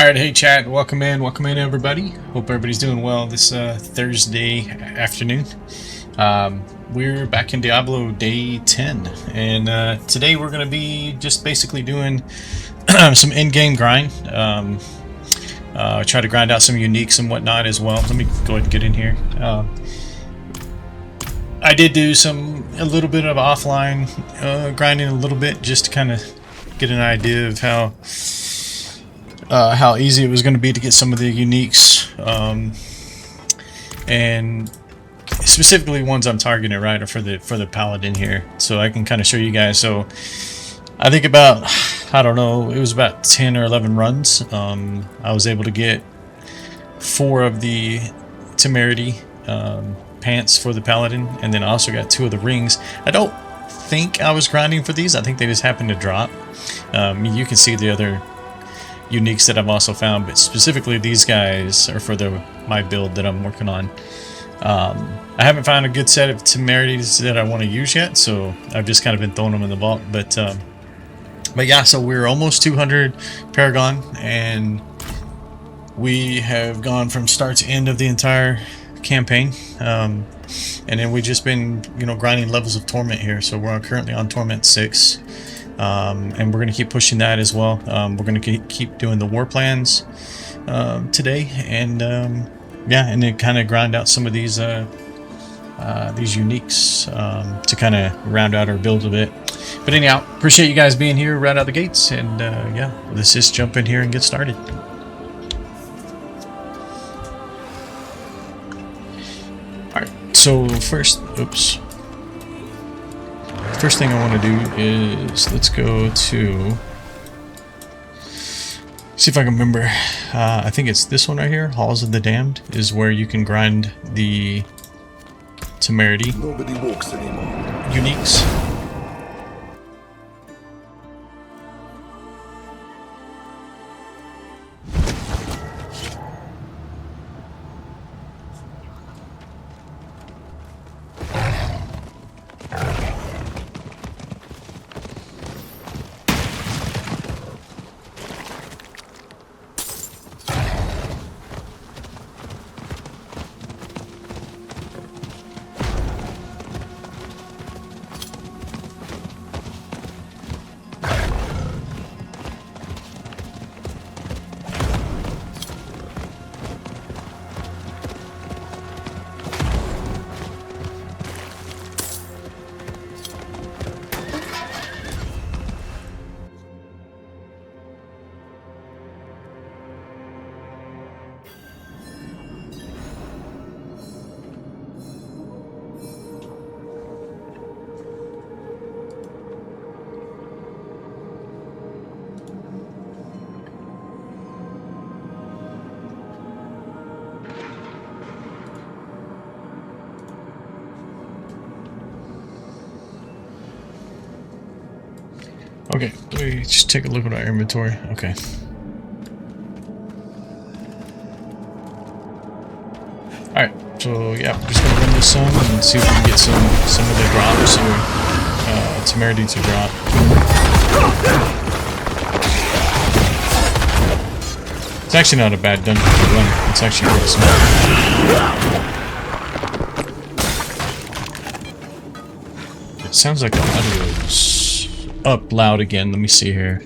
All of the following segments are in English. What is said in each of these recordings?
Alright, hey chat, welcome in everybody. Hope everybody's doing well this Thursday afternoon. We're back in Diablo day 10, and today we're going to be just basically doing some in-game grind. Try to grind out some uniques and whatnot as well. Let me go ahead and get in here. I did do a little bit of offline grinding a little bit just to kind of get an idea of how easy it was going to be to get some of the uniques, and specifically ones I'm targeting right are for the paladin here, so I can kind of show you guys. So I think about, I don't know, it was about 10 or 11 runs. I was able to get 4 of the temerity pants for the paladin, and then I also got 2 of the rings. I don't think I was grinding for these. I think they just happened to drop. You can see the other uniques that I've also found, but specifically these guys are for my build that I'm working on. I haven't found a good set of temerities that I want to use yet, so I've just kind of been throwing them in the vault. But yeah, so we're almost 200 Paragon, and we have gone from start to end of the entire campaign, and then we've just been, grinding levels of torment here. So we're currently on torment 6. And we're going to keep pushing that as well. We're going to keep doing the war plans today, and yeah, and then kind of grind out some of these uniques to kind of round out our build a bit. But anyhow, appreciate you guys being here right out the gates, and yeah, let's just jump in here and get started. Alright, so first thing I want to do is, let's go to, see if I can remember, I think it's this one right here, Halls of the Damned, is where you can grind the temerity uniques. Okay, let me just take a look at our inventory. Okay. Alright, so yeah, we're just gonna run this some and see if we can get some of the drops here. Temerity to drop. It's actually not a bad dungeon to run. It's actually really small. It sounds like the audio's up loud again. Let me see here.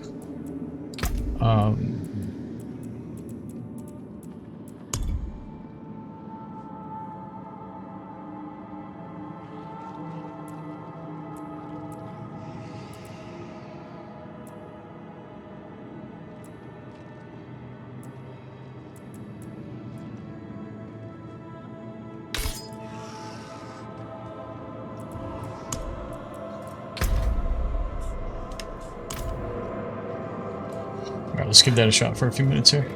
Alright, let's give that a shot for a few minutes here.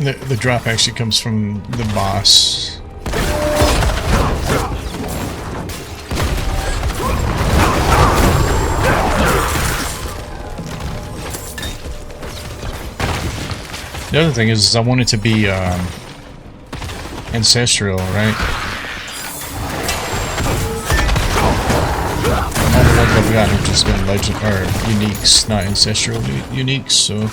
The drop actually comes from the boss. The other thing is I want it to be ancestral, right? All the ones I've gotten have just been legend or uniques, not ancestral uniques, so.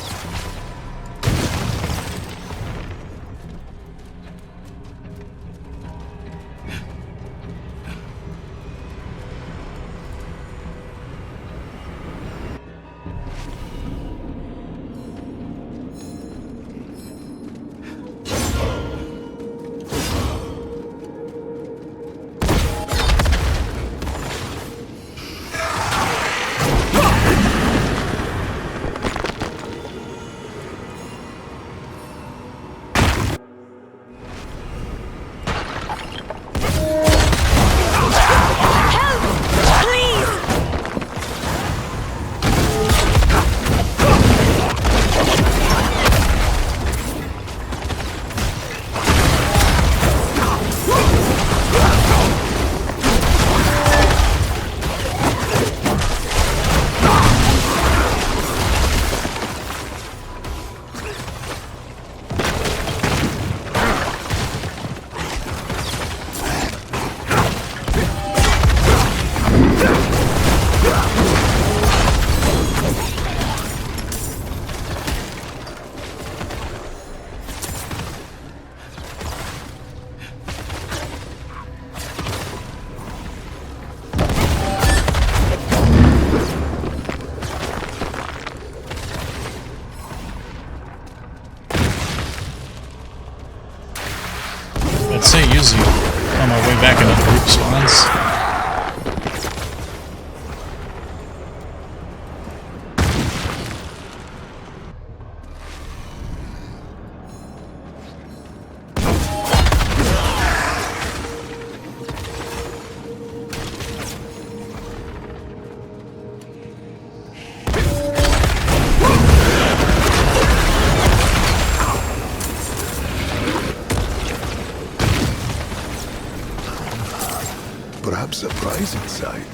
I'd say usually on my way back another group spawns. Perhaps a prize inside.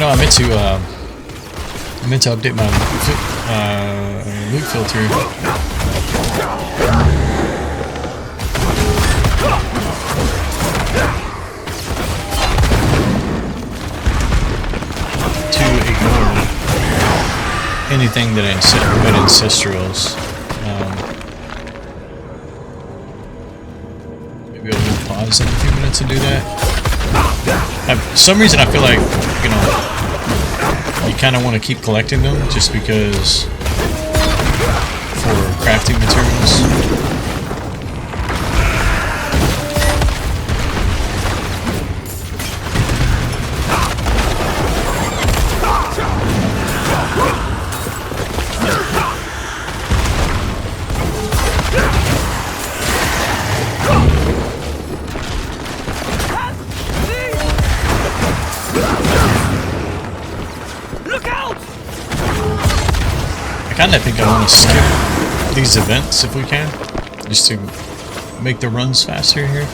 know, I meant to update my loot filter. To ignore anything that but ancestrals. Maybe I'll pause in a few minutes to do that. For some reason I feel like, you know, you kind of want to keep collecting them just because for crafting materials. I kind of think I want to skip these events if we can, just to make the runs faster here.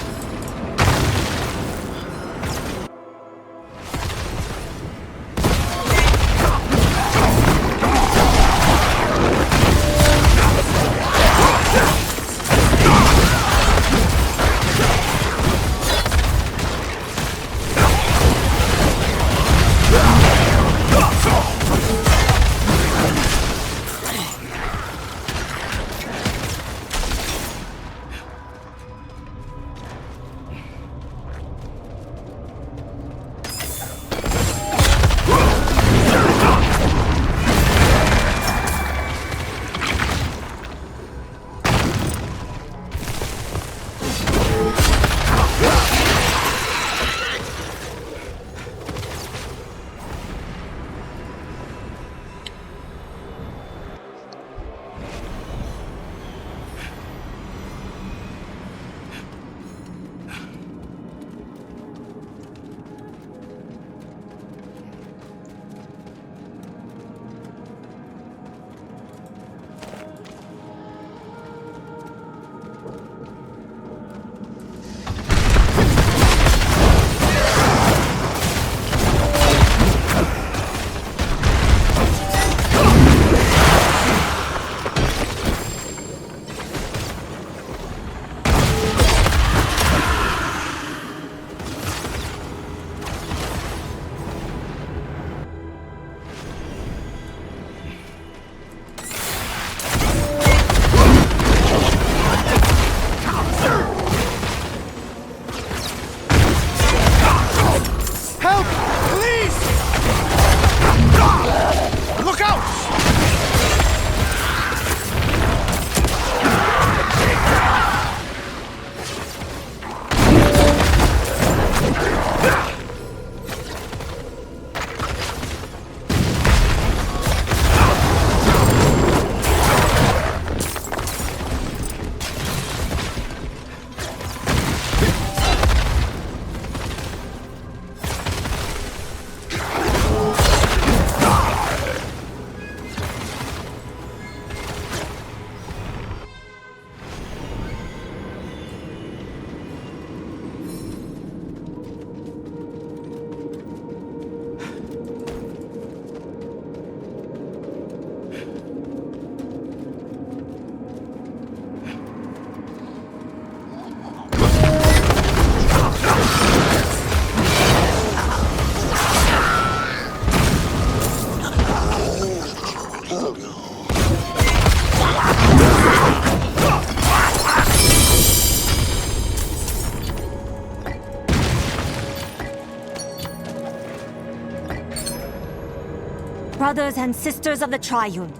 Brothers and sisters of the Triune,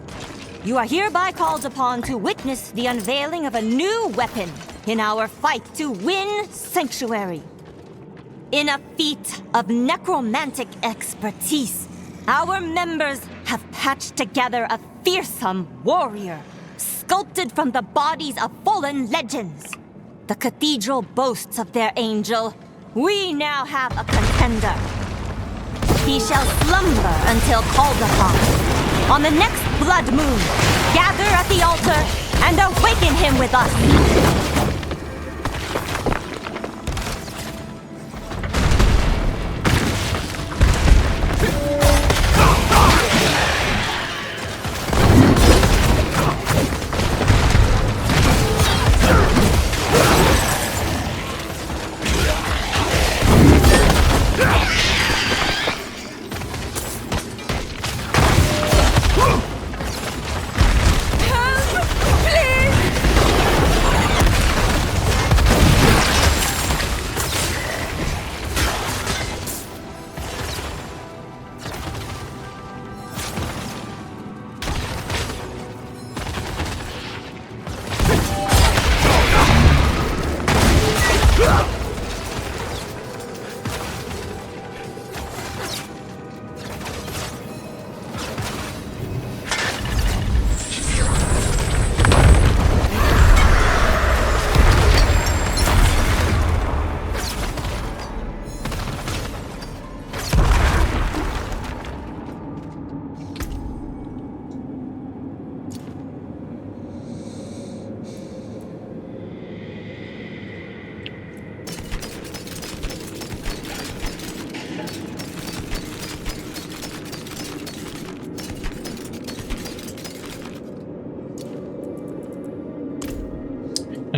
you are hereby called upon to witness the unveiling of a new weapon in our fight to win Sanctuary. In a feat of necromantic expertise, our members have patched together a fearsome warrior, sculpted from the bodies of fallen legends. The cathedral boasts of their angel. We now have a contender. He shall slumber until called upon. On the next blood moon, gather at the altar and awaken him with us.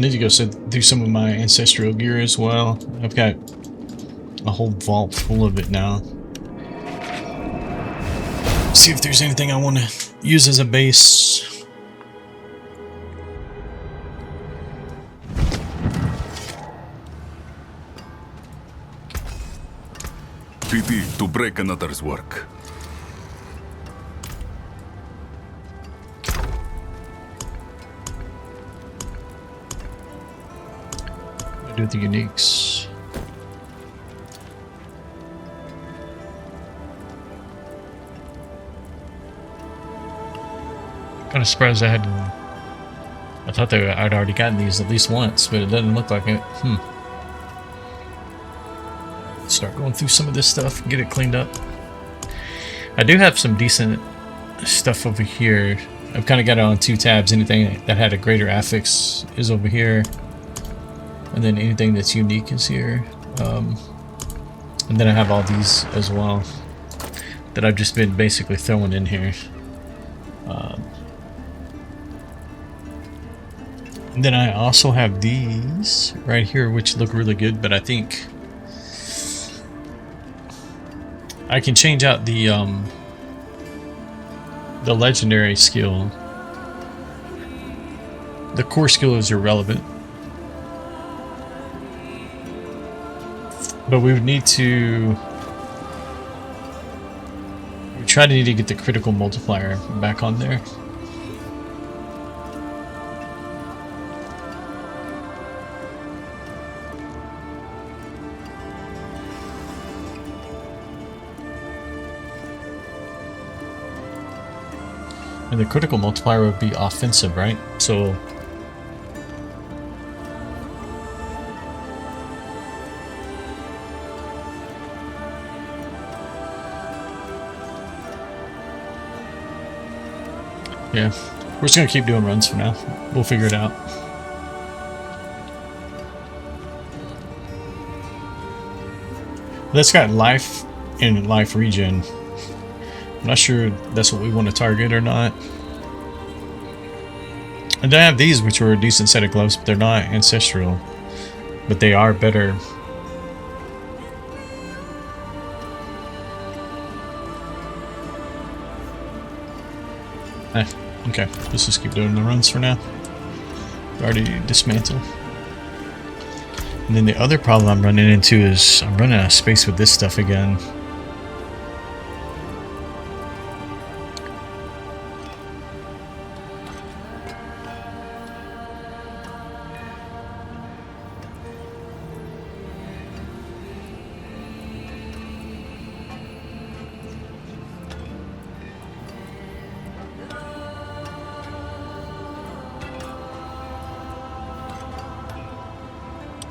need to go do some of my ancestral gear as well. I've got a whole vault full of it now. See if there's anything I want to use as a base. Pity to break another's work. I do the uniques. Kind of surprised I hadn't. I thought I'd already gotten these at least once, but it doesn't look like it. Start going through some of this stuff and get it cleaned up. I do have some decent stuff over here. I've kind of got it on 2 tabs. Anything that had a greater affix is over here, and then anything that's unique is here. And then I have all these as well that I've just been basically throwing in here. And then I also have these right here, which look really good, but I think I can change out the legendary skill. The core skill is irrelevant, but we would need to. We try to need to get the critical multiplier back on there. And the critical multiplier would be offensive, right? So yeah, we're just gonna keep doing runs for now. We'll figure it out. That's got life and life regen. I'm not sure that's what we want to target or not. And I have these, which are a decent set of gloves, but they're not ancestral. But they are better. Okay, let's just keep doing the runs for now. Already dismantled. And then the other problem I'm running into is I'm running out of space with this stuff again.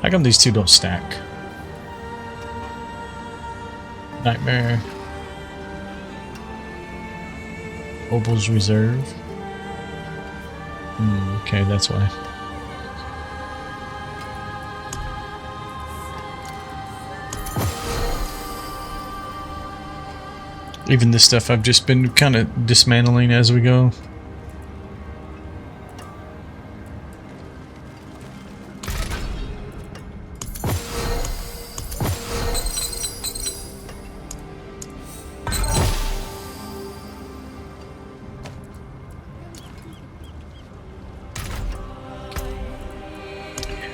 How come these two don't stack? Nightmare. Opal's Reserve. Okay, that's why. Even this stuff I've just been kind of dismantling as we go.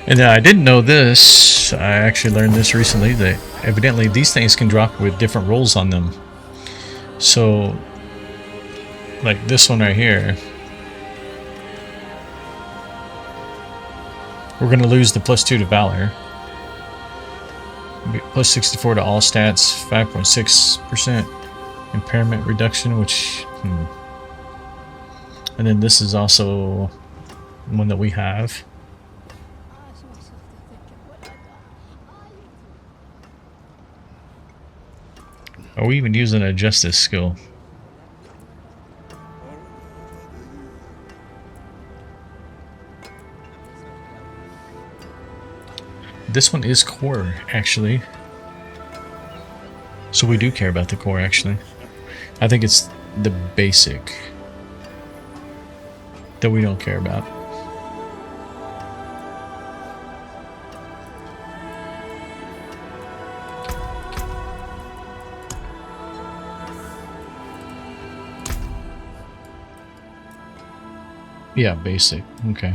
And I didn't know this, I actually learned this recently, that evidently these things can drop with different rolls on them. So, like this one right here, we're going to lose the +2 to Valor. +64 to all stats, 5.6% impairment reduction, which... And then this is also one that we have. Are we even using a justice skill? This one is core, actually. So we do care about the core, actually. I think it's the basic that we don't care about. Yeah, basic. Okay.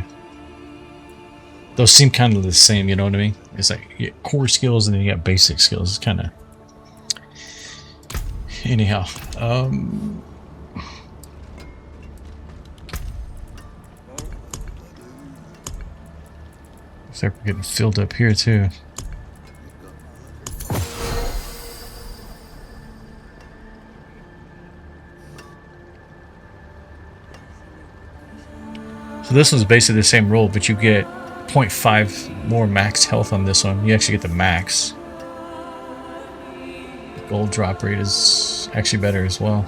Those seem kind of the same, you know what I mean? It's like you get core skills and then you got basic skills. It's kind of... Anyhow. Looks like we're getting filled up here too. So this one's basically the same roll, but you get 0.5 more max health on this one. You actually get the max. Gold drop rate is actually better as well.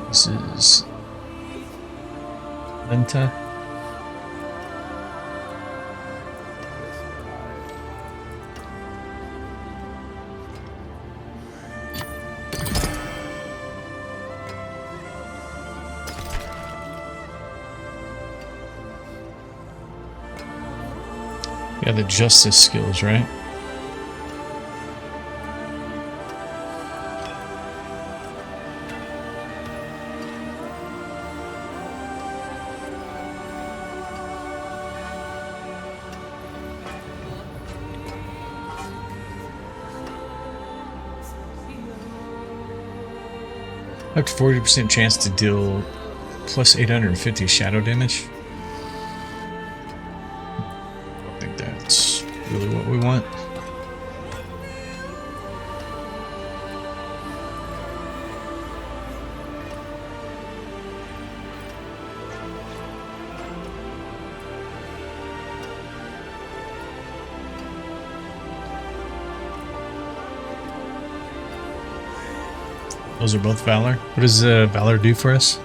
This is Lenta. Yeah, the justice skills, right? Up to 40% chance to deal plus 850 shadow damage. I think that's really what we want. Those are both Valor. What does Valor do for us?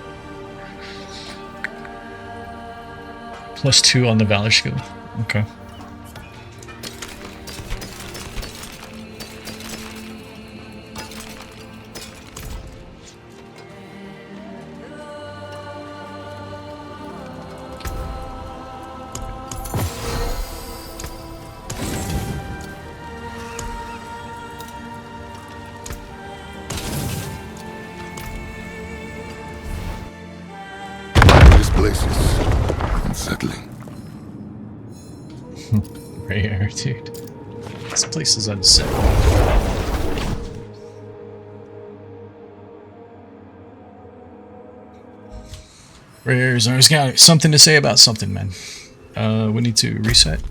+2 on the Valor skill. Okay. This place is unsettling. Rare, dude. This place is unsettling. Rare's always got something to say about something, man. We need to reset.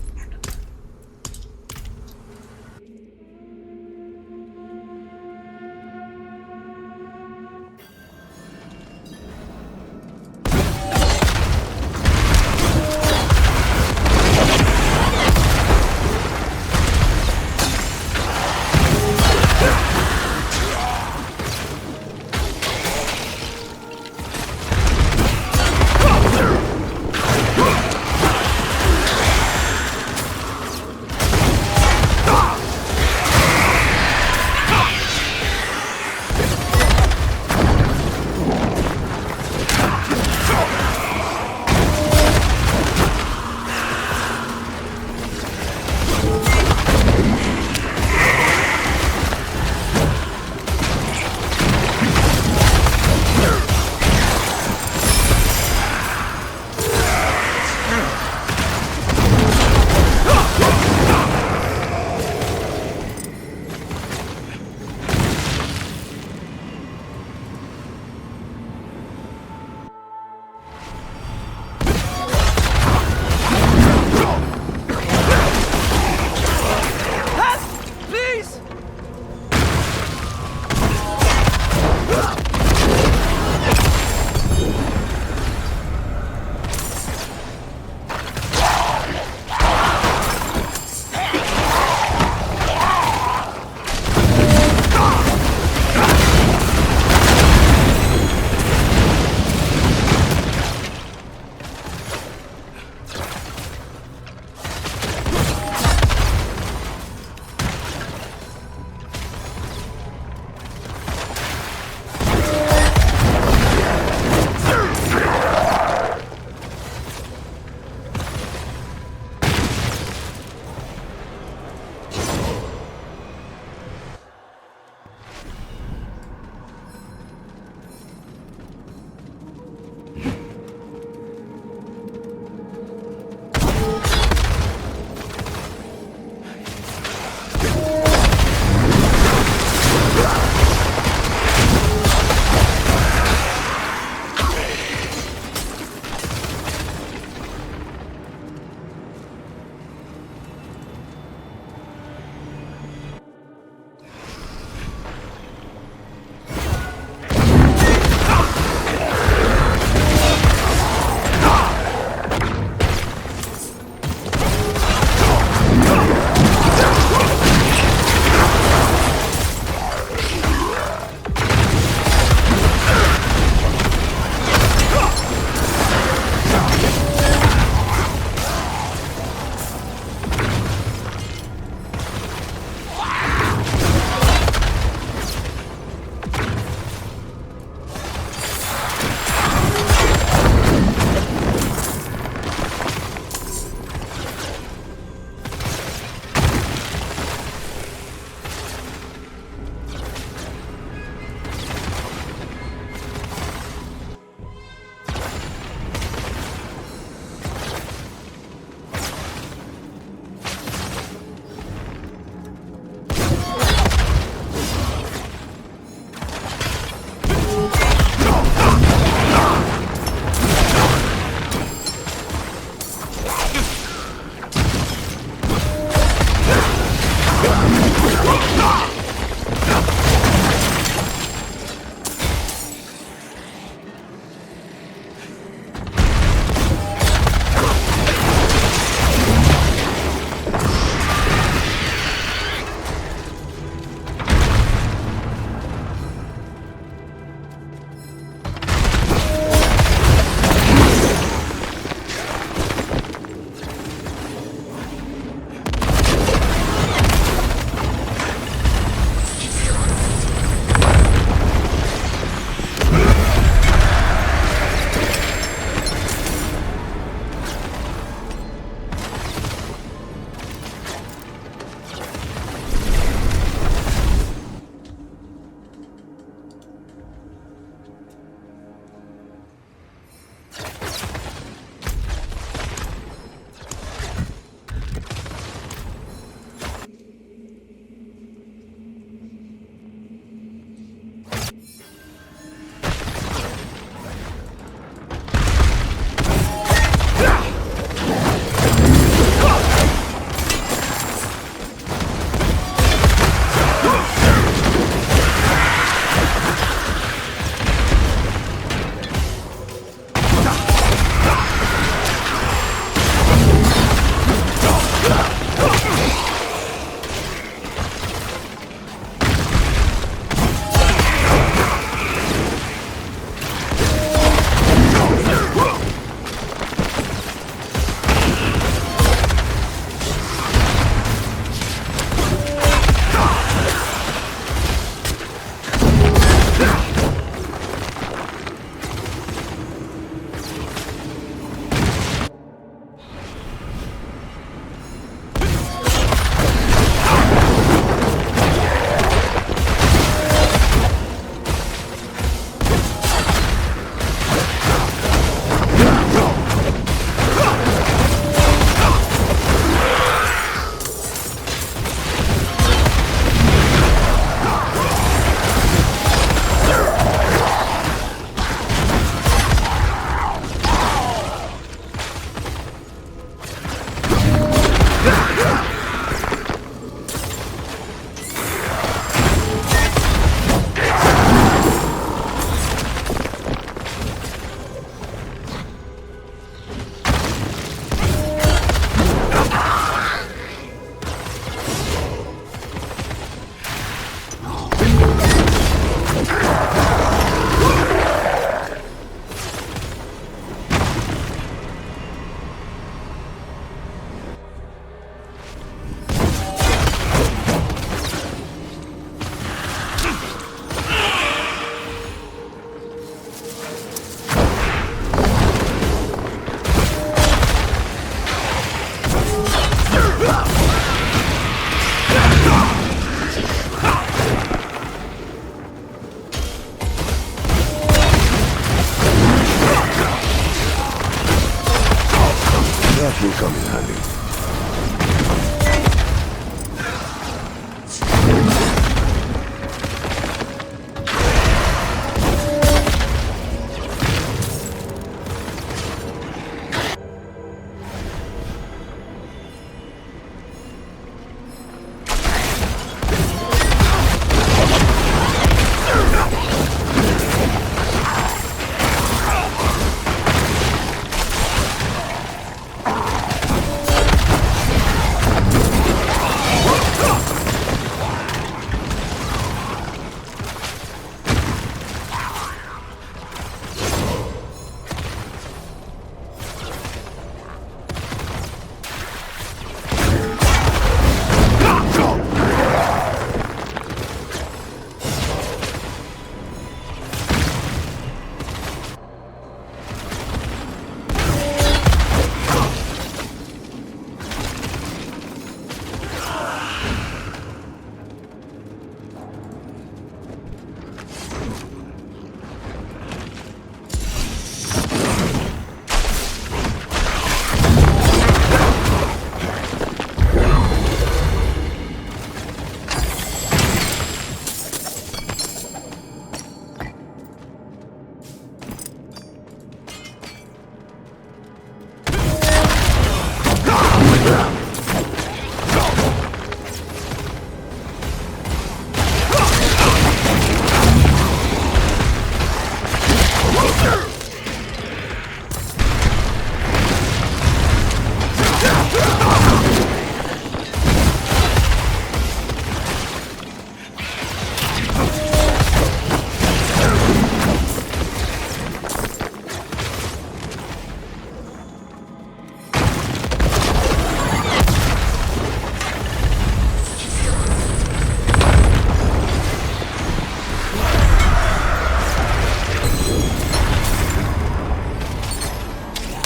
That will come in handy.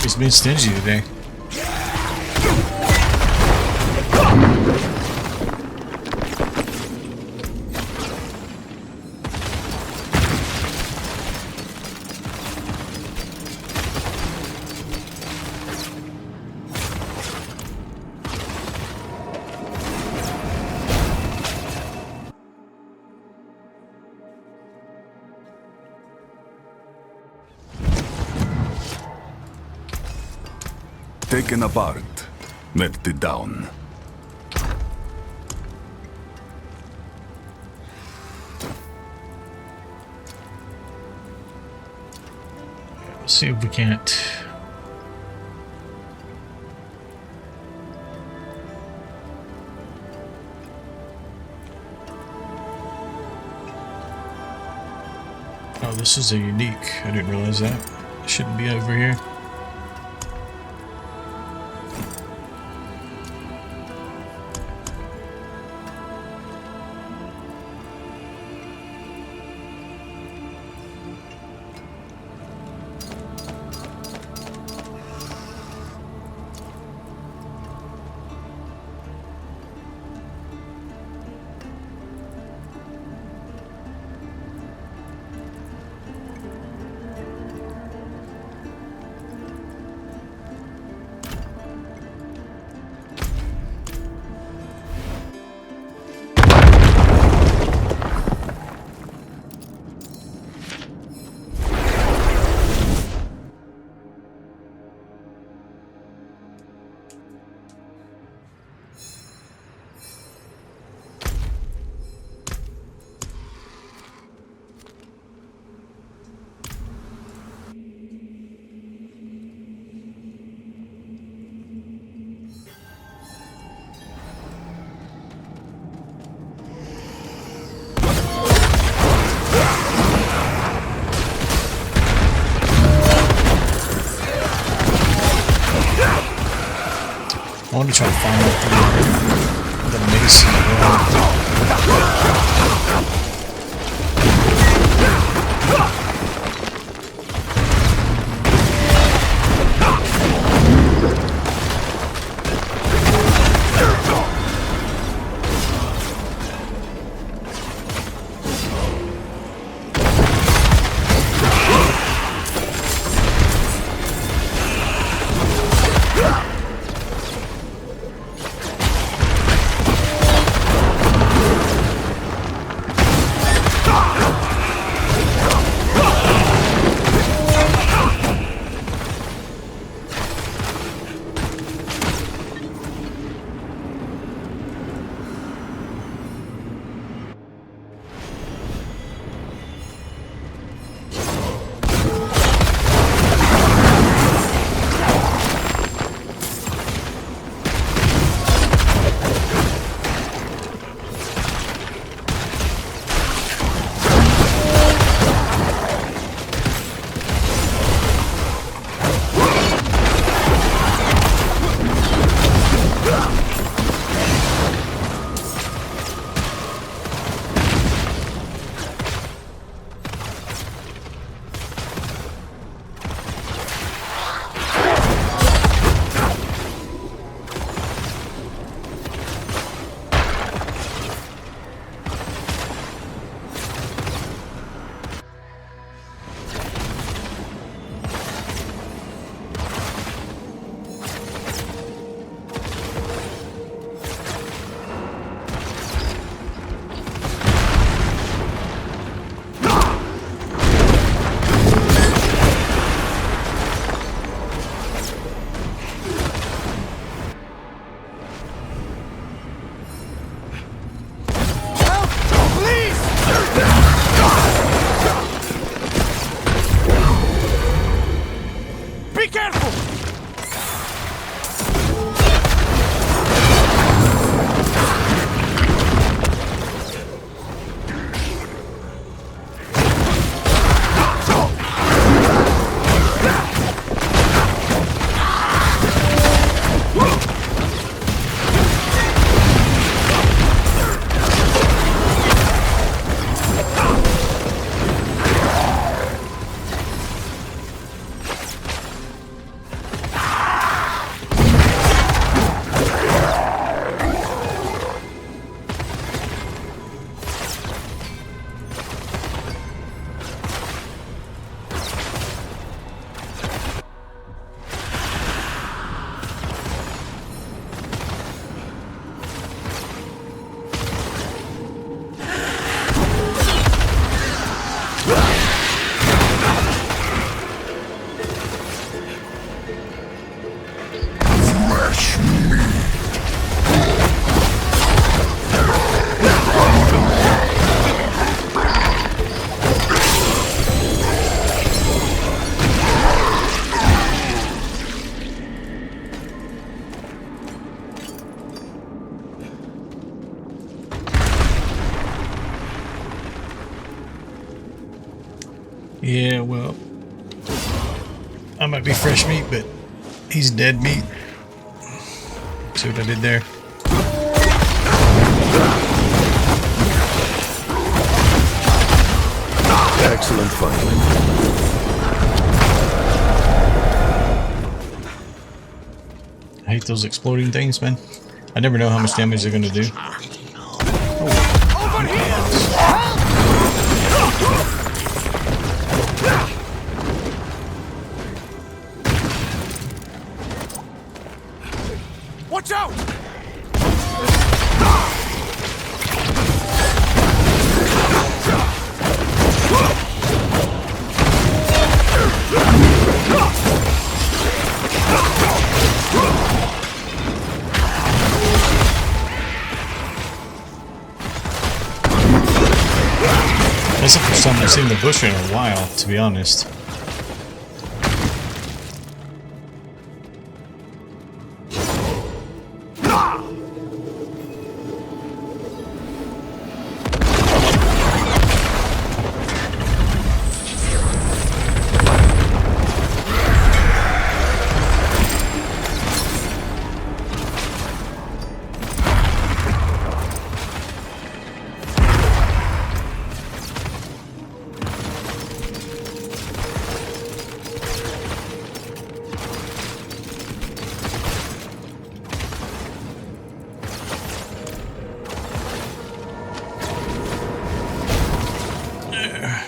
He's been stingy today. Taken apart, melted down. Let's see if we can't. Oh, this is a unique. I didn't realize that. It shouldn't be over here. I want to try to find the mace in the world. fresh meat. Yeah, well, I might be fresh meat, but he's dead meat. See what I did there? Excellent fighting. I hate those exploding things, man. I never know how much damage they're gonna do. Over here! Watch out! That's the first time I've seen the bush in a while, to be honest.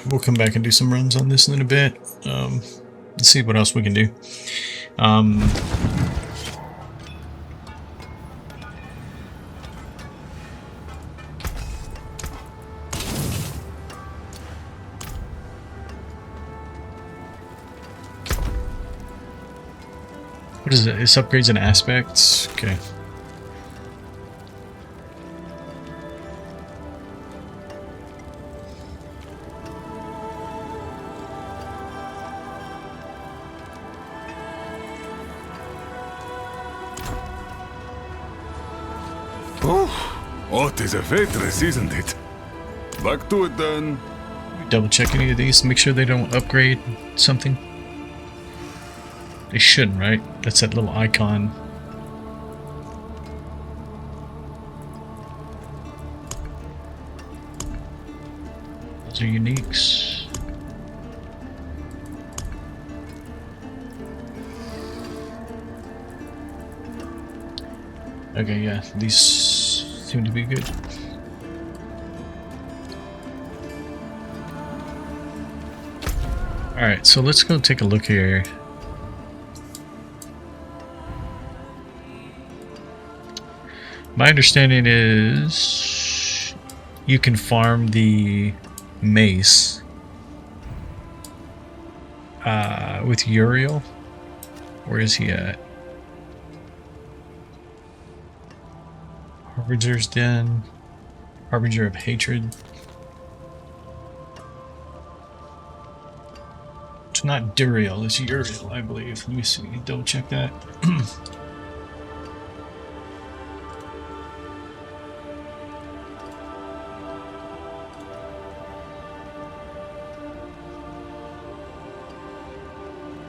We'll come back and do some runs on this in a bit. Let's see what else we can do. What is it? It's upgrades and aspects? Okay. Oh, it is a waitress, isn't it? Back to it then. Double check any of these, make sure they don't upgrade something. They shouldn't, right? That's that little icon. Those are uniques. Okay, yeah, these seem to be good. Alright, so let's go take a look here. My understanding is you can farm the mace with Uriel. Where is he at? Harbinger's Den. Harbinger of Hatred. It's not Duriel, it's Uriel, I believe. Let me see, double check that.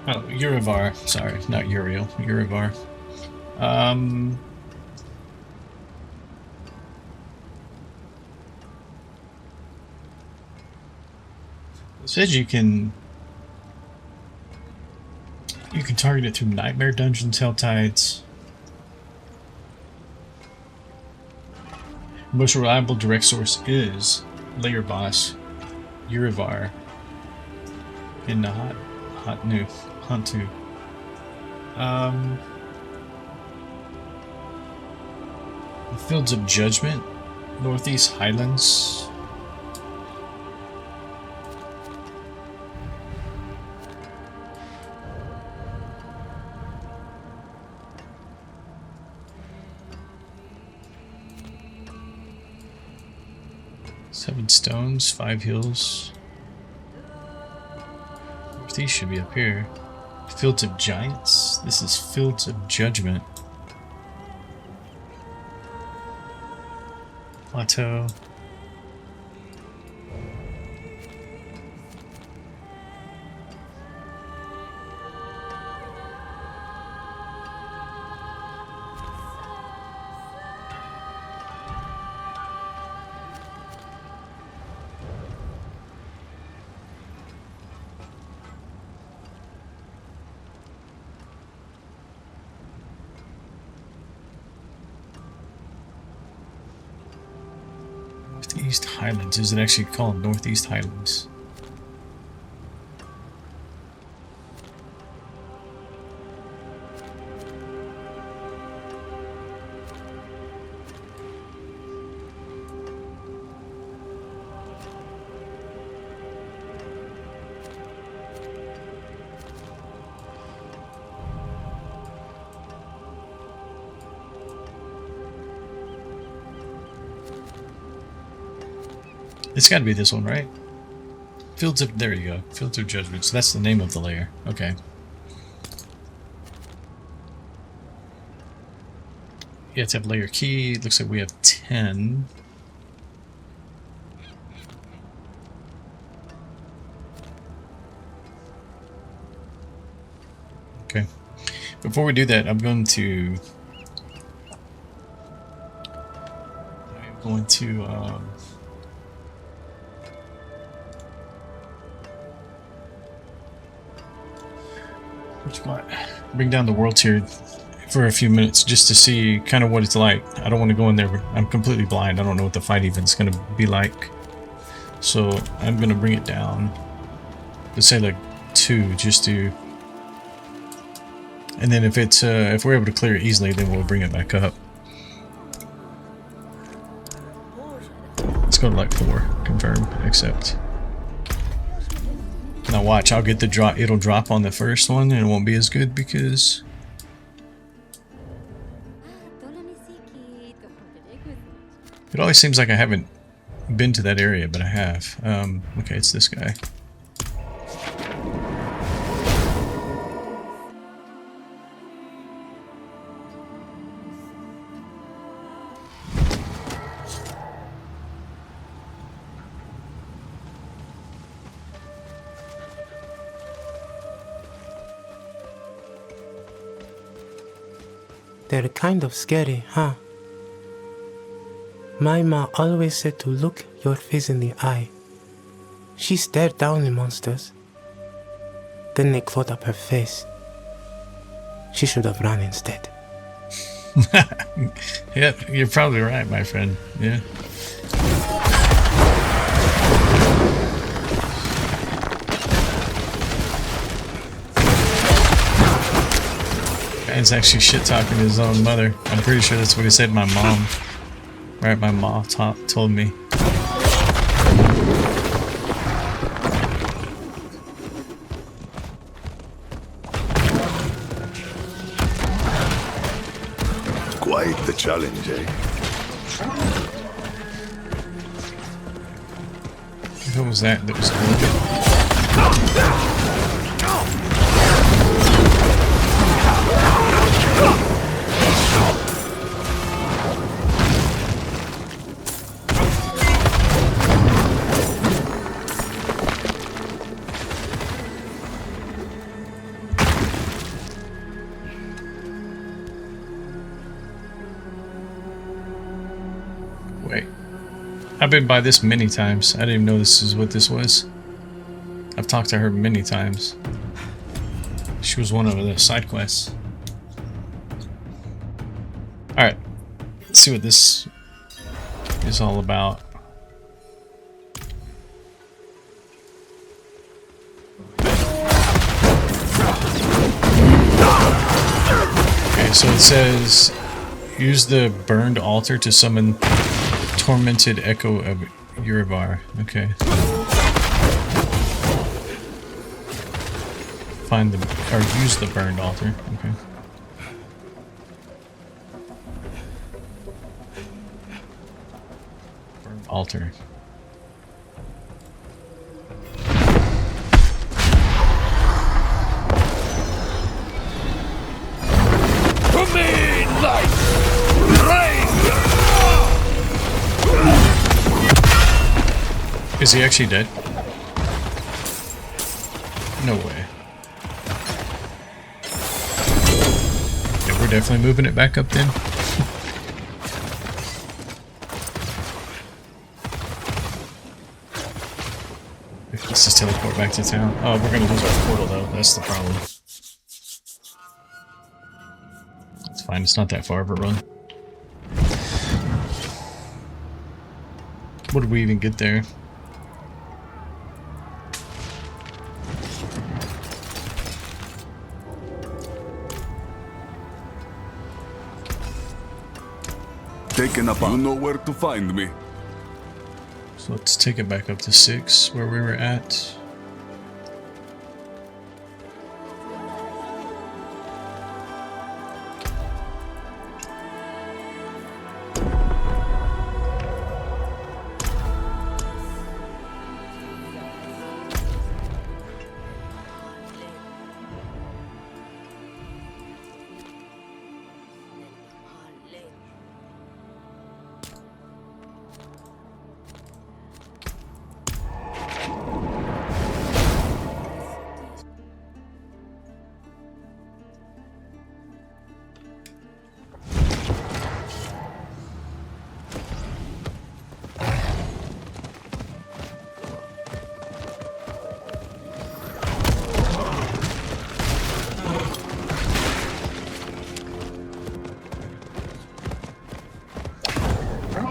Oh, Urivar. Sorry, not Uriel. Urivar. It says you can target it through Nightmare Dungeons, Hell Tides. Most reliable direct source is Layer Boss, Urivar, and Nahantu. The Fields of Judgment, Northeast Highlands. 7 stones, 5 hills. These should be up here. Fields of Giants. This is Fields of Judgment. Plateau. Northeast Highlands. Is it actually called Northeast Highlands? It's got to be this one, right? Fields of... There you go. Fields of Judgment. So that's the name of the layer. Okay. You have to have layer key. It looks like we have 10. Okay. Before we do that, I'm going to... bring down the world tier for a few minutes just to see kind of what it's like. I don't want to go in there. I'm completely blind. I don't know what the fight even's going to be like. So I'm going to bring it down. Let's say like 2 just to... And then if it's if we're able to clear it easily, then we'll bring it back up. Let's go to like 4. Confirm. Accept. Now watch, I'll get the drop. It'll drop on the first one, and it won't be as good because it always seems like I haven't been to that area, but I have. Okay, it's this guy. They're kind of scary, huh? My ma always said to look your face in the eye. She stared down the monsters. Then they clawed up her face. She should have run instead. Yeah, you're probably right, my friend. Yeah. Guy's actually shit-talking his own mother. I'm pretty sure that's what he said to my mom. Right, my mom told me. Quite the challenge, eh? What was that? That was good. Wait. I've been by this many times. I didn't even know this is what this was. I've talked to her many times. She was one of the side quests. Alright. Let's see what this is all about. Okay, so it says use the burned altar to summon tormented echo of Urivar. Okay. Find the or use the burned altar. Okay. Burned altar. Is he actually dead? No way. Yeah, we're definitely moving it back up then. Let's just teleport back to town. Oh, we're gonna lose our portal though. That's the problem. It's fine. It's not that far of a run. What did we even get there? Taken up. You know where to find me. So let's take it back up to 6, where we were at.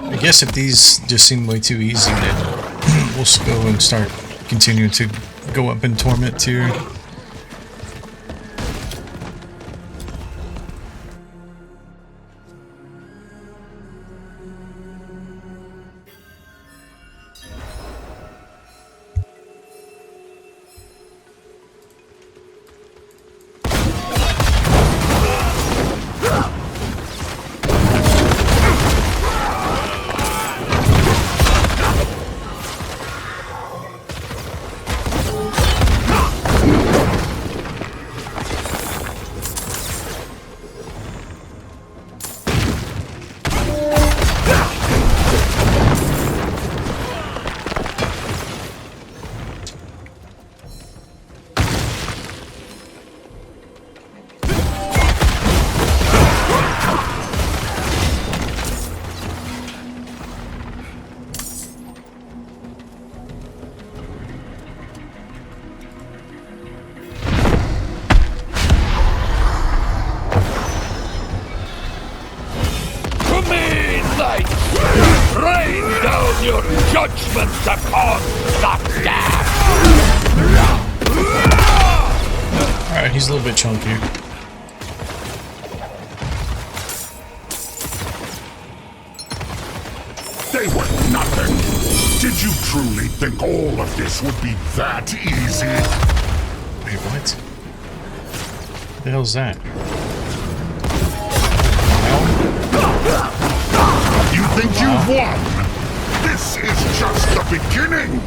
I guess if these just seem way too easy, then we'll just go and start continuing to go up in Torment tier. judgments upon the damned! Alright, he's a little bit chunky. They were nothing. Did you truly think all of this would be that easy? Wait, what? What the hell's that? You think you've won? This is just the beginning!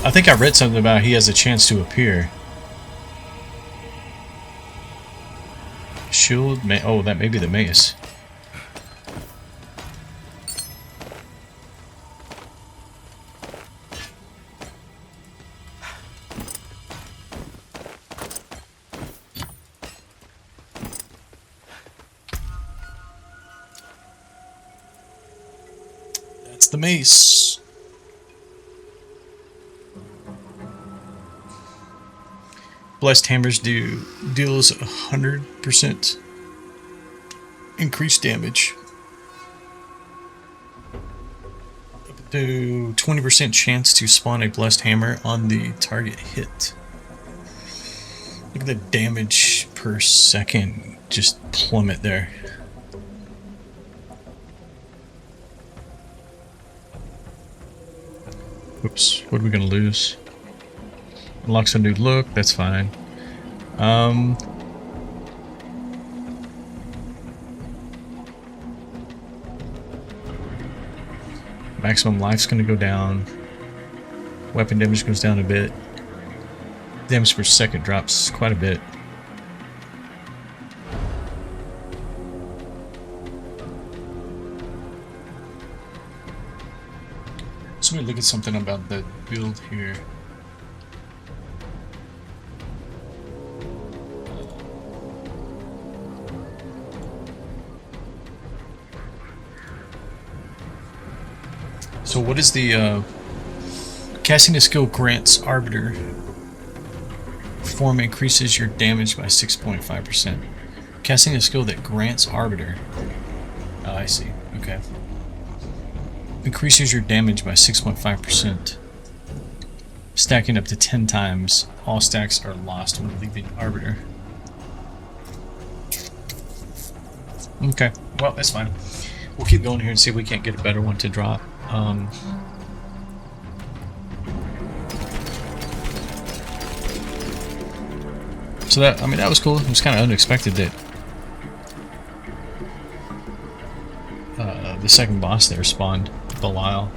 I think I read something about he has a chance to appear. Shield, oh, that may be the mace. That's the mace. Blessed hammers deals 100% increased damage. Up to 20% chance to spawn a blessed hammer on the target hit. Look at the damage per second just plummet there. Oops, what are we gonna lose? Unlocks a new look, that's fine. Maximum life's gonna go down. Weapon damage goes down a bit. Damage per second drops quite a bit. Let me look at something about the build here. So what is the casting a skill grants Arbiter. Form increases your damage by 6.5%. Casting a skill that grants Arbiter. Oh, I see. Okay. Increases your damage by 6.5%. Stacking up to 10 times. All stacks are lost when leaving Arbiter. Okay. Well, that's fine. We'll keep going here and see if we can't get a better one to drop. So that, I mean, that was cool. It was kind of unexpected that the second boss there spawned Belial.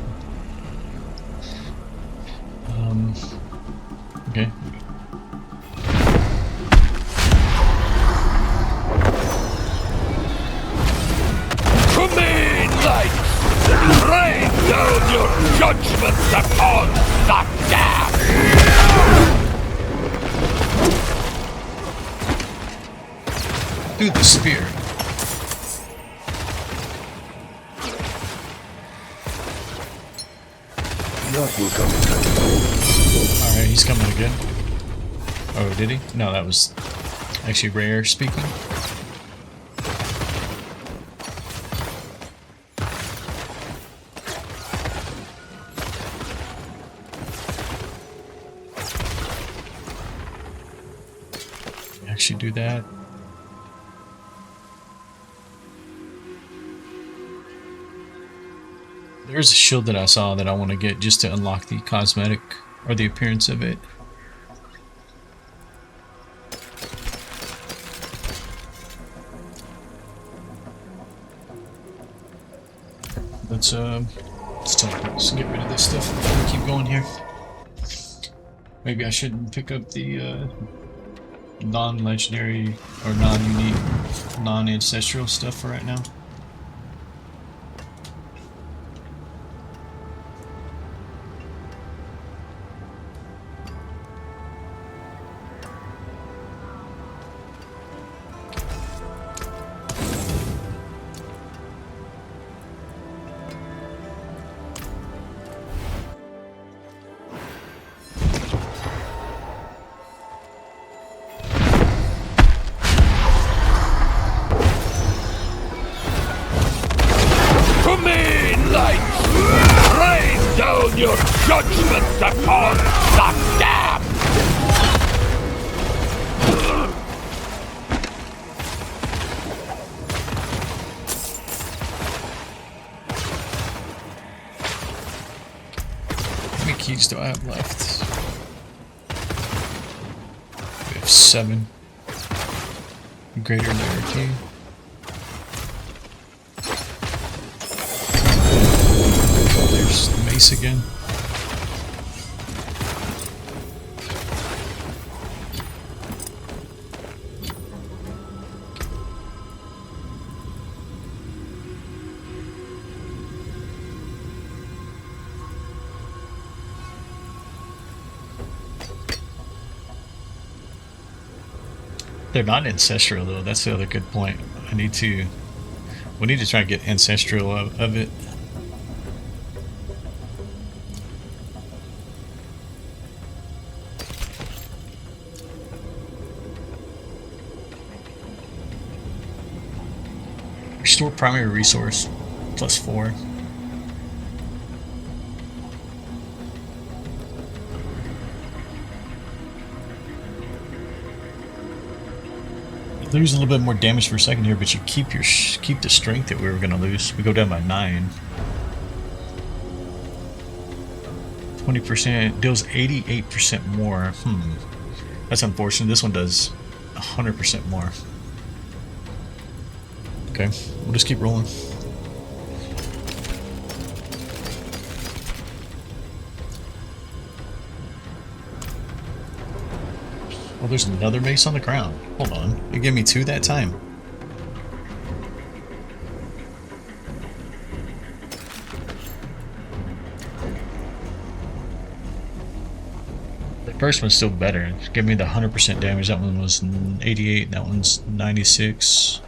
Okay. Remain light! Rain down your judgment upon the damned! Through the spear. Not will come in time. Alright, he's coming again. Oh, did he? No, that was actually Rare speaking. Actually do that. There's a shield that I saw that I want to get just to unlock the cosmetic or the appearance of it. Let's get rid of this stuff. Keep going here. Maybe I shouldn't pick up the non-legendary or non-unique, non-ancestral stuff for right now. Your judgment upon the damned! How many keys do I have left? We have 7. Greater layer key. There's the mace again. They're not ancestral though, that's the other good point. We need to try and get ancestral of it. Restore primary resource, +4. Lose a little bit more damage per second here, but you keep the strength that we were going to lose. We go down by 9. 20% deals 88% more. That's unfortunate. This one does 100% more. Okay, we'll just keep rolling. Oh, there's another mace on the ground. Hold on. You gave me 2 that time. First one's still better. Give me the 100% damage. That one was 88. That one's 96.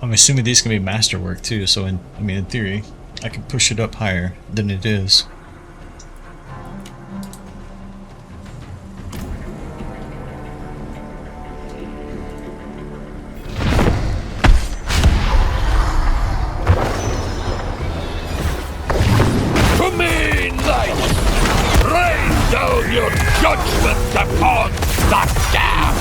I'm assuming these can be masterwork too. So in theory, I can push it up higher than it is. Your judgment upon the damned!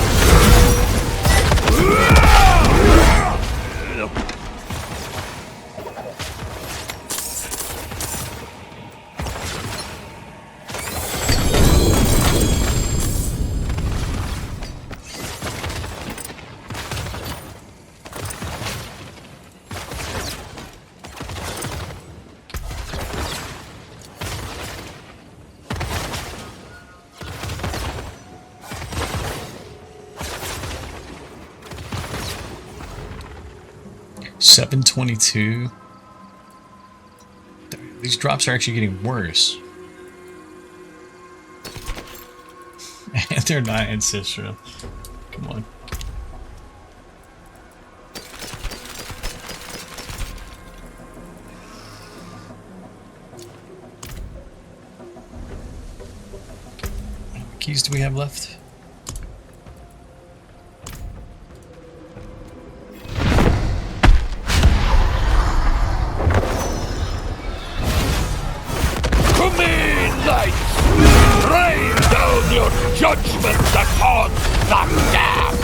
$722. These drops are actually getting worse. And they're not ancestral. Come on. How many keys do we have left? Your judgment upon the damned!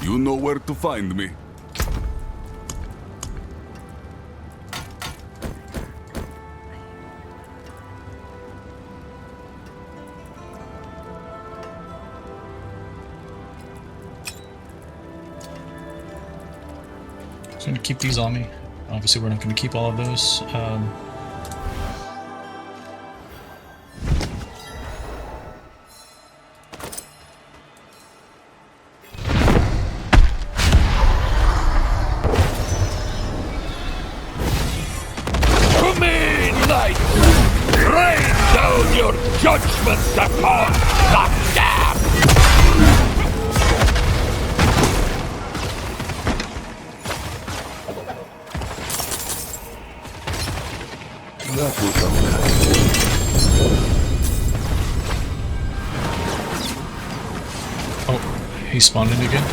You know where to find me. So I'm going to keep these on me. Obviously, we're not going to keep all of those. Your judgment upon the damned! That will come back. Oh, he spawned in again?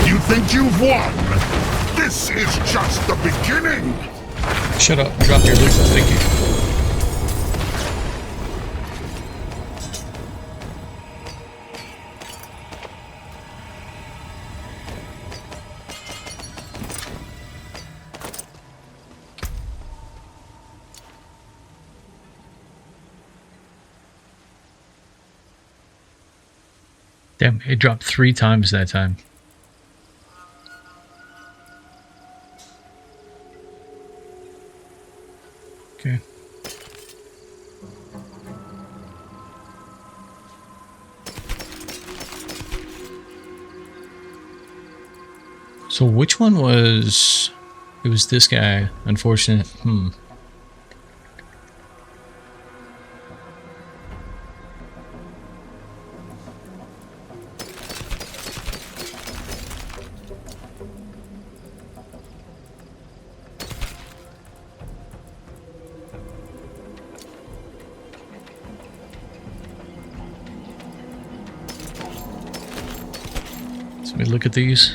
You think you've won? This is just the beginning! Shut up. Drop your loot. Thank you. Damn, it dropped 3 times that time. Okay. So which one was... It was this guy, unfortunate. Let me look at these.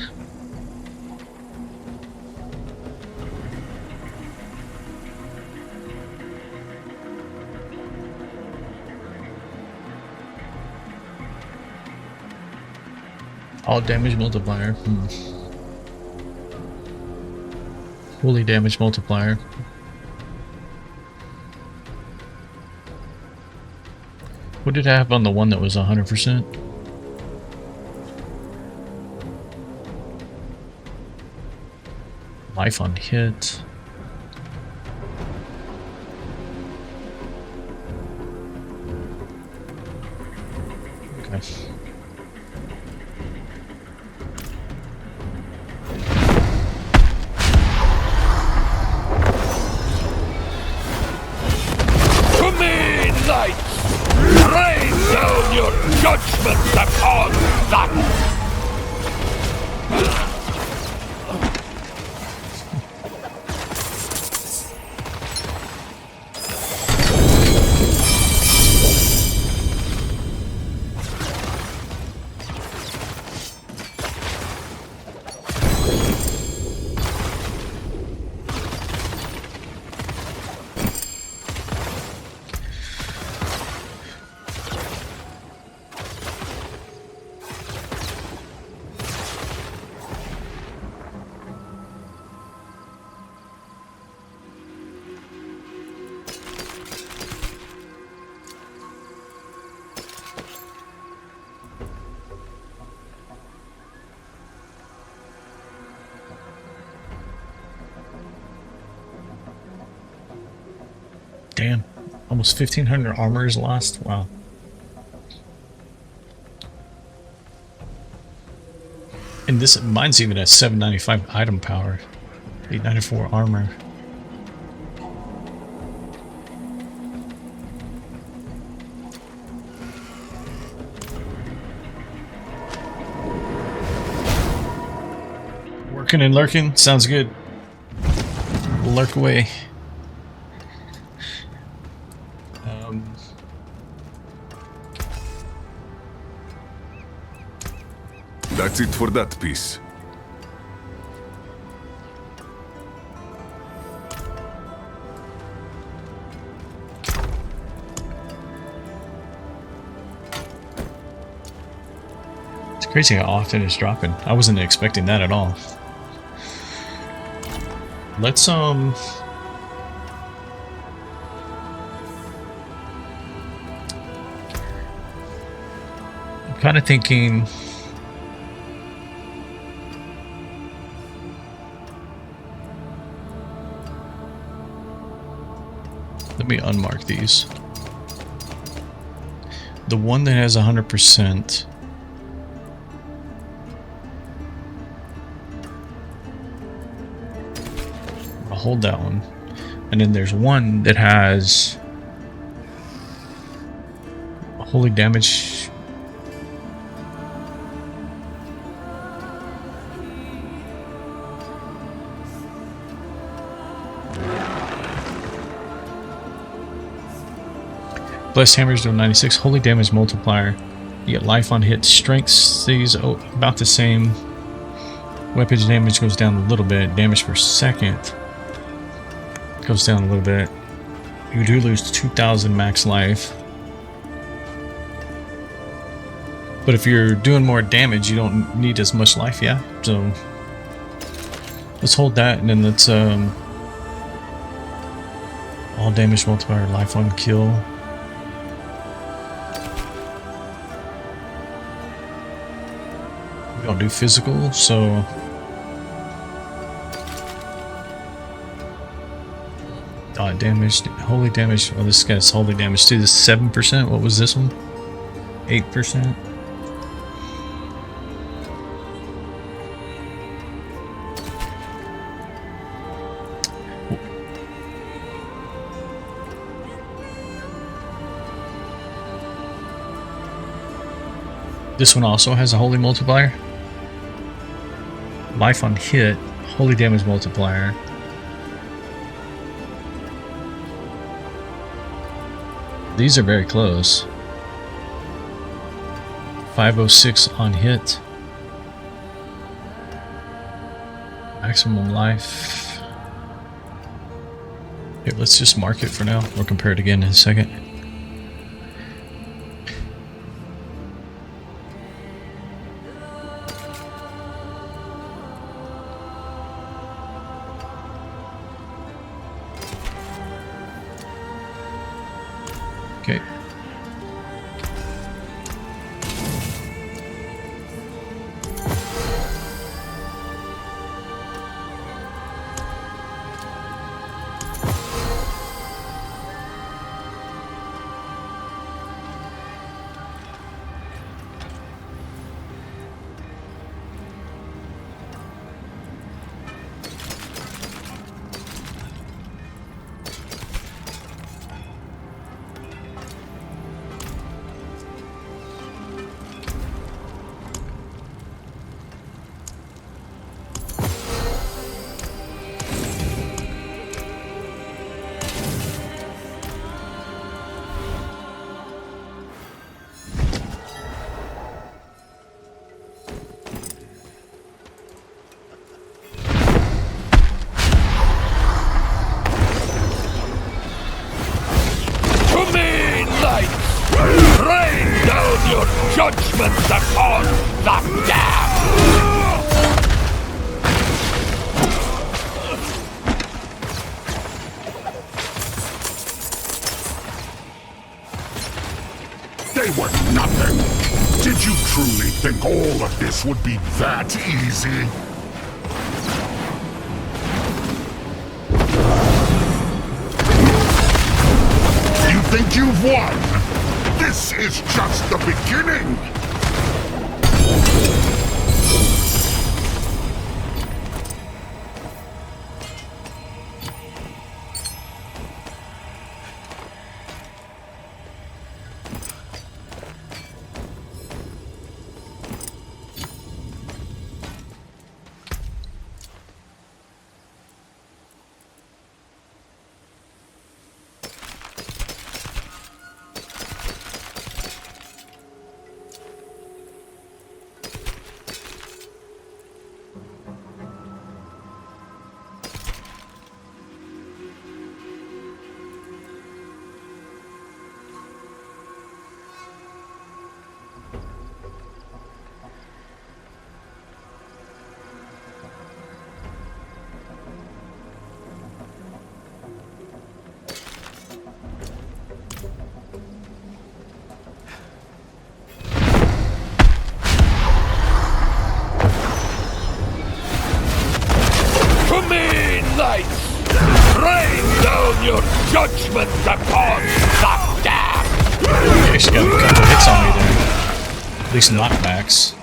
All damage multiplier. Holy damage multiplier. What did I have on the one that was 100%? Life on hit. Okay. To me, knights! Rain down your judgment upon that! Damn, almost 1,500 armor is lost. Wow. And this, mine's even at 795 item power, 894 armor. Working and lurking, sounds good. Lurk away. That's it for that piece. It's crazy how often it's dropping. I wasn't expecting that at all. Let's I'm kind of thinking let me unmark these. The one that has 100%. I'll hold that one. And then there's one that has holy damage. Blessed hammers do 96. Holy damage multiplier. You get life on hit. Strength stays about the same. Weapon damage goes down a little bit. Damage per second goes down a little bit. You do lose 2,000 max life. But if you're doing more damage, you don't need as much life, yeah? So let's hold that, and then let's all damage multiplier, life on kill. We don't do physical, so damage, holy damage. Oh, this guy's holy damage too. This 7%. What was this one? 8%. This one also has a holy multiplier. Life on hit, holy damage multiplier. These are very close. 506 on hit. Maximum life. Here, let's just mark it for now. We'll compare it again in a second. Okay. Rain down your judgment upon the damned! They were nothing. Did you truly think all of this would be that easy? You think you've won? This is just the beginning! Rain down your judgment upon the damned! You actually got a couple hits on me there. At least knockbacks.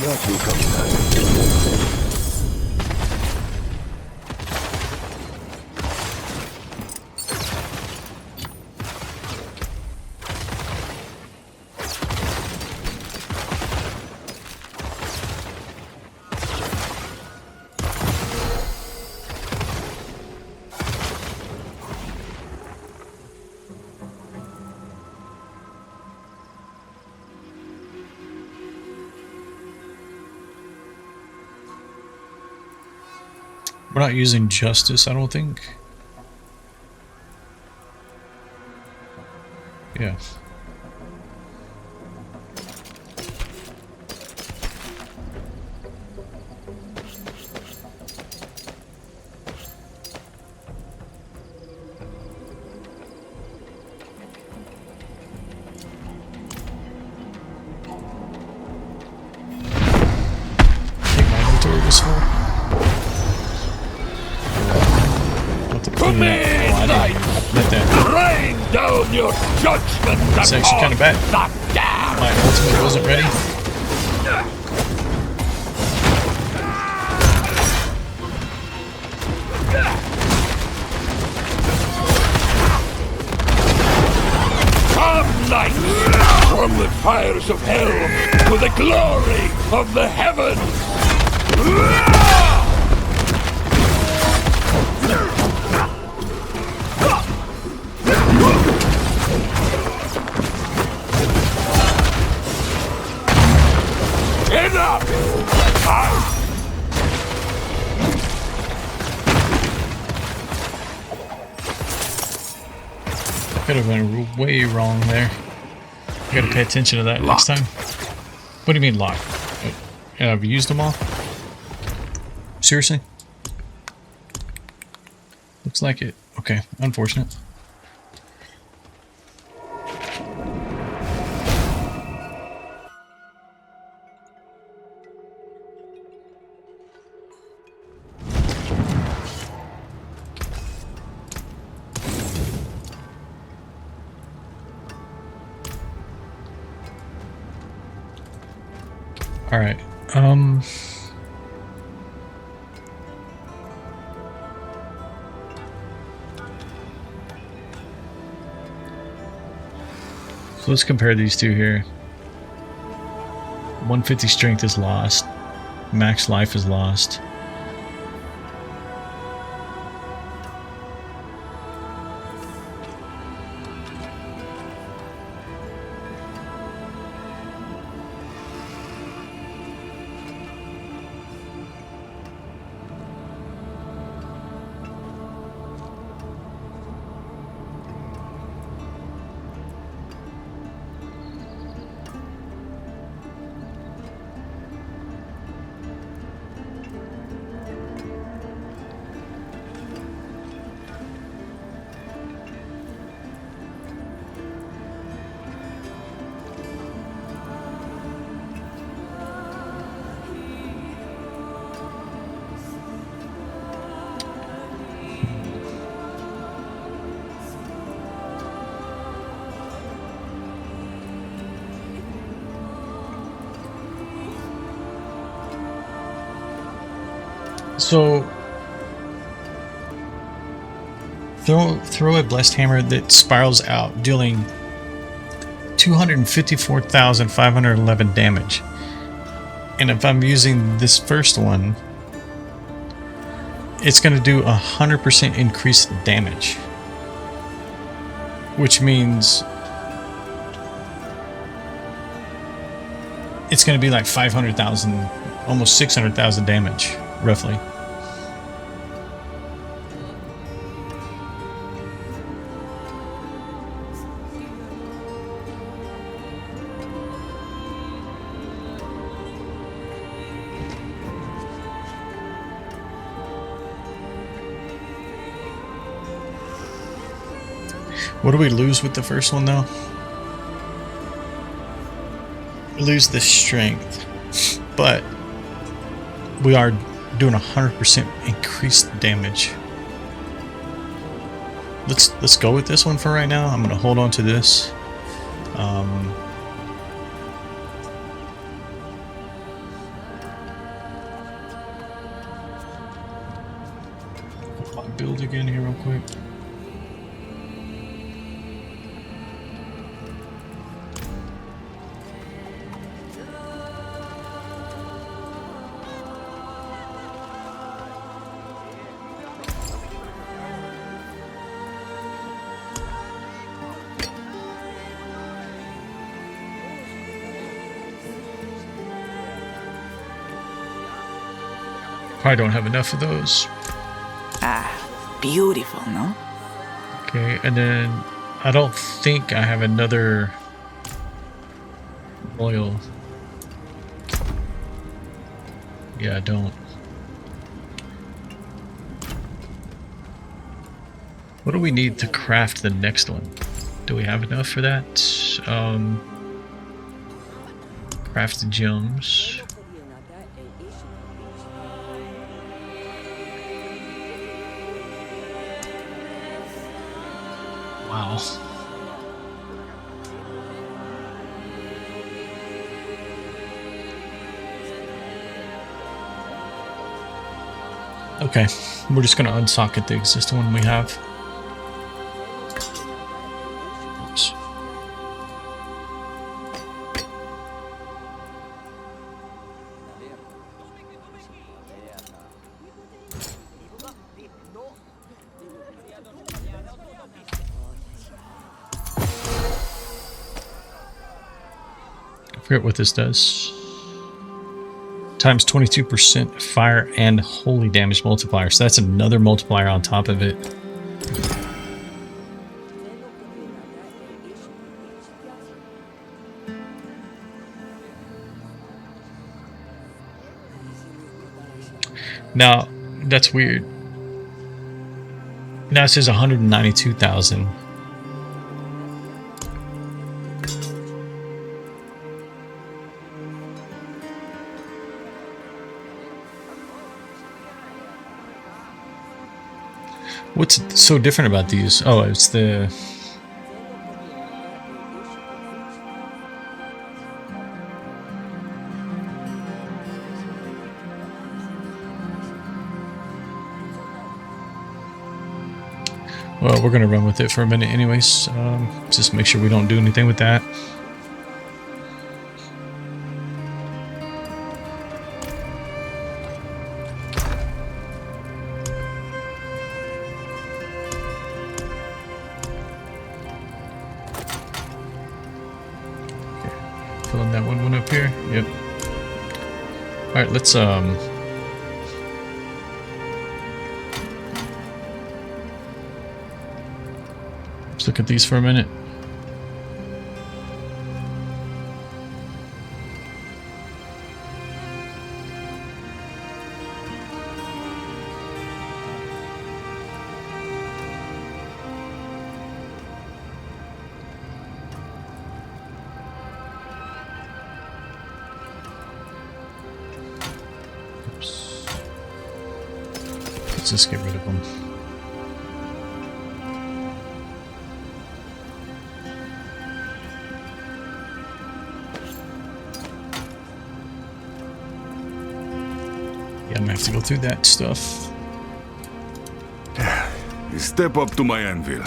That will come in handy. We're not using justice, I don't think. Yeah. I think my inventory was full. Come in, knight! Rain down your judgment It's actually kind of bad. the damned! My ultimate wasn't ready. Come, knight! From the fires of hell, with the glory of the heavens! Could have went way wrong there. I gotta pay attention to that next time. What do you mean locked? Have you used them all? Seriously? Looks like it. Okay, unfortunate. All right. So let's compare these two here. 150 strength is lost. Max life is lost. So throw a blessed hammer that spirals out, dealing 254,511 damage. And if I'm using this first one, it's going to do 100% increased damage, which means it's going to be like 500,000, almost 600,000 damage, roughly. What do we lose with the first one, though? We lose the strength, but we are doing 100% increased damage. Let's go with this one for right now. I'm gonna hold on to this. Build again here real quick. Probably don't have enough of those. Ah, beautiful, no? Okay, and then I don't think I have another oil. Yeah, I don't. What do we need to craft the next one? Do we have enough for that? Craft the gems. Wow. Okay, we're just gonna unsocket the existing one we have. Oops. I forget what this does. Times 22% fire and holy damage multiplier. So that's another multiplier on top of it. Now, that's weird. Now it says 192,000. What's so different about these? Oh, it's the... Well, we're going to run with it for a minute anyways. Just make sure we don't do anything with that. Okay. Filling that one up here. Yep. Alright, let's look at these for a minute. Oops. Let's just get rid of them. I'm gonna have to go through that stuff. Step up to my anvil.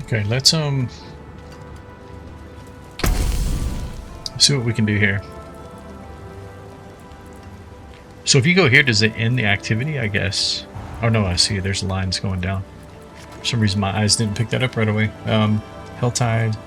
Okay, let's see what we can do here. So if you go here, does it end the activity, I guess? Oh no, I see there's lines going down. For some reason my eyes didn't pick that up right away. Helltide.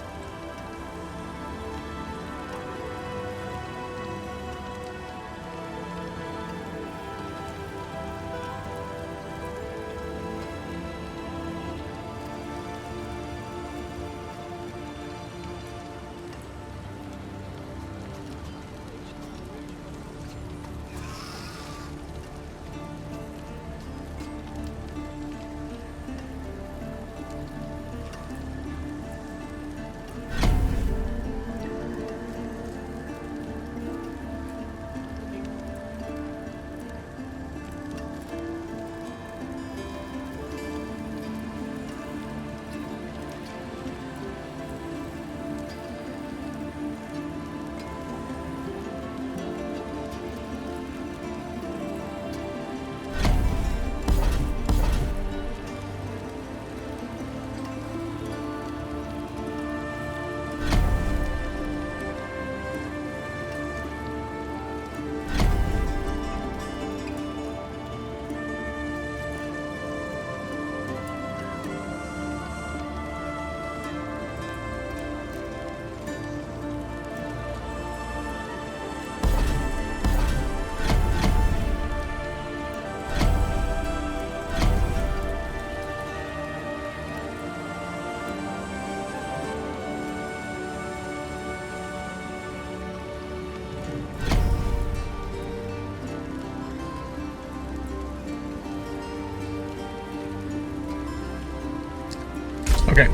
Okay.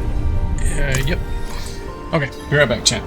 Yep. Okay, be right back, chat.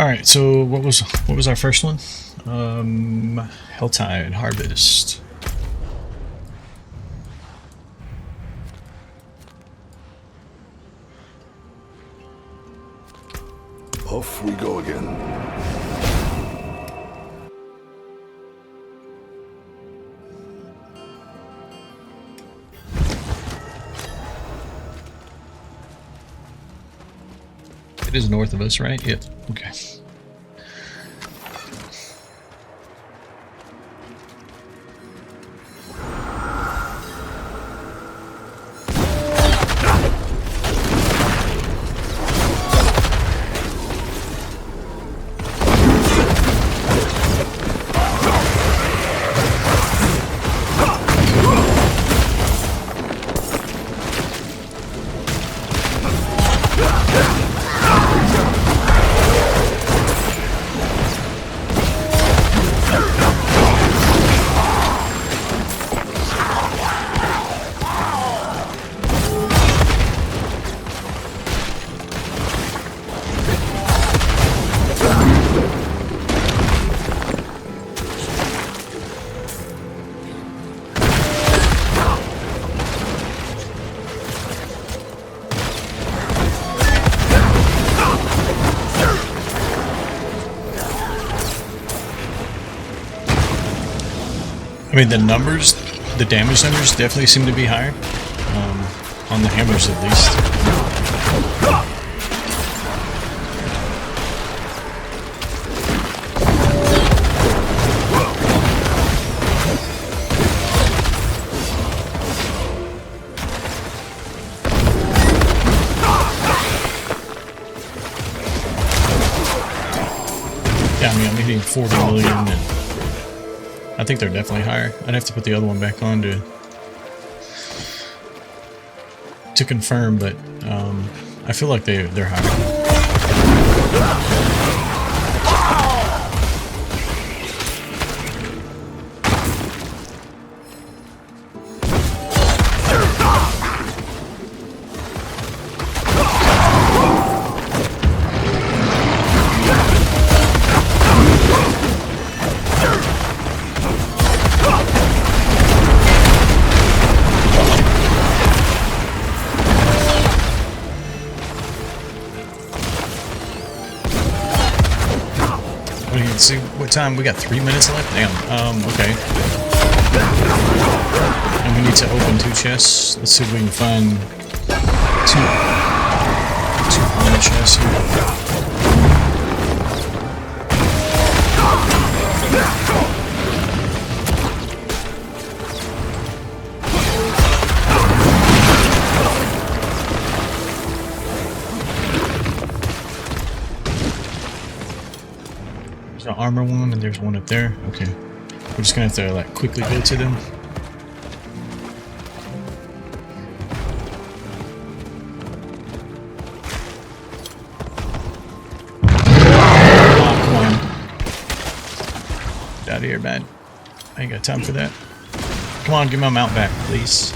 All right, so what was our first one? Helltide Harvest. Off we go again. It is north of us, right? Yep. Okay. I mean, the numbers, the damage numbers definitely seem to be higher. On the hammers, at least. Yeah, I mean, I'm hitting 40 million, and I think they're definitely higher. I'd have to put the other one back on to confirm, but I feel like they're higher. Let's see what time we got. 3 minutes left. Damn. Okay. And we need to open 2 chests. Let's see if we can find two armor chests here. There's an armor one, and there's one up there. Okay. We're just gonna have to like quickly go to them. Oh, come on. Get out of here, man. I ain't got time for that. Come on, give my mount back, please.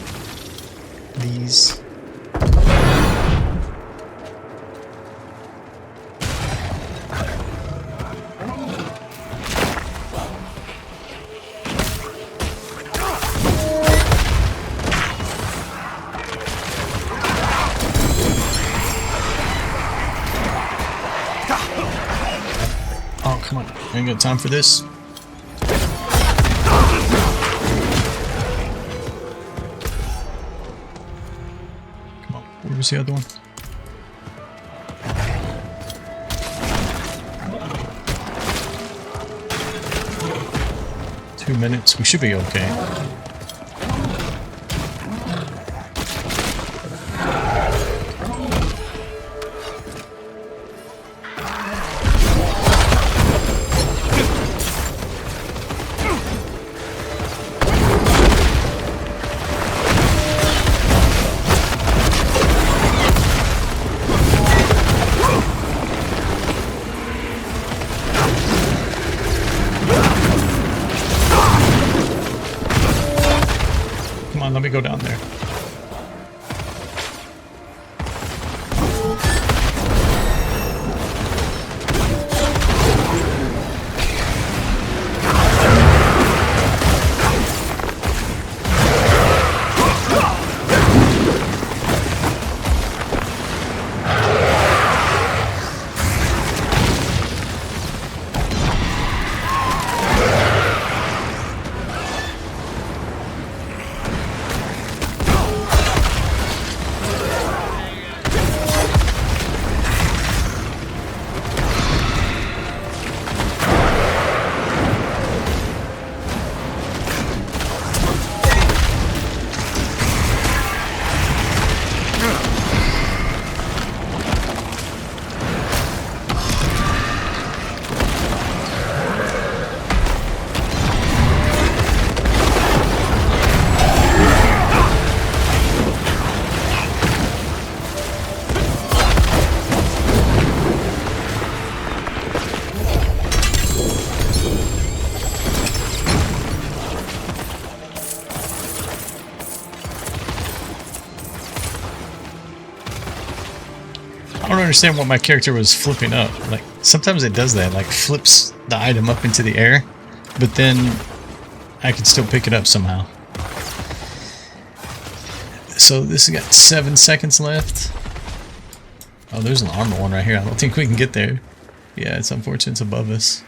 Please. Oh, come on. I ain't got time for this. Come on. Where was the other one? Two minutes. We should be okay. Let me go down there. understand what my character was flipping up. Like, sometimes it does that, like flips the item up into the air, but then I can still pick it up somehow. So this has got 7 seconds left. Oh, there's an armor one right here. I don't think we can get there. Yeah, it's unfortunate it's above us.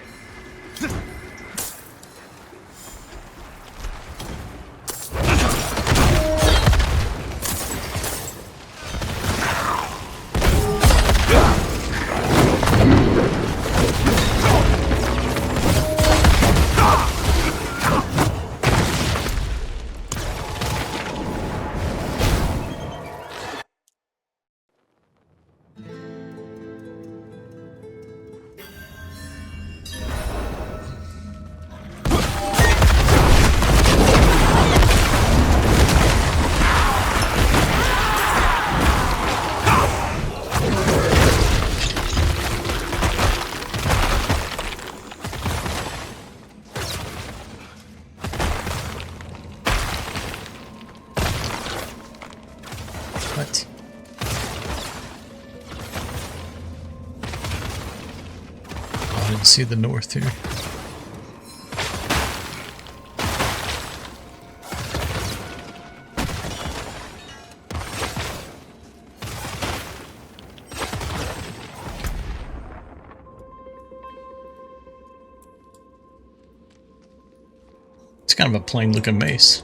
What? Oh, I didn't see the north here. It's kind of a plain looking mace.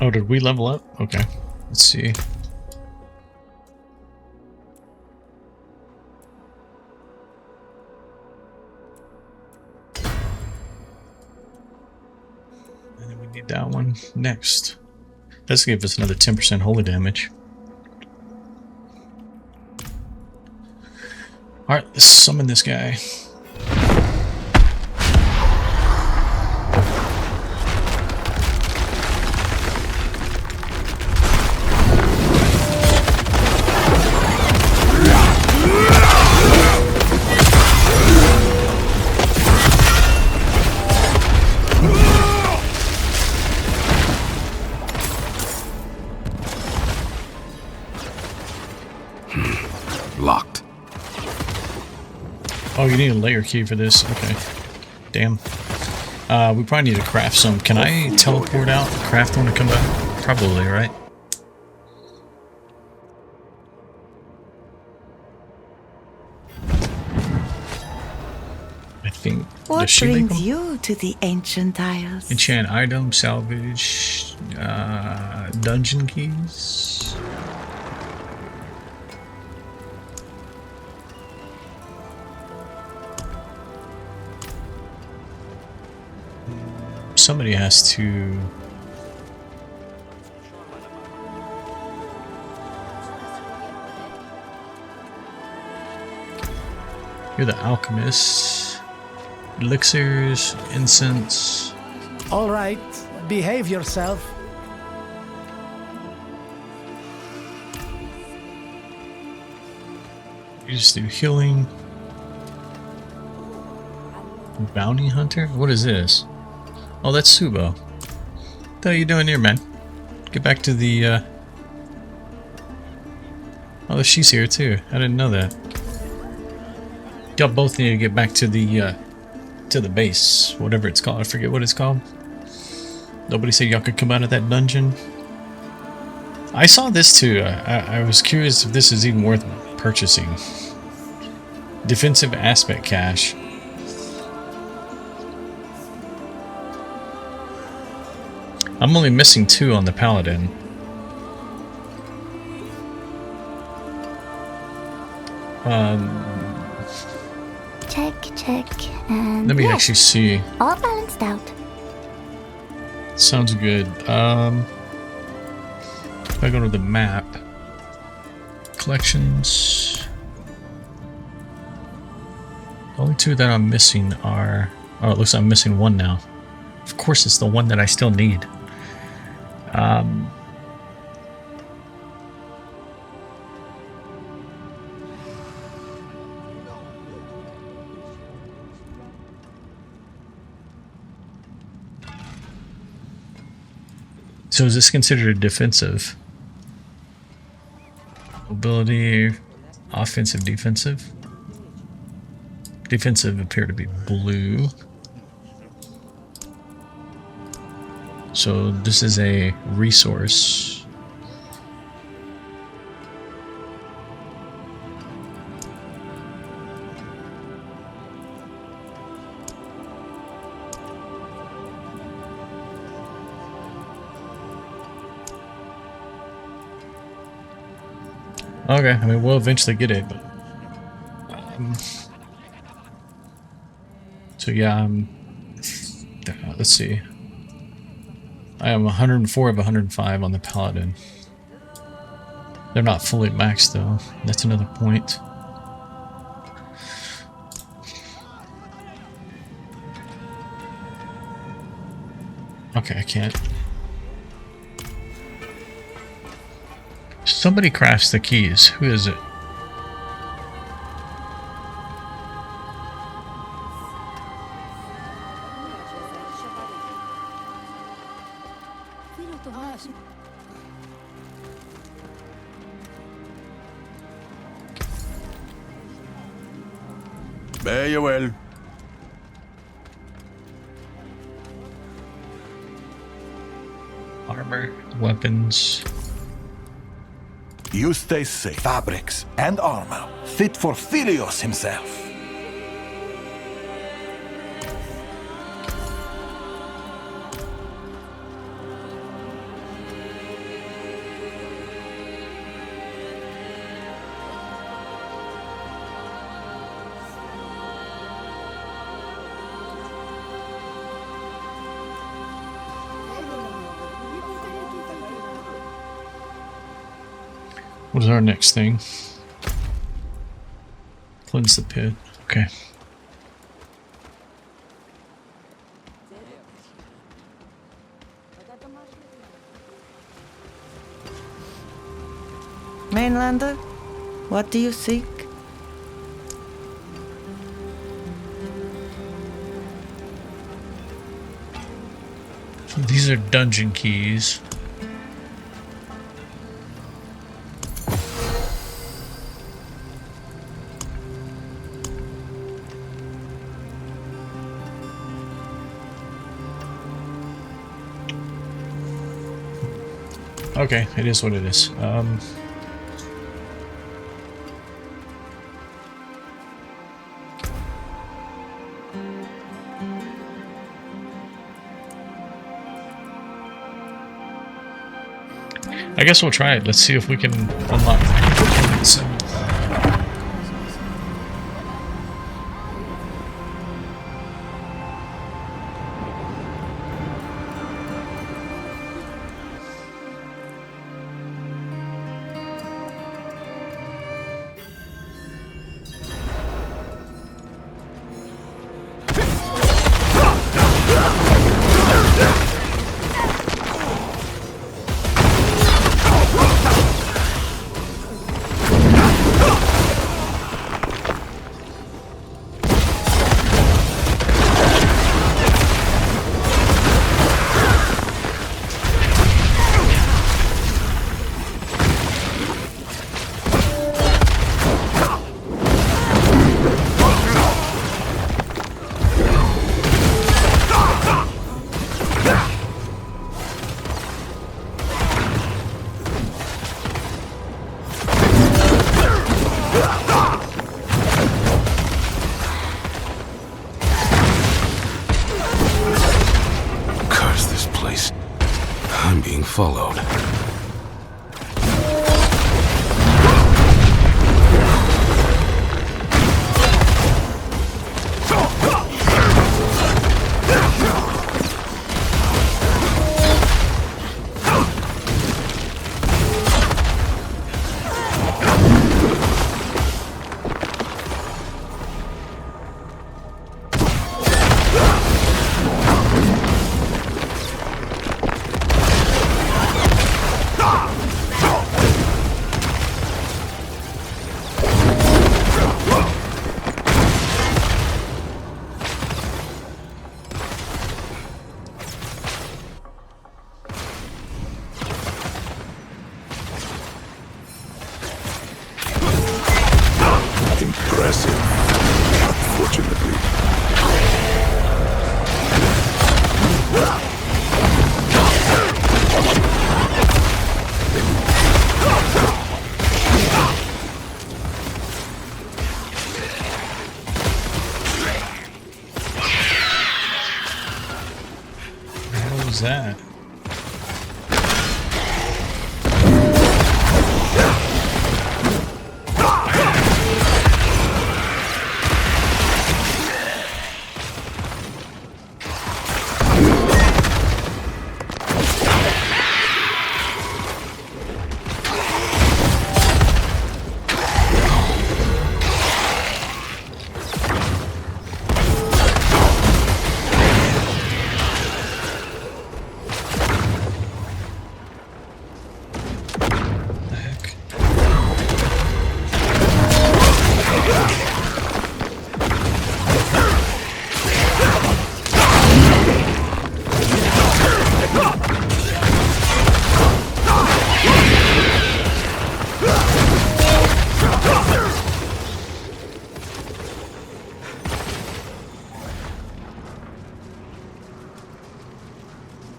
Oh, did we level up? Okay, let's see. And then we need that one next. That's gonna give us another 10% holy damage. Alright, let's summon this guy. Locked. Oh, you need a layer key for this. Okay. Damn. We probably need to craft some. Can I teleport out? Craft one to come back? Probably, right? I think. What Does she make brings them? you to the ancient isles? Enchant item, salvage, dungeon keys. Somebody has to. You're the alchemist. Elixirs, incense. All right, behave yourself. You just do healing. Bounty hunter? What is this? Oh, that's Subo. What the hell are you doing here, man? Get back to the, Oh, she's here too. I didn't know that. Y'all both need to get back to the base. Whatever it's called. I forget what it's called. Nobody said y'all could come out of that dungeon. I saw this too. I was curious if this is even worth purchasing. Defensive aspect cache. I'm only missing 2 on the Paladin. Check, and Let me yes, actually see. all balanced out. Sounds good. If I go to the map, collections. The only 2 that I'm missing are. Oh, it looks like I'm missing 1 now. Of course, it's the one that I still need. So is this considered defensive? Mobility, offensive, defensive? Defensive appear to be blue. So this is a resource. Okay, I mean, we'll eventually get it, but... so yeah, let's see. I am 104 of 105 on the Paladin. They're not fully maxed, though. That's another point. Okay, I can't. Somebody crafts the keys. Who is it? Very well. Armor, weapons. You stay safe. Fabrics and armor fit for Philios himself. What is our next thing? Cleanse the pit. Okay. Mainlander, what do you seek? These are dungeon keys. Okay, it is what it is. I guess we'll try it. Let's see if we can unlock some. Followed. is that?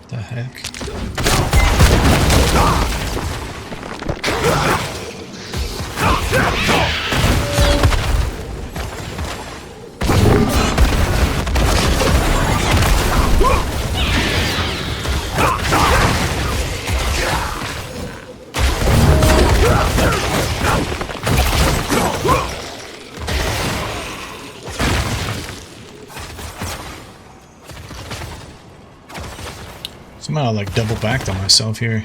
The heck? Somehow like double backed on myself here.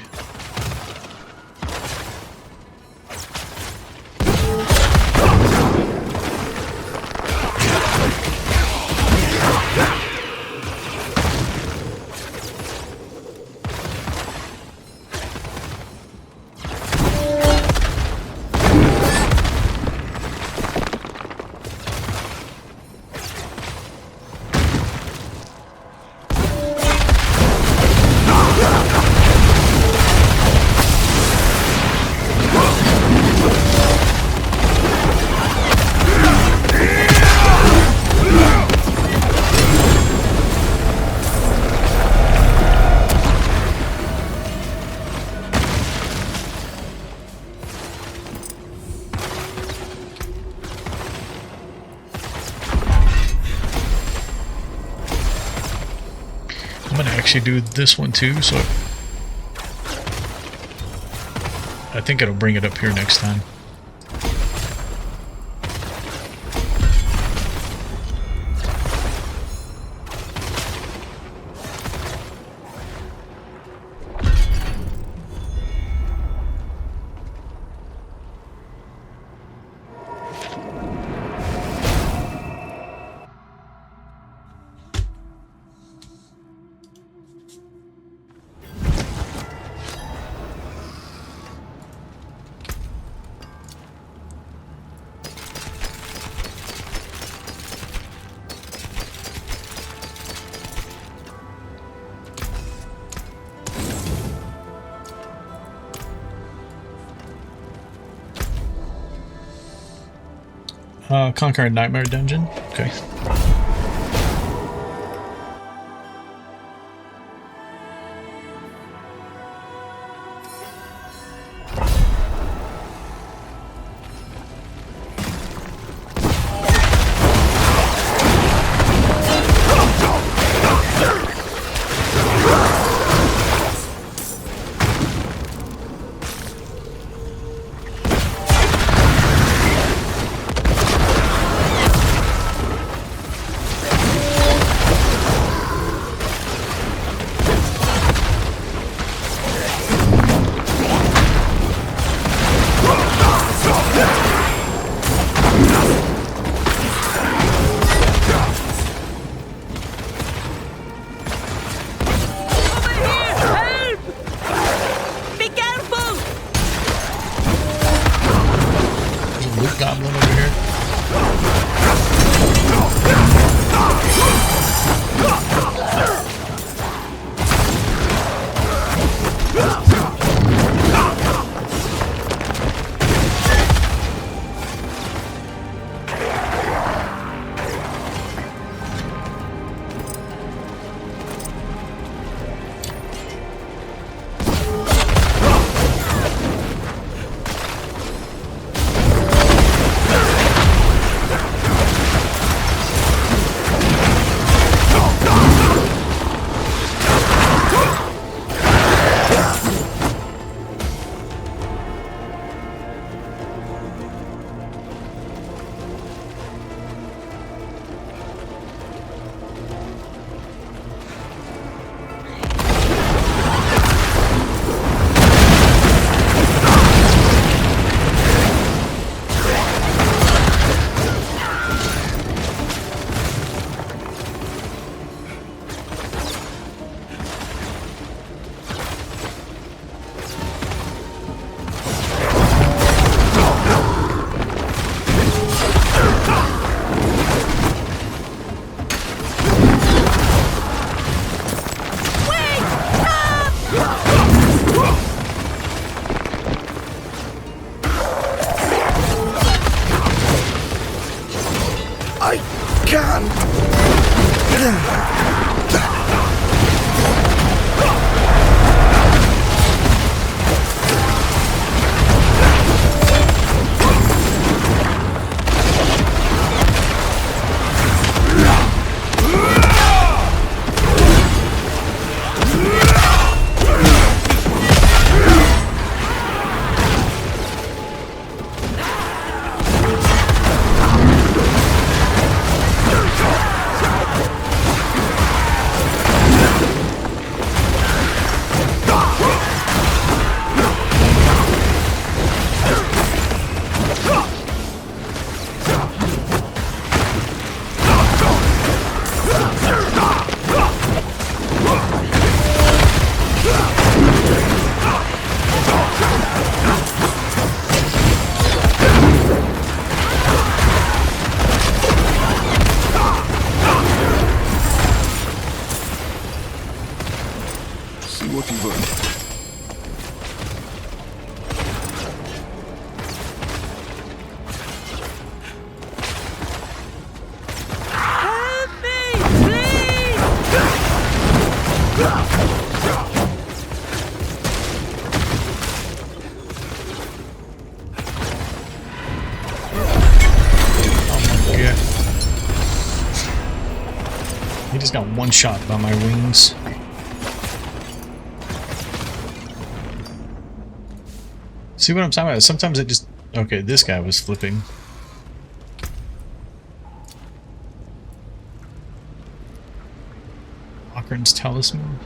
I'm gonna actually do this one too, so I think it'll bring it up here next time. Conquer a Nightmare Dungeon. Okay. Goblin over here. just got one shot by my wings. See what I'm talking about? Sometimes it just... Okay, this guy was flipping. Ocar's Talisman.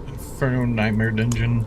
Inferno Nightmare Dungeon.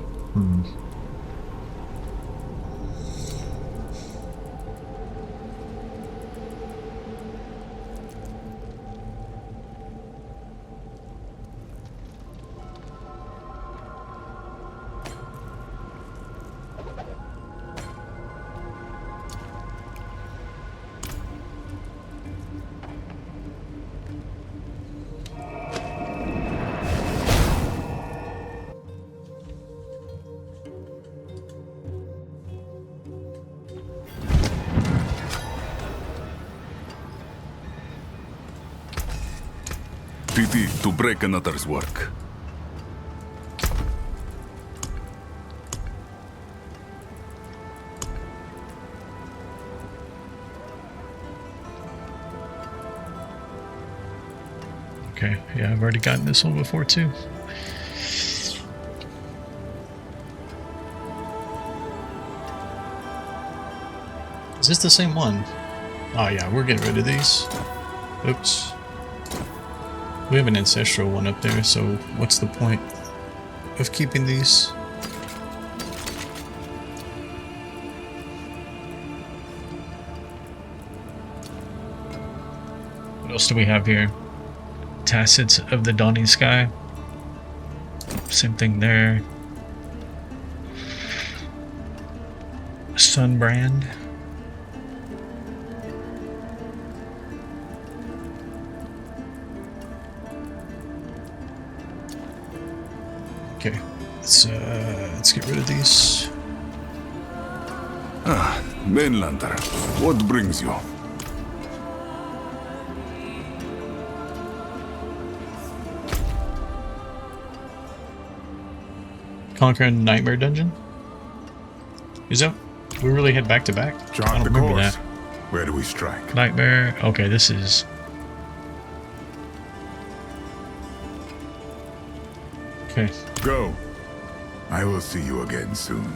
Pity to break another's work. Okay, yeah, I've already gotten this one before too. Is this the same one? Oh yeah, we're getting rid of these. Oops. We have an ancestral one up there, so what's the point of keeping these? What else do we have here? Tacits of the Dawning Sky. Same thing there. Sunbrand. Okay, let's get rid of these. Ah, Mainlander, what brings you? Conquering Nightmare Dungeon? Is that... We really head back to back? I Chart don't the remember course. that. Where do we strike? Nightmare... Okay, this is... Okay. Go. I will see you again soon.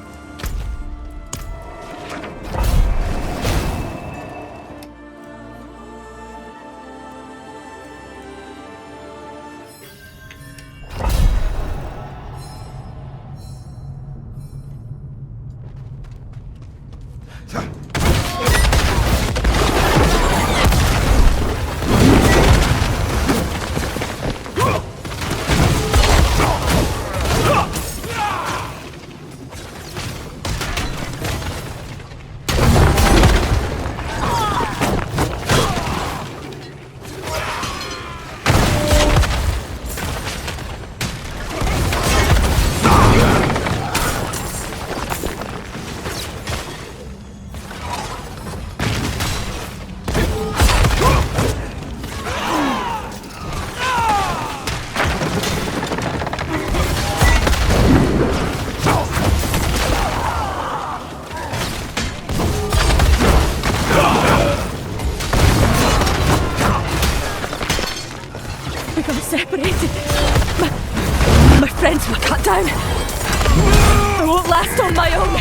Separated. My friends were cut down. I won't last on my own.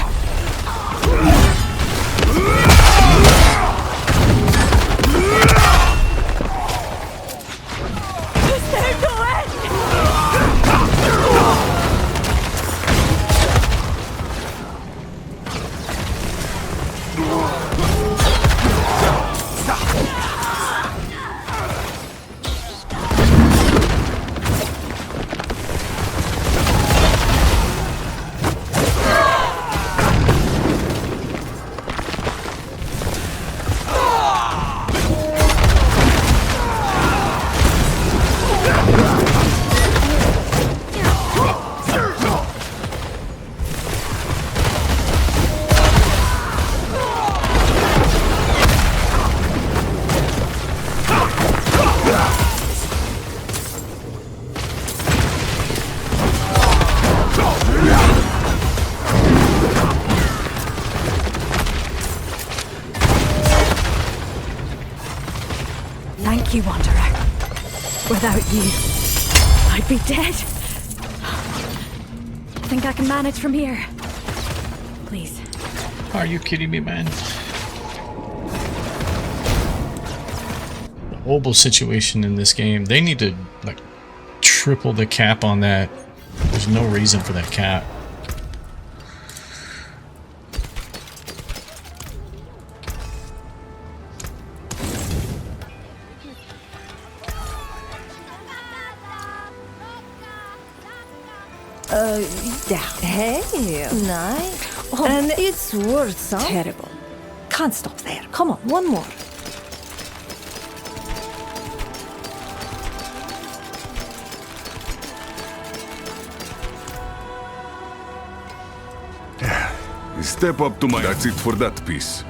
Is there no end? you, Wanderer. Without you, I'd be dead. Think I can manage from here? Please. Are you kidding me, man? The obel situation in this game, they need to like triple the cap on that. There's no reason for that cap. Hey, nice. Oh, And it's worth some. terrible. Can't stop there. Come on, one more. Step up to my... That's it for that piece.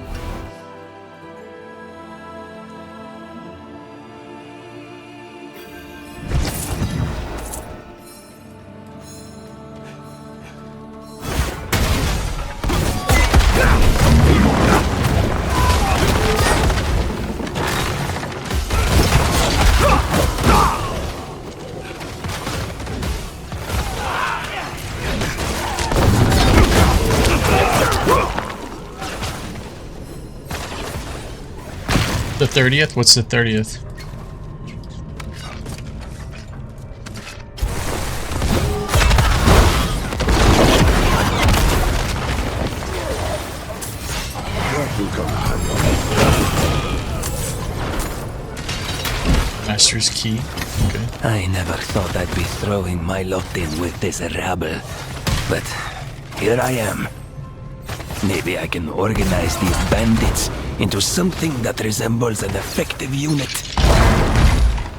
The 30th? What's the 30th? Master's Key. Okay. I never thought I'd be throwing my lot in with this rabble, but here I am. Maybe I can organize these bandits into something that resembles an effective unit.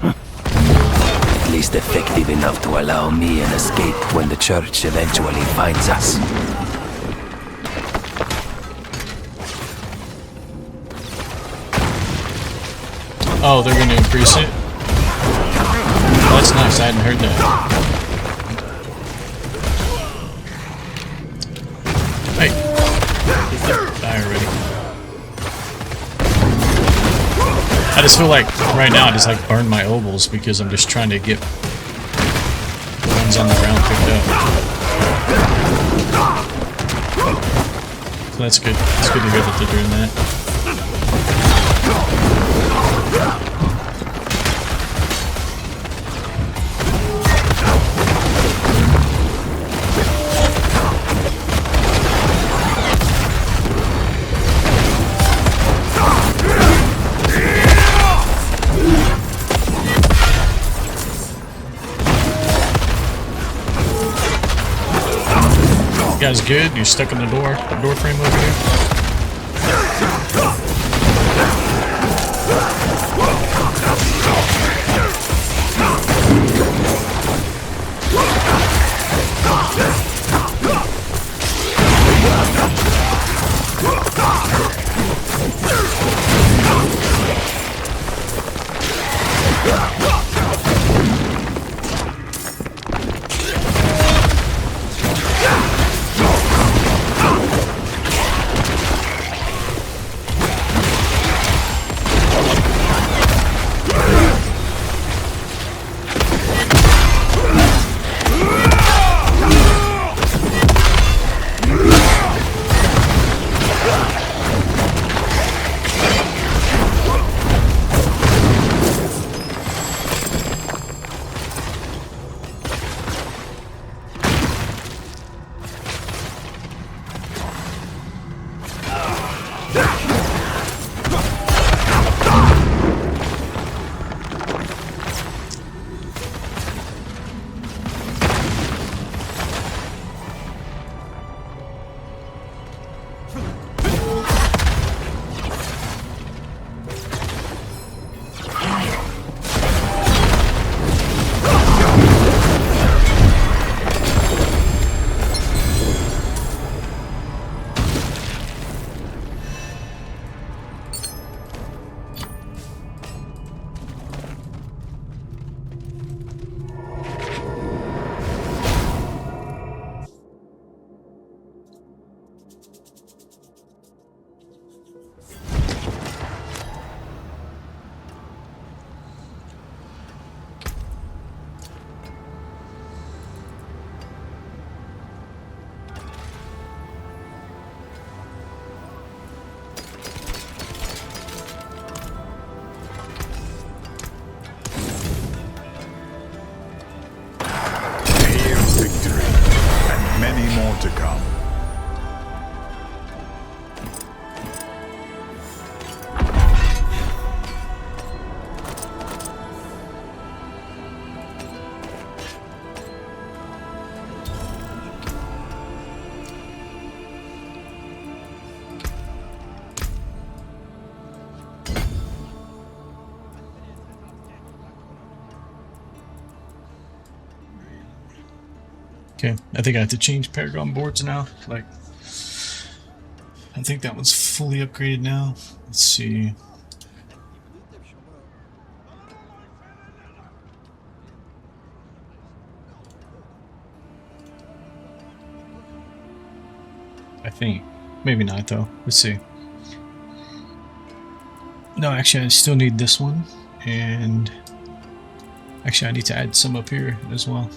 At least effective enough to allow me an escape when the church eventually finds us. Oh, they're going to increase it? That's nice, I hadn't heard that. Hey! Die already. I just feel like, right now, I just like burn my obels because I'm just trying to get the ones on the ground picked up. So that's good. It's good to hear that they're doing that. You guys good? You're stuck in the door frame over here? Okay, I think I have to change Paragon boards now. Like, I think that one's fully upgraded now. Let's see. I think. Maybe not, though. Let's see. No, actually, I still need this one. And actually, I need to add some up here as well.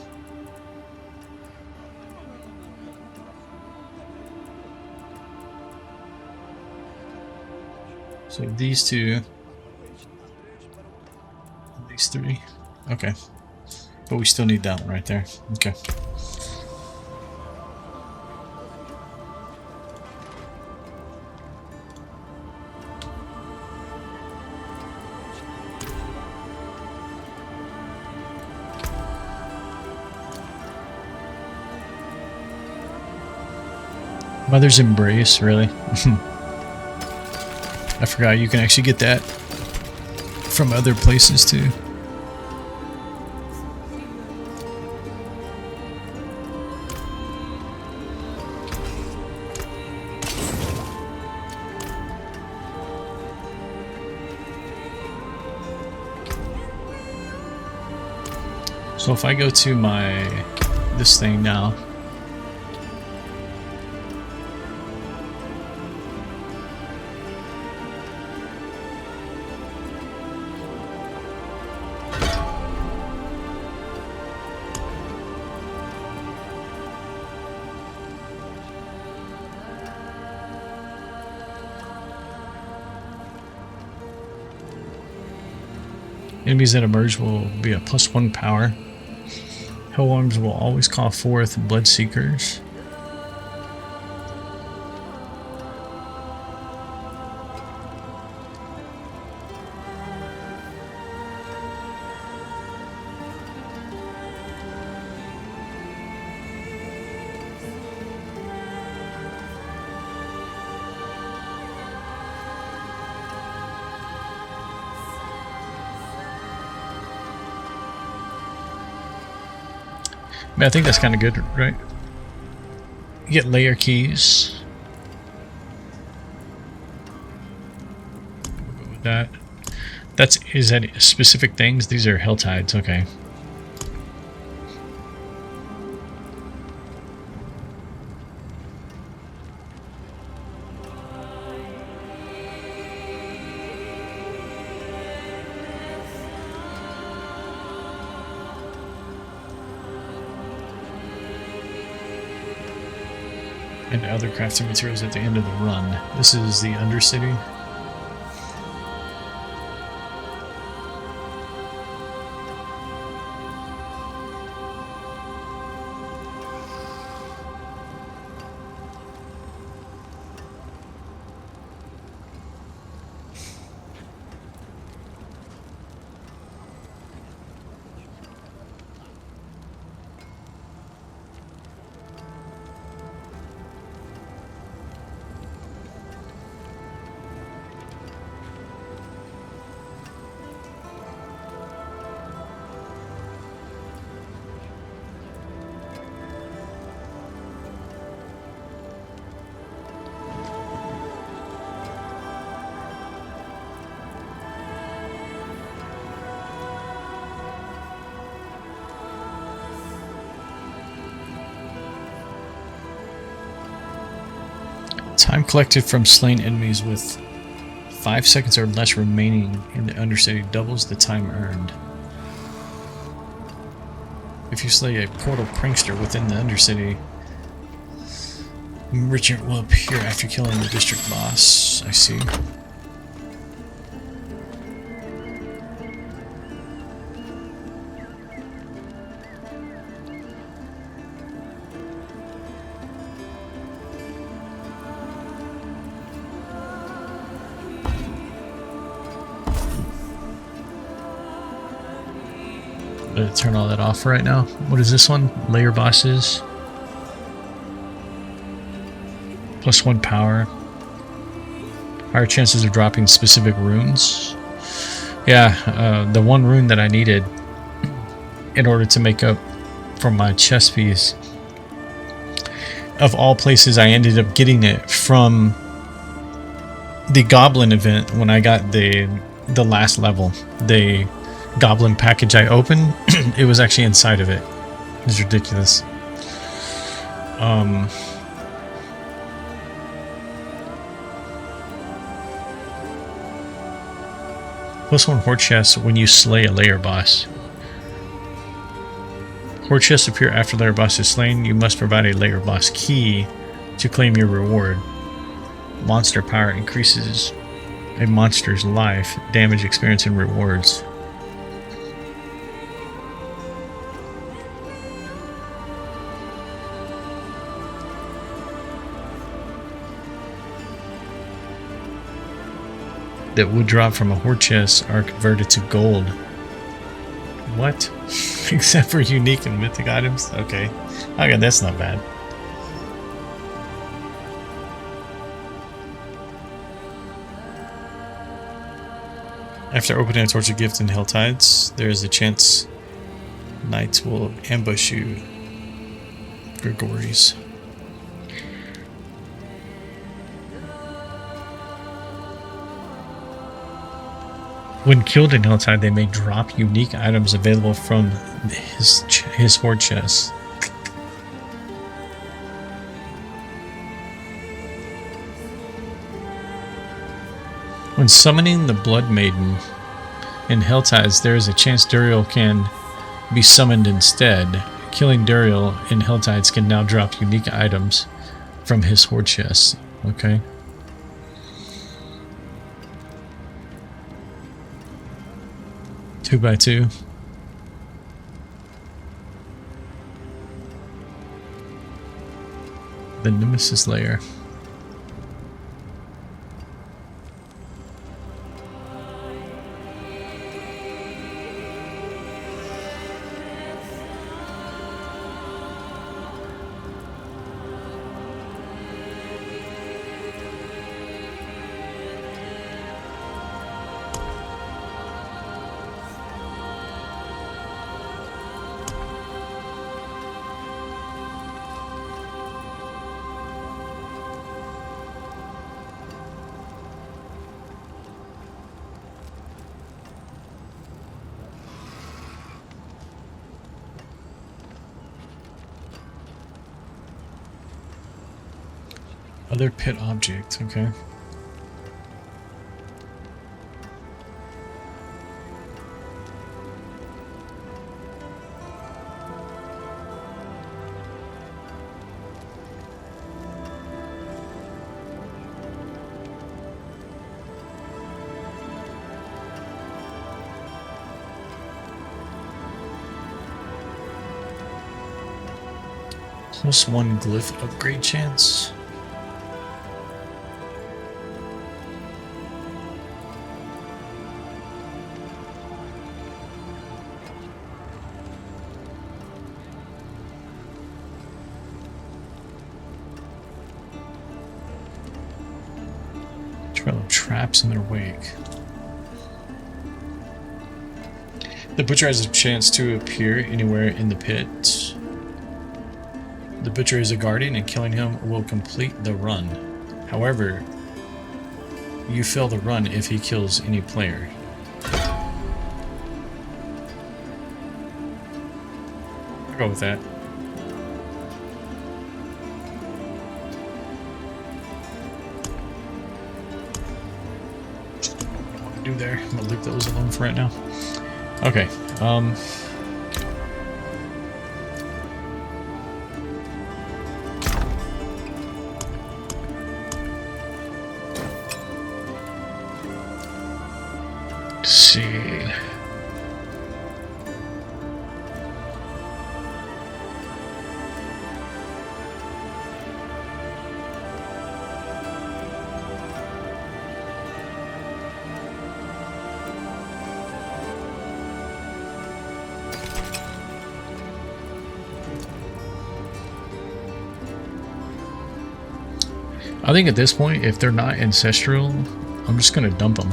So these two. These three. Okay. But we still need that one right there. Okay. Mother's Embrace, really? I forgot you can actually get that from other places too. So if I go to this thing now, enemies that emerge will be a +1 power. Hell arms will always call forth Bloodseekers. I think that's kind of good, right? You get layer keys. We'll go with that. Is that specific things? These are hell tides, okay. And other crafting materials at the end of the run. This is the Undercity. Time collected from slain enemies with 5 seconds or less remaining in the Undercity doubles the time earned. If you slay a portal prankster within the Undercity, merchant will appear after killing the district boss. I see. Turn all that off right now. What is this one? Layer bosses. +1 power. Higher chances of dropping specific runes. Yeah, the one rune that I needed in order to make up for my chest piece of all places, I ended up getting it from the Goblin event when I got the last level. The Goblin package I opened, it was actually inside of it. It's ridiculous. +1 horde chests when you slay a lair boss. Horde chests appear after lair boss is slain. You must provide a lair boss key to claim your reward. Monster power increases a monster's life, damage, experience, and rewards. That would drop from a horde chest are converted to gold. What? Except for unique and mythic items? Okay. Okay, that's not bad. After opening a torture gift in Helltides, there is a chance knights will ambush you. Gregories. When killed in Helltide, they may drop unique items available from his horde chest. When summoning the Blood Maiden in Helltides, there is a chance Duriel can be summoned instead. Killing Duriel in Helltides can now drop unique items from his horde chest. Okay. Two by two. The Nemesis Lair. Other pit object, okay. +1 glyph upgrade chance. Trail of traps in their wake. The Butcher has a chance to appear anywhere in the pit. The Butcher is a guardian, and killing him will complete the run. However, you fail the run if he kills any player. I'll go with that. Do there. I'm gonna leave those alone for right now. Okay. Let's see. I think at this point, if they're not ancestral, I'm just gonna dump them.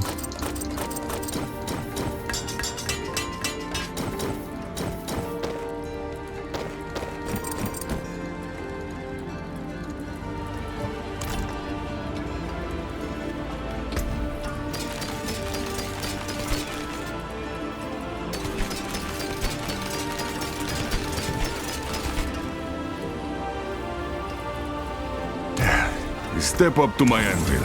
step up to my anvil.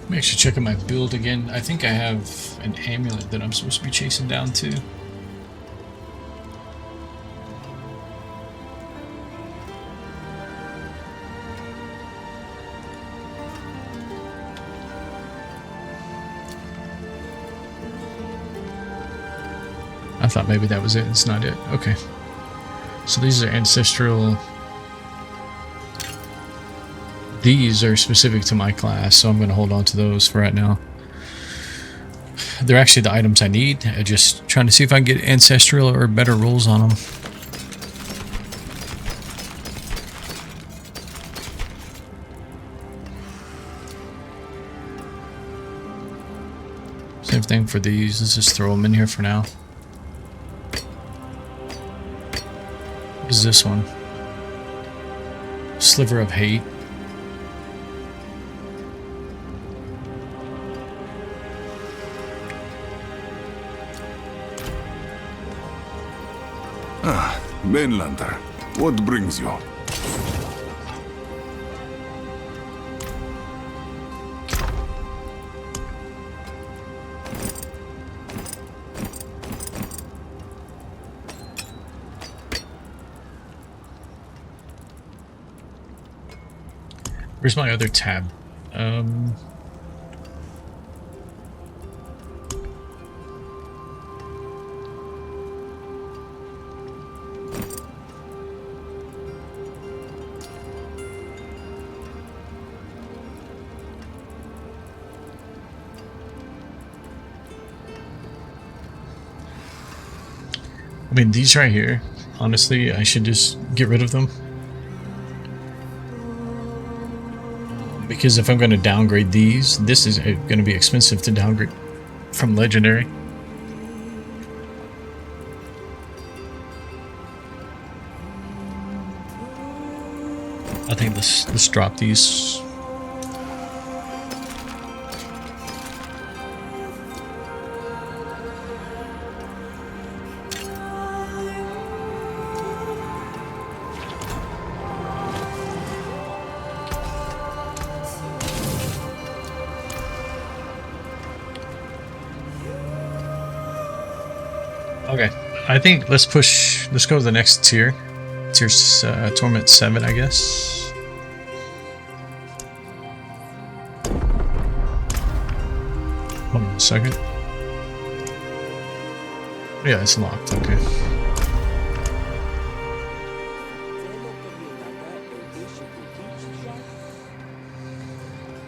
Let me actually check out my build again. I think I have an amulet that I'm supposed to be chasing down too. I thought maybe that was it. It's not it. Okay. So these are ancestral. These are specific to my class, so I'm going to hold on to those for right now. They're actually the items I need. I'm just trying to see if I can get ancestral or better rolls on them. Same thing for these. Let's just throw them in here for now. What is this one? Sliver of Hate. Ah, Mainlander, what brings you? Where's my other tab? I mean, these right here, honestly, I should just get rid of them. Because if I'm going to downgrade these, this is going to be expensive to downgrade from legendary. I think let's drop these. Okay, I think let's go to the next tier. Tier's Torment 7, I guess. Hold on a second. Yeah, it's locked, okay.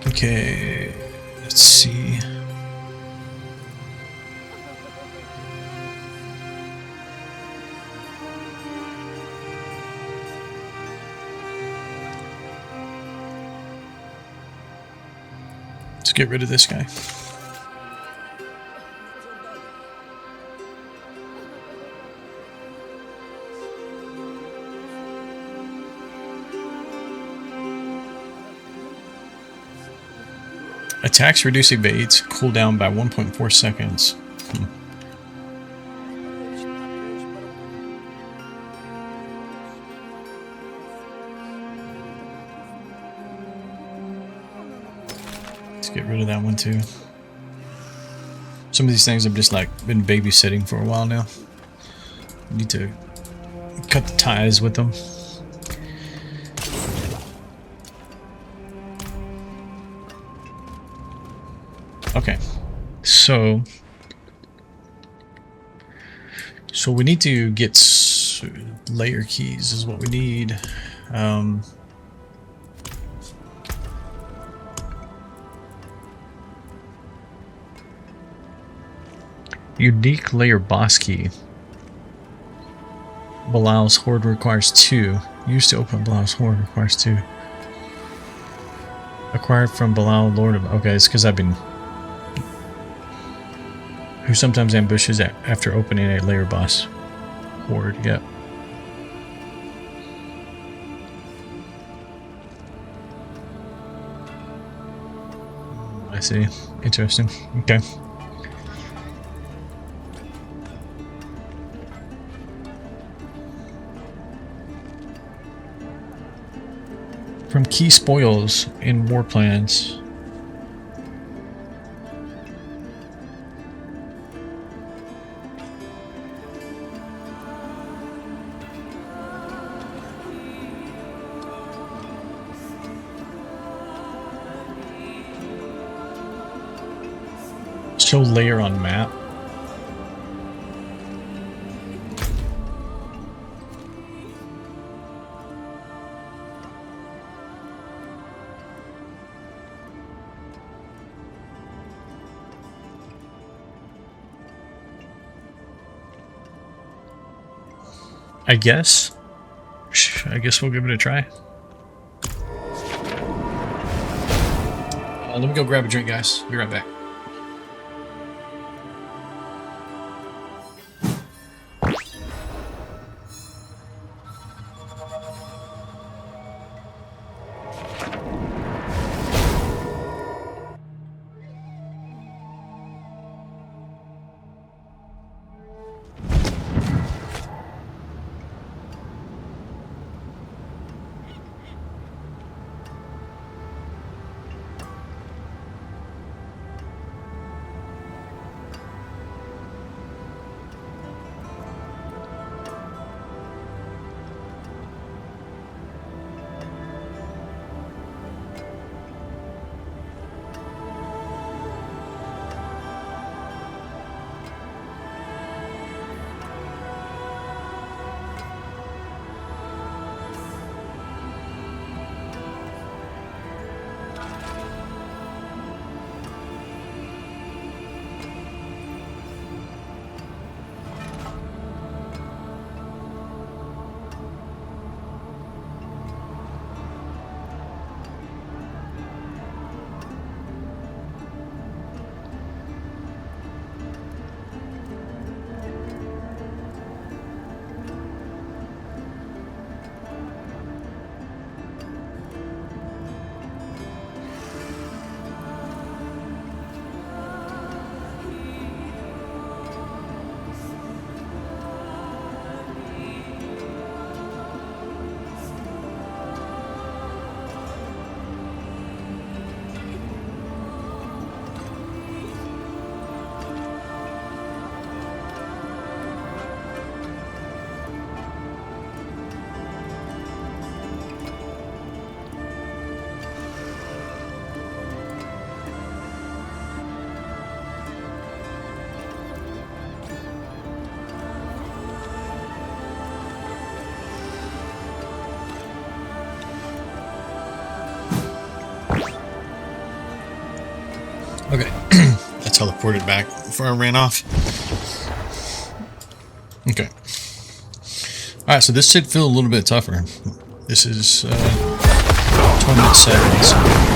Okay, let's see. Let's get rid of this guy. Attacks reduce evades, cooldown by 1.4 seconds. Let's get rid of that one too. Some of these things I've just like been babysitting for a while now. Need to cut the ties with them. Okay, so we need to get layer keys is what we need. Unique layer boss key. Balal's horde requires 2. Used to open Balal's horde requires 2. Acquired from Balal, Lord of... Okay, it's because I've been... Who sometimes ambushes after opening a layer boss horde, yep. I see. Interesting. Okay. From key spoils in war plans. Show layer on map. I guess we'll give it a try. Let me go grab a drink, guys. Be right back. Okay, I teleported back before I ran off. Okay. Alright, so this should feel a little bit tougher. This is Torment 7.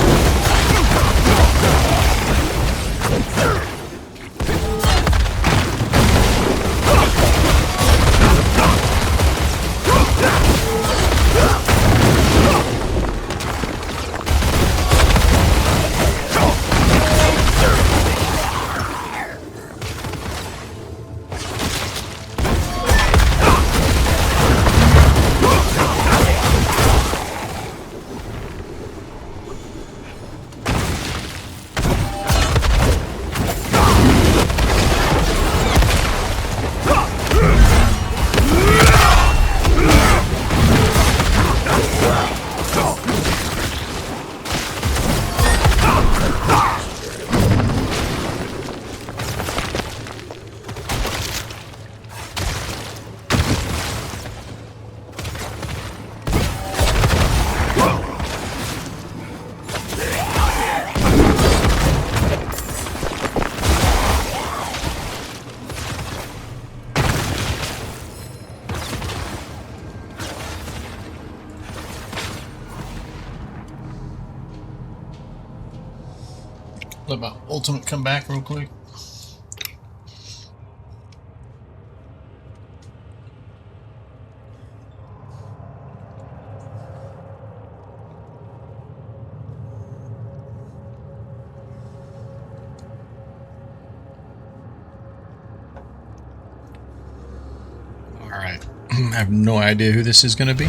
Let my ultimate come back real quick. Alright. I have no idea who this is going to be.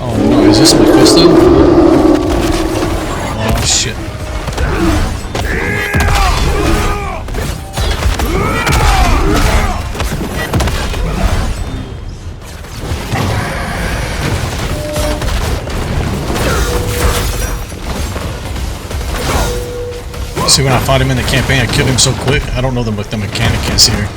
Oh no, is this Mephisto? Oh shit. See, when I fought him in the campaign, I killed him so quick. I don't know what the mechanic is here.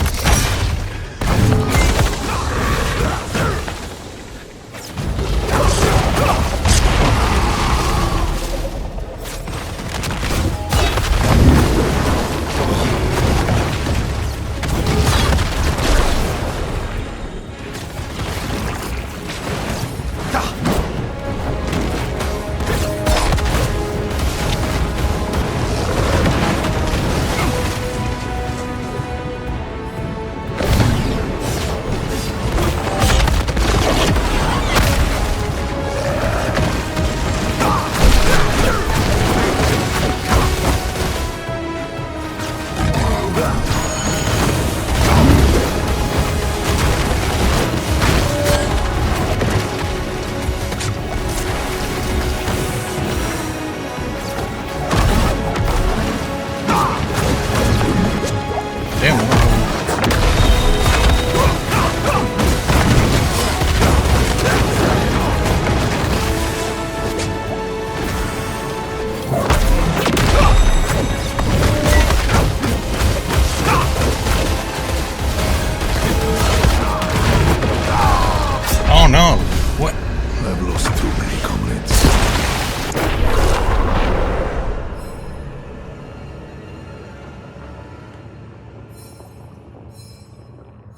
Oh no! What? I've lost too many comrades.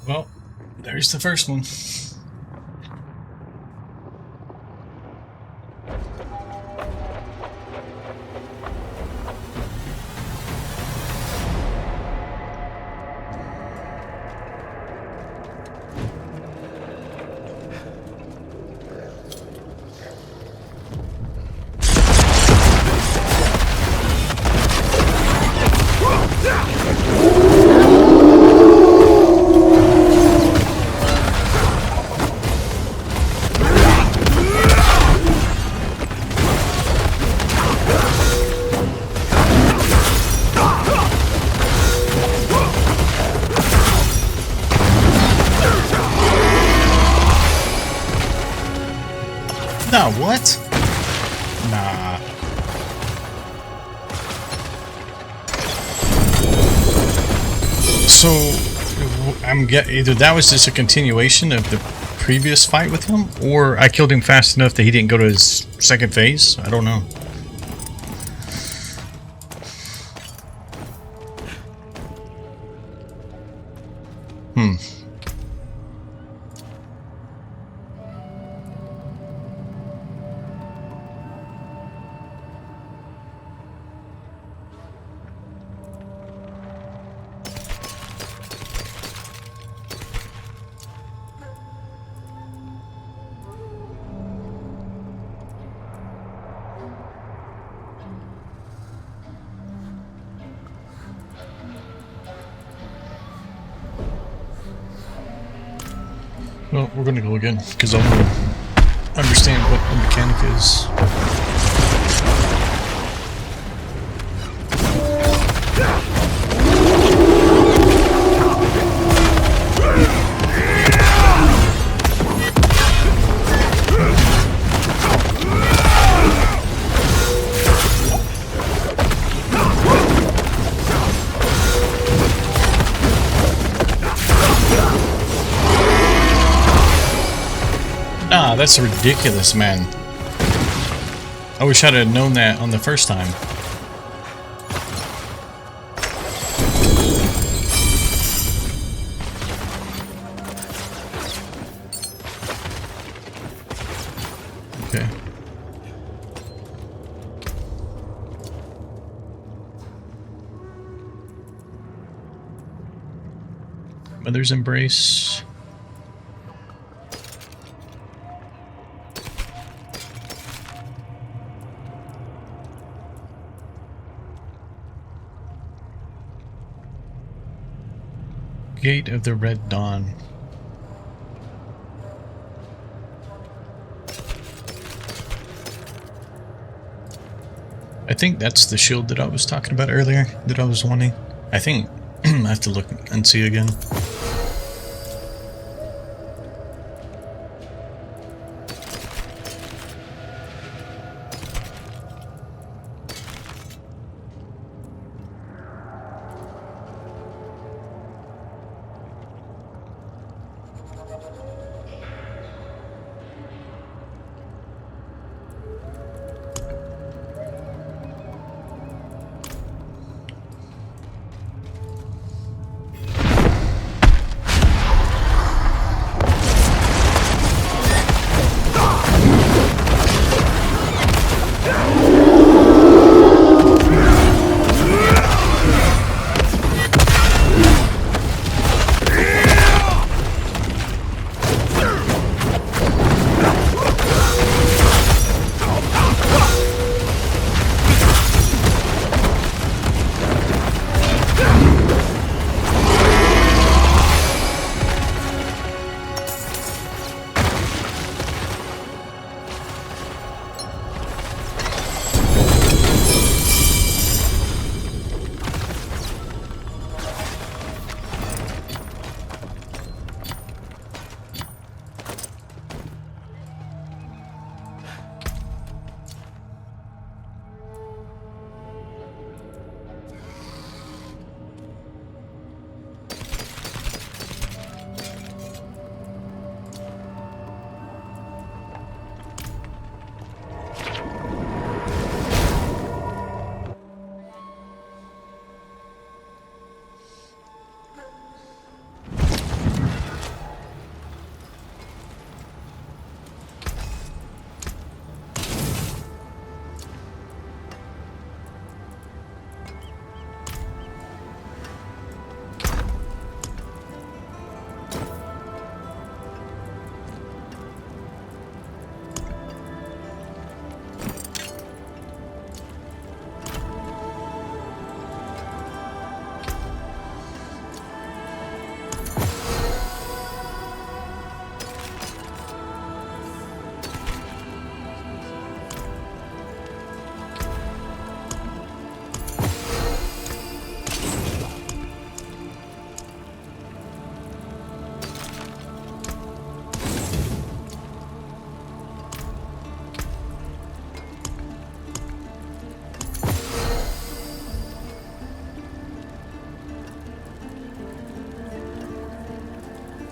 Well, there's the first one. No, what? Nah. So, either that was just a continuation of the previous fight with him, or I killed him fast enough that he didn't go to his second phase? I don't know. Well, we're gonna go again, because I want to understand what the mechanic is. Nah, that's ridiculous, man. I wish I'd have known that on the first time. Okay. Mother's Embrace. Gate of the Red Dawn. I think that's the shield that I was talking about earlier, that I was wanting. I think I have to look and see again.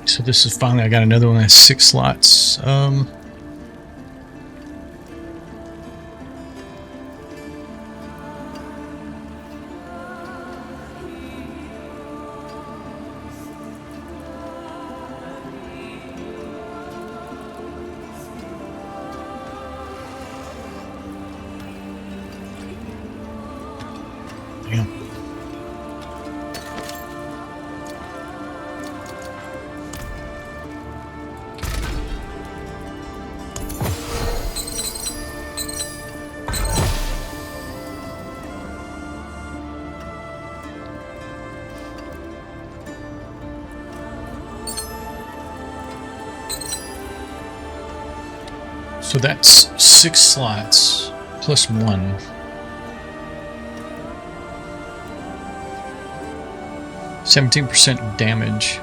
So this is finally, I got another one that's 6 slots. Damn. So that's 6 slots plus 1. %17 damage.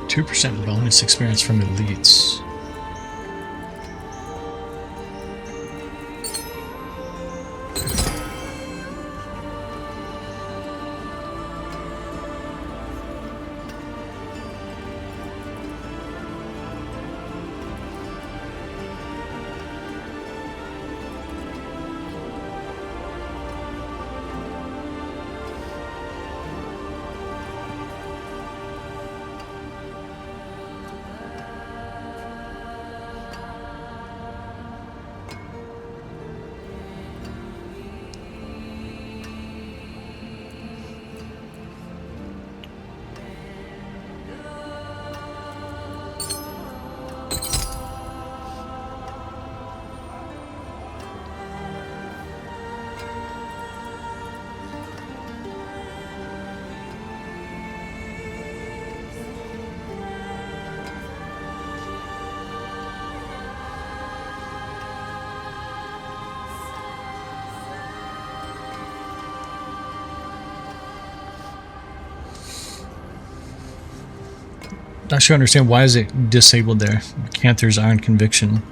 %2 bonus experience from elites. Not sure I understand why is it disabled there. Canther's Iron Conviction.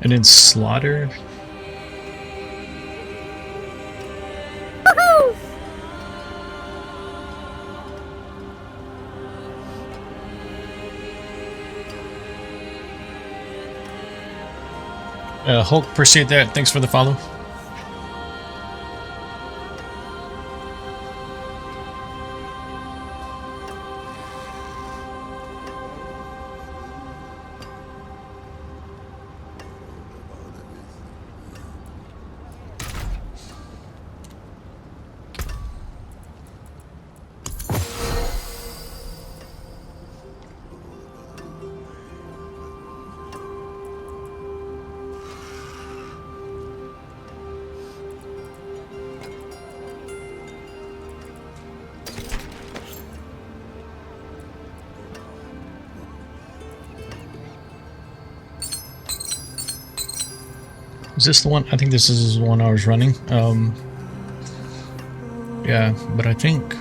And then Slaughter. Hulk, appreciate that. Thanks for the follow. Is this the one? I think this is the one I was running. Yeah, but I think...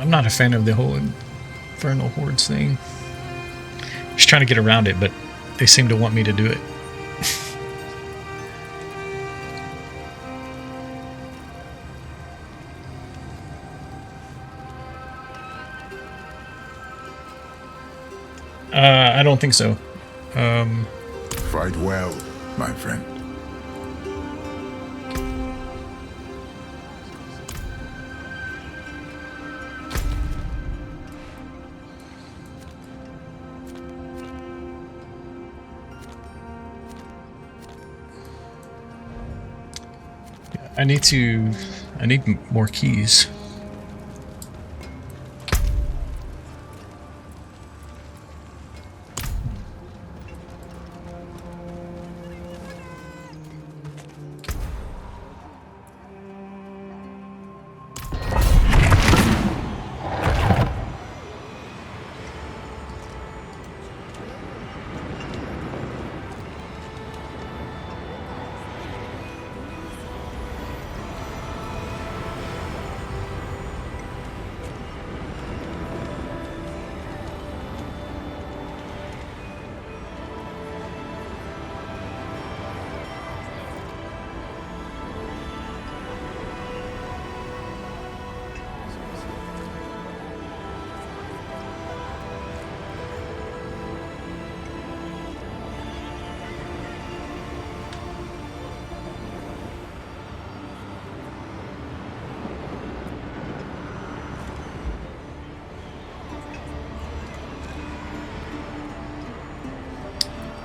I'm not a fan of the whole Infernal Hordes thing. Just trying to get around it, but they seem to want me to do it. I don't think so. Fight well, my friend. I need more keys.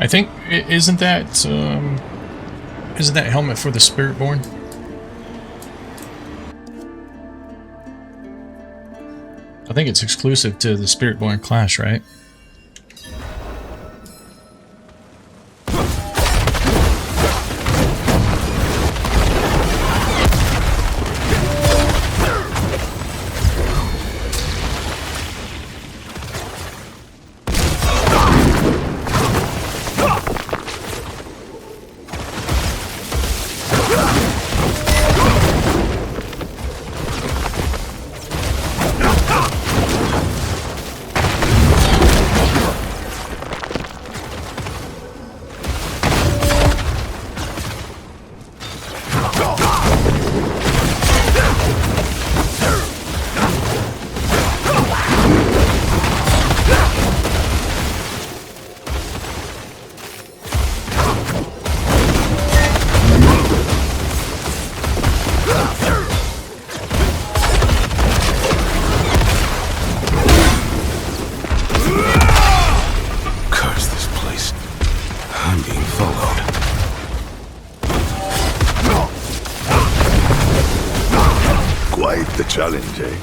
I think isn't that helmet for the Spiritborn? I think it's exclusive to the Spiritborn class, right? Quite the challenge, eh?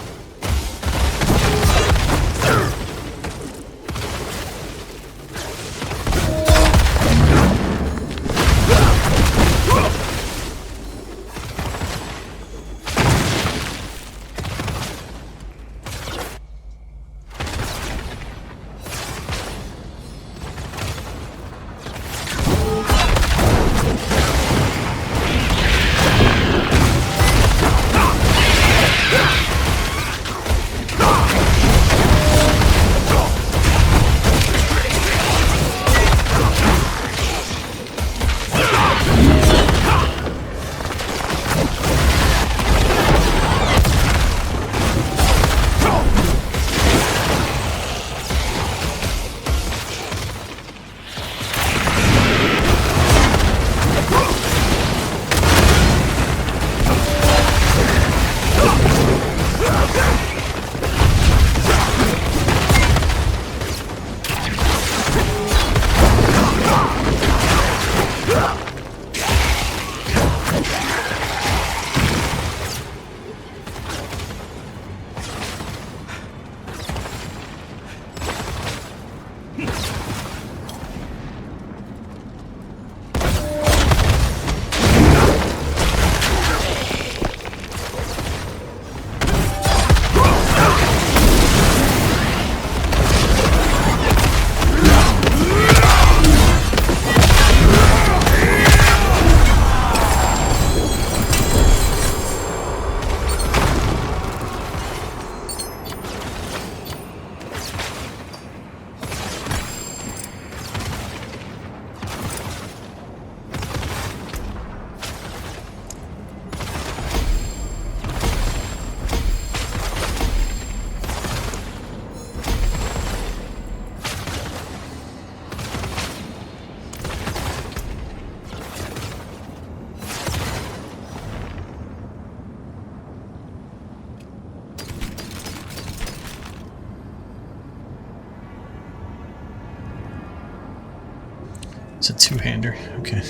It's a two-hander. Okay.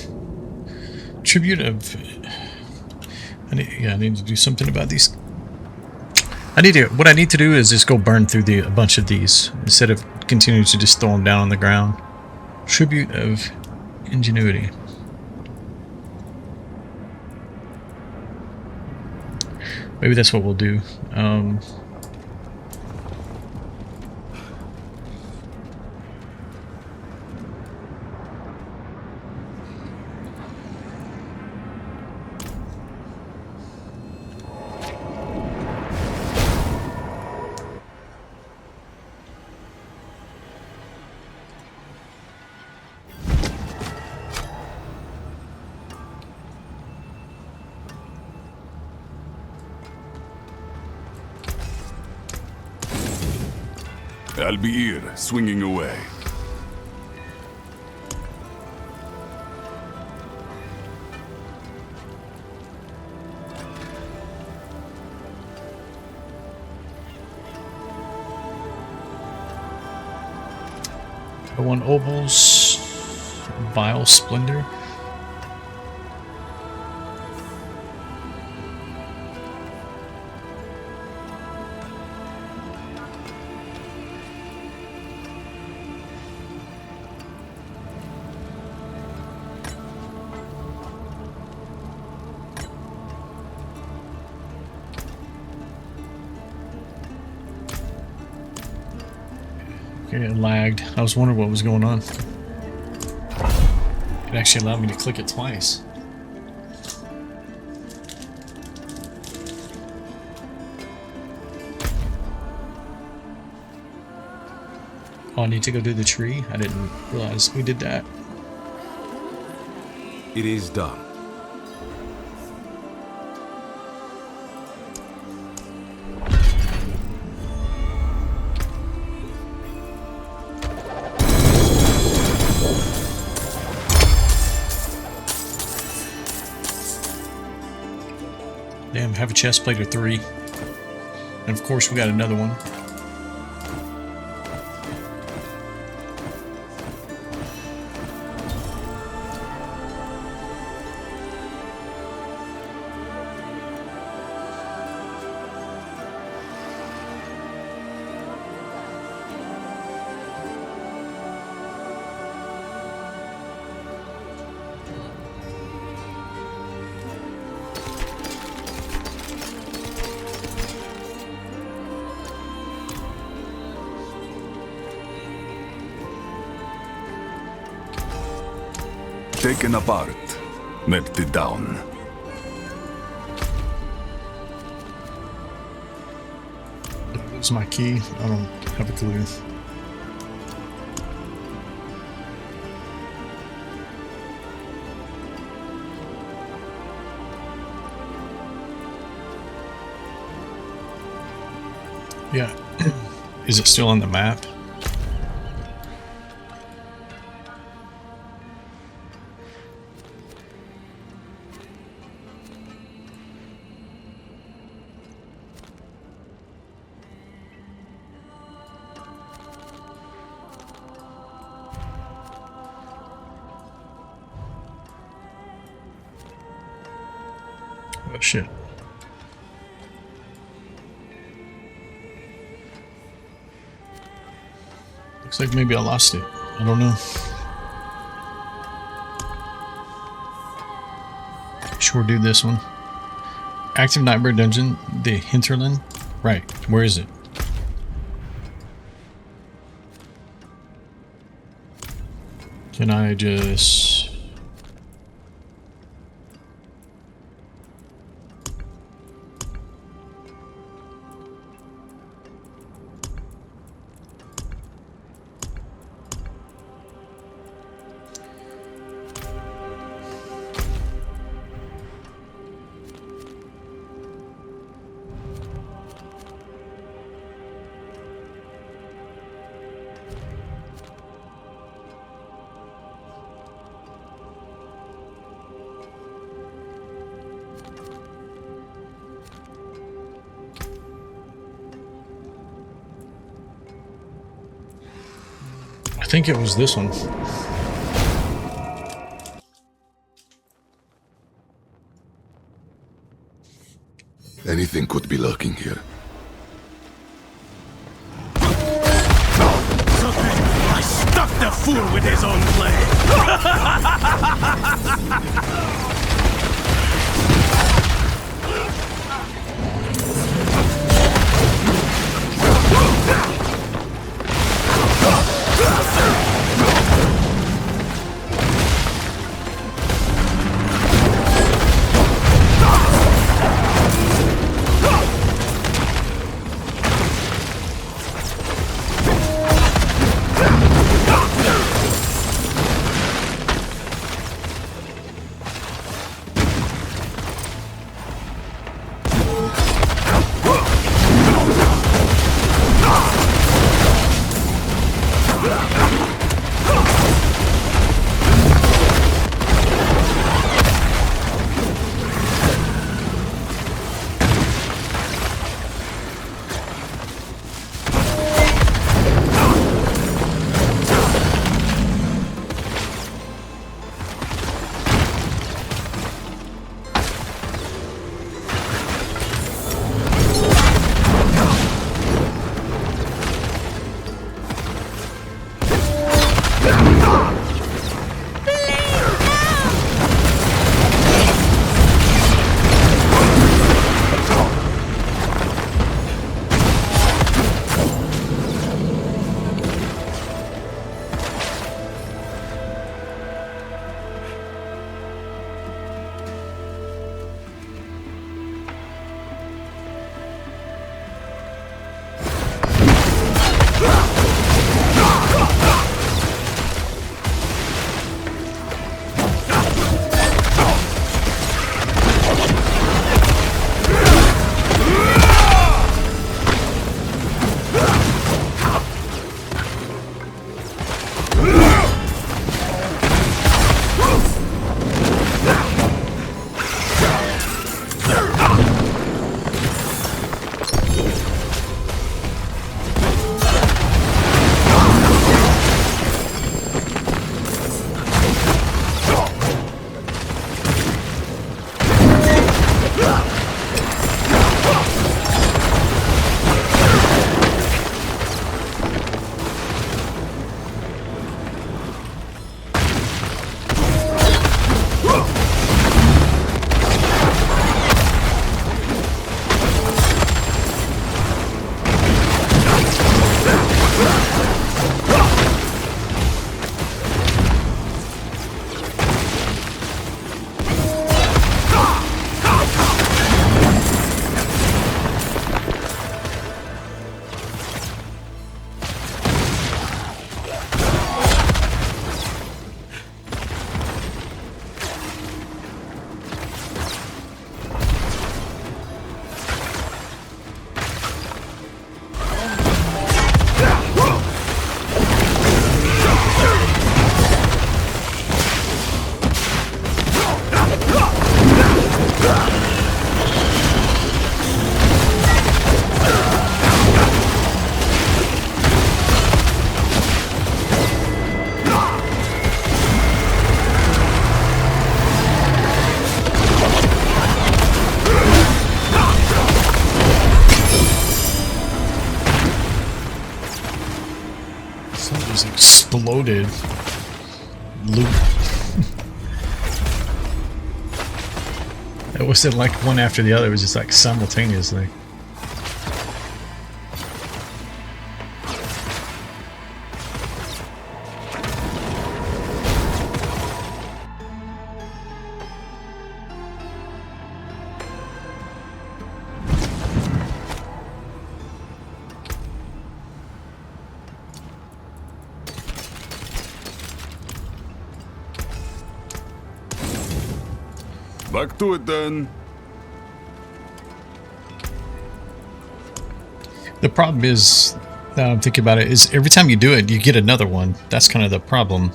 Tribute of... I need to do something about these. What I need to do is just go burn through a bunch of these instead of continuing to just throw them down on the ground. Tribute of ingenuity. Maybe that's what we'll do. I'll be here, swinging away. I want Opal's Vile Splendor. Okay, it lagged. I was wondering what was going on. It actually allowed me to click it twice. Oh, I need to go do the tree? I didn't realize we did that. It is done. Damn, have a chest plate of 3. And of course we got another one. taken apart, melted down. That's my key. I don't have a clue. Yeah. Is it still on the map? Oh shit. Looks like maybe I lost it. I don't know. Sure do this one. Active Nightmare Dungeon, the Hinterland. Right, where is it? Can I just... I think it was this one. Anything could be lurking here. I stuck the fool with his own play! loaded loot. It wasn't like one after the other, it was just like simultaneously. Back to it then. The problem is, now I'm thinking about it, is every time you do it, you get another one. That's kind of the problem.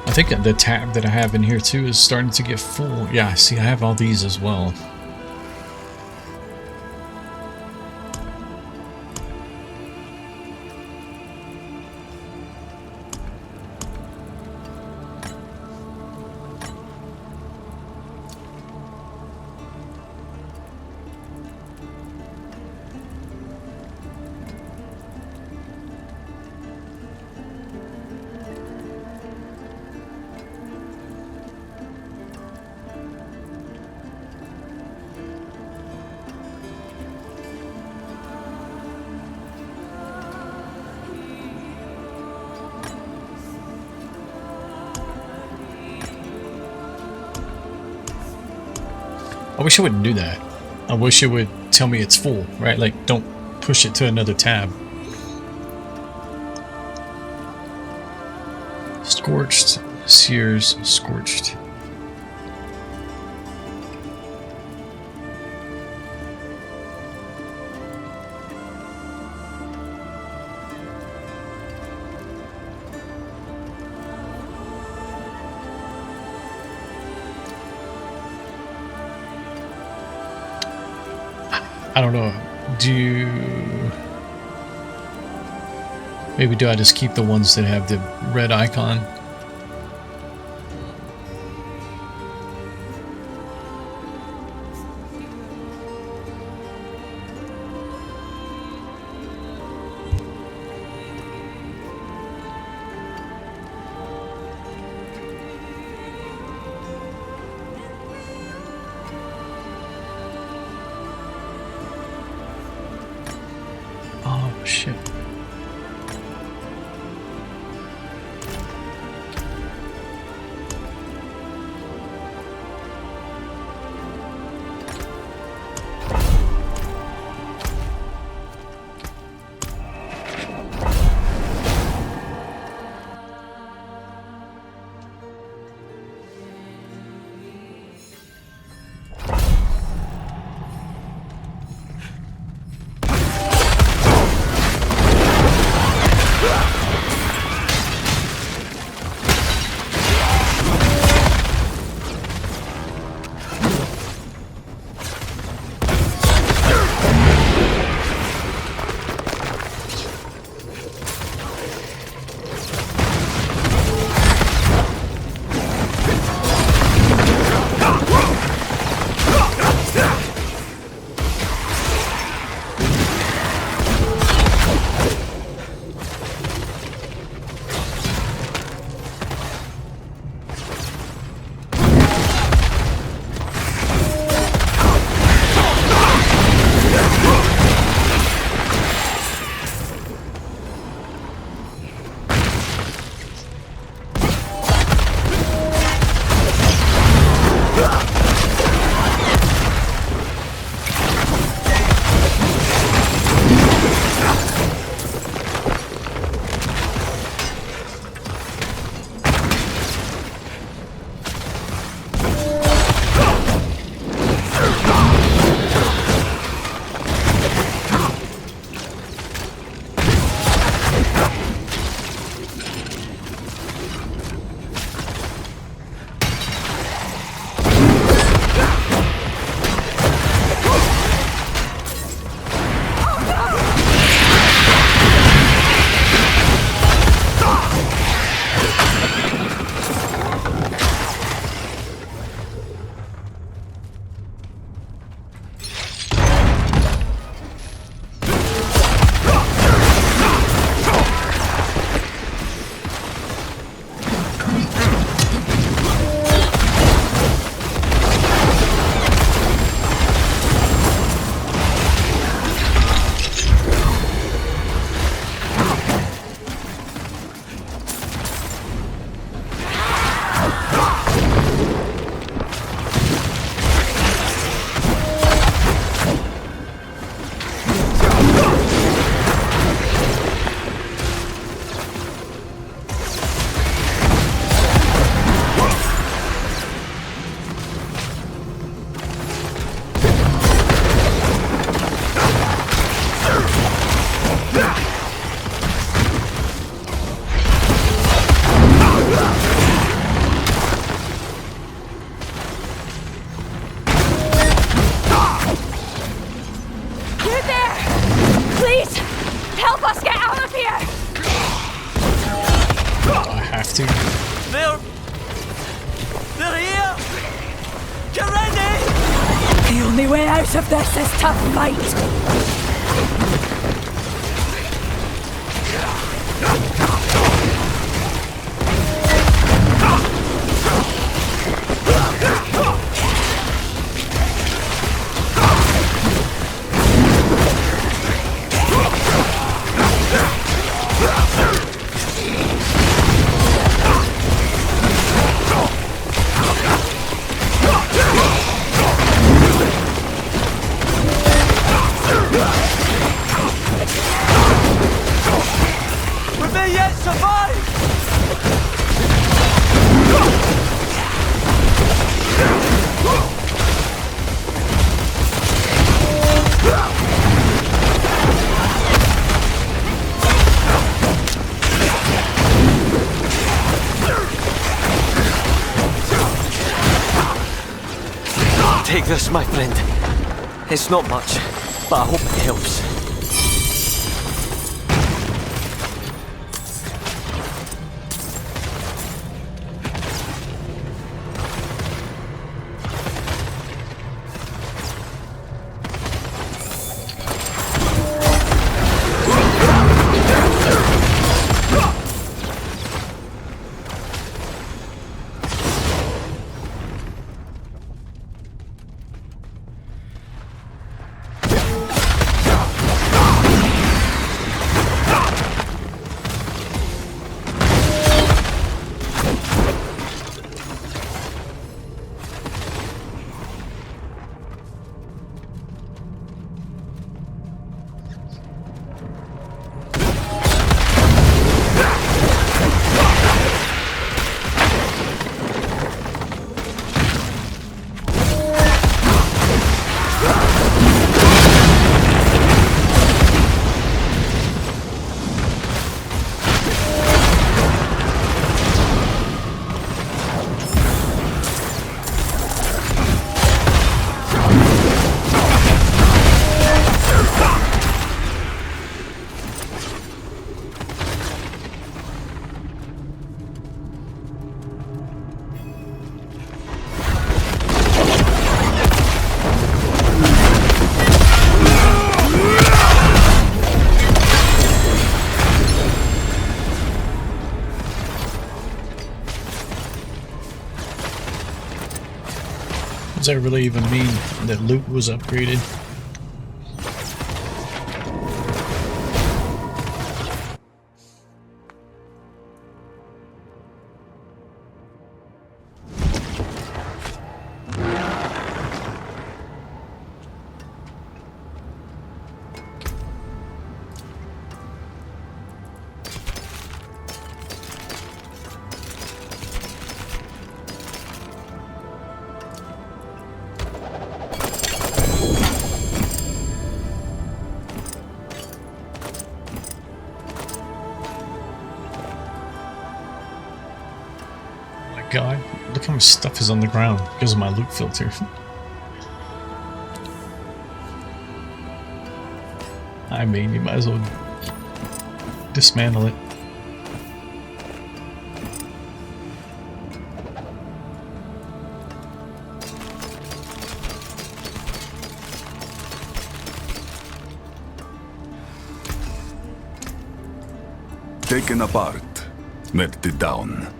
I think the tab that I have in here too is starting to get full. Yeah, see, I have all these as well. I wish it wouldn't do that. I wish it would tell me it's full, right? Like, don't push it to another tab. Scorched, Sears, Scorched. I don't know. Maybe do I just keep the ones that have the red icon? Shit. too. They're here! Get ready! The only way out of this is to fight! We may yet survive! Take this, my friend. It's not much, but I hope it helps. Does that really even mean that loot was upgraded? God, look how much stuff is on the ground because of my loot filter. I mean, you might as well dismantle it. Taken apart, melted down.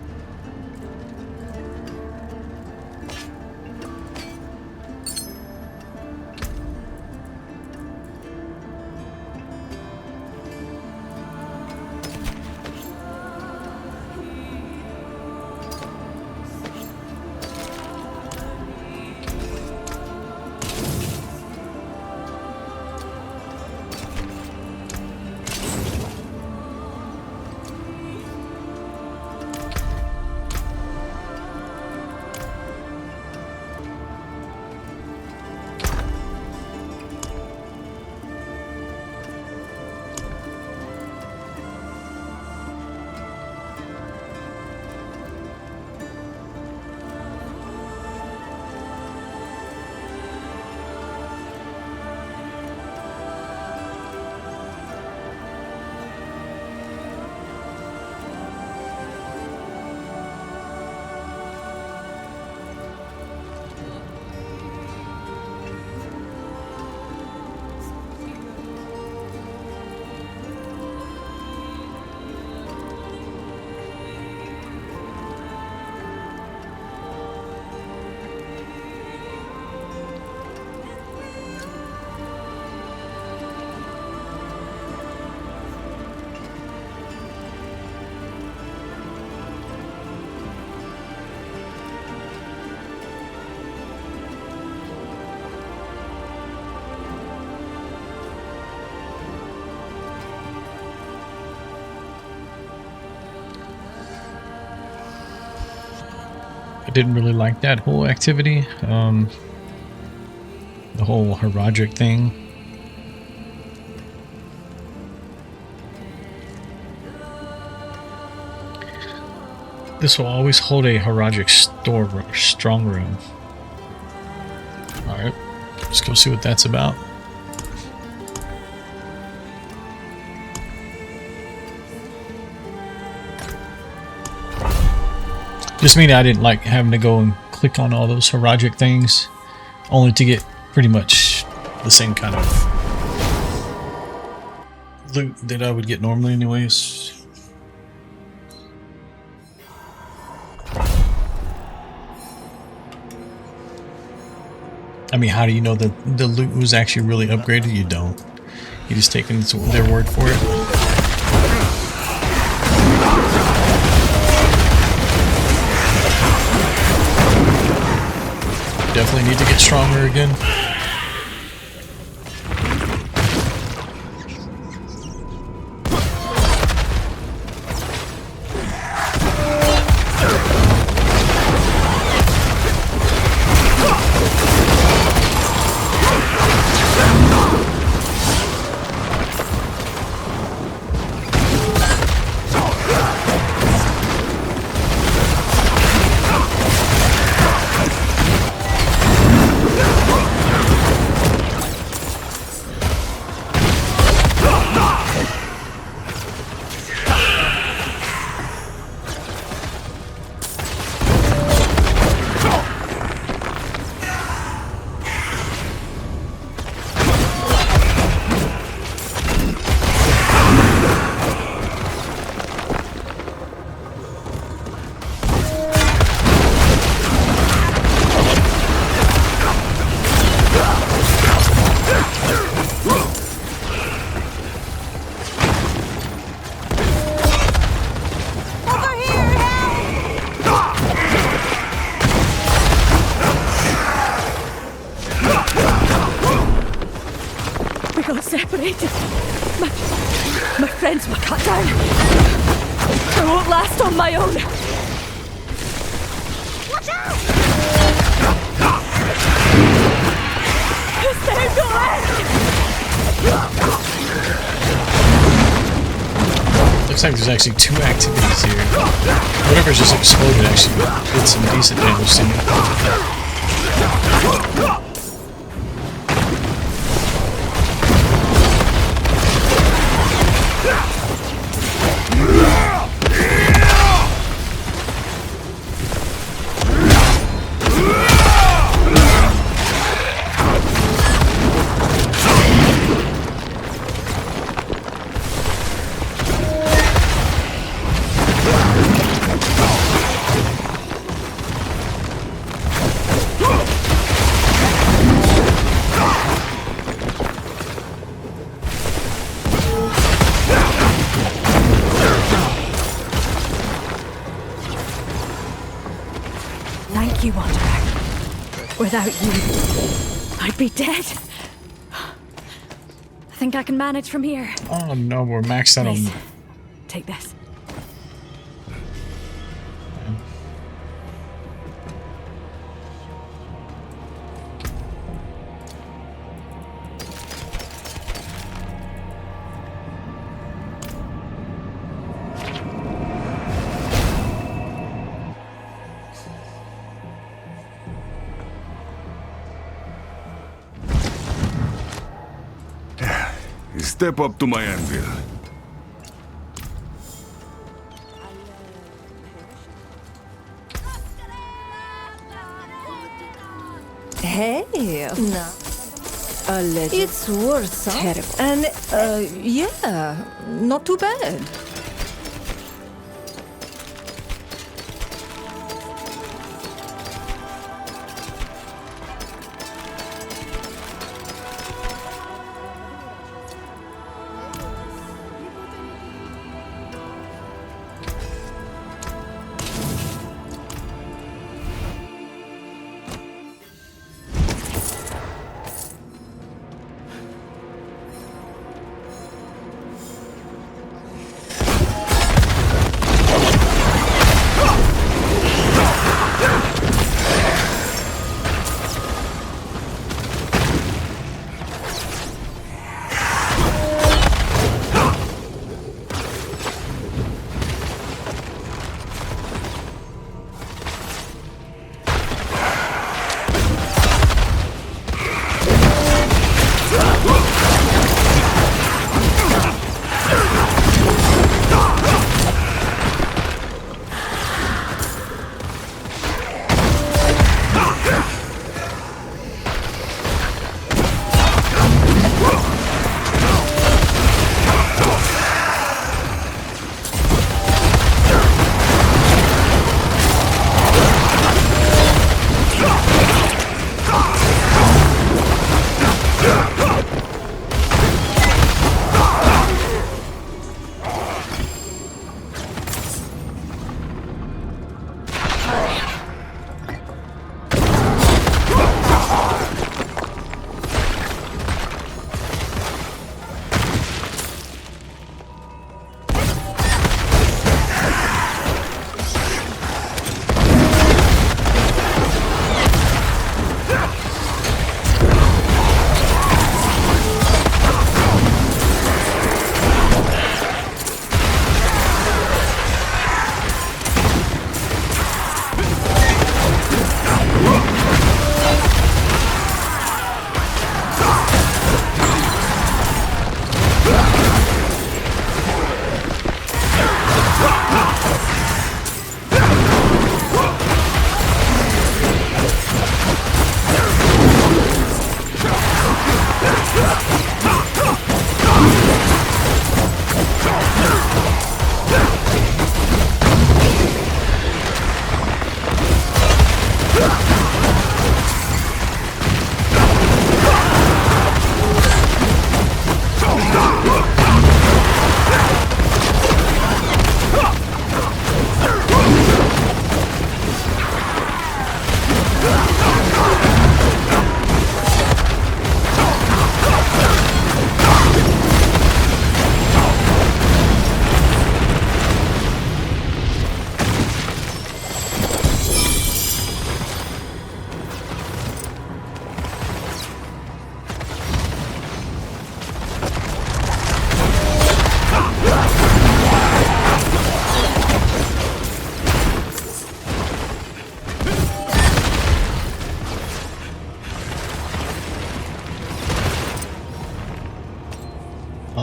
I didn't really like that whole activity. The whole Herodic thing. This will always hold a Herodic strong room. Alright, let's go see what that's about. Just mean I didn't like having to go and click on all those Herodic things, only to get pretty much the same kind of loot that I would get normally anyways. I mean, how do you know that the loot was actually really upgraded? You don't. You just take their word for it. Definitely need to get stronger again. Separated. My friends were cut down. I won't last on my own. Watch out! Is there no end? Looks like there's actually two activities here. Whatever's just exploded actually did some decent damage to me. Thank you, Wanderer. Without you, I'd be dead. I think I can manage from here. Oh no, we're maxed out on... Take this. Step up to my anvil. Hey, no. It's worse, huh? Terrible. And, yeah, not too bad.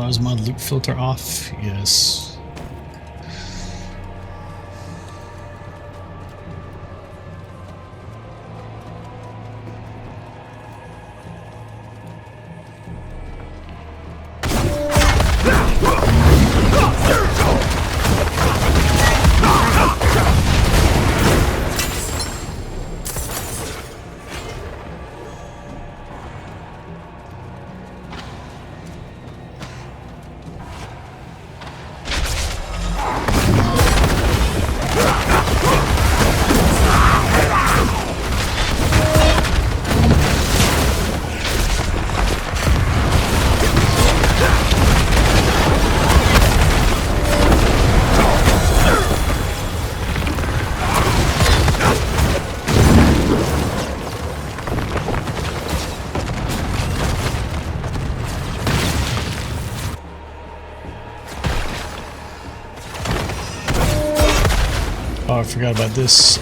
Is mod loot filter off? Yes. Oh, I forgot about this.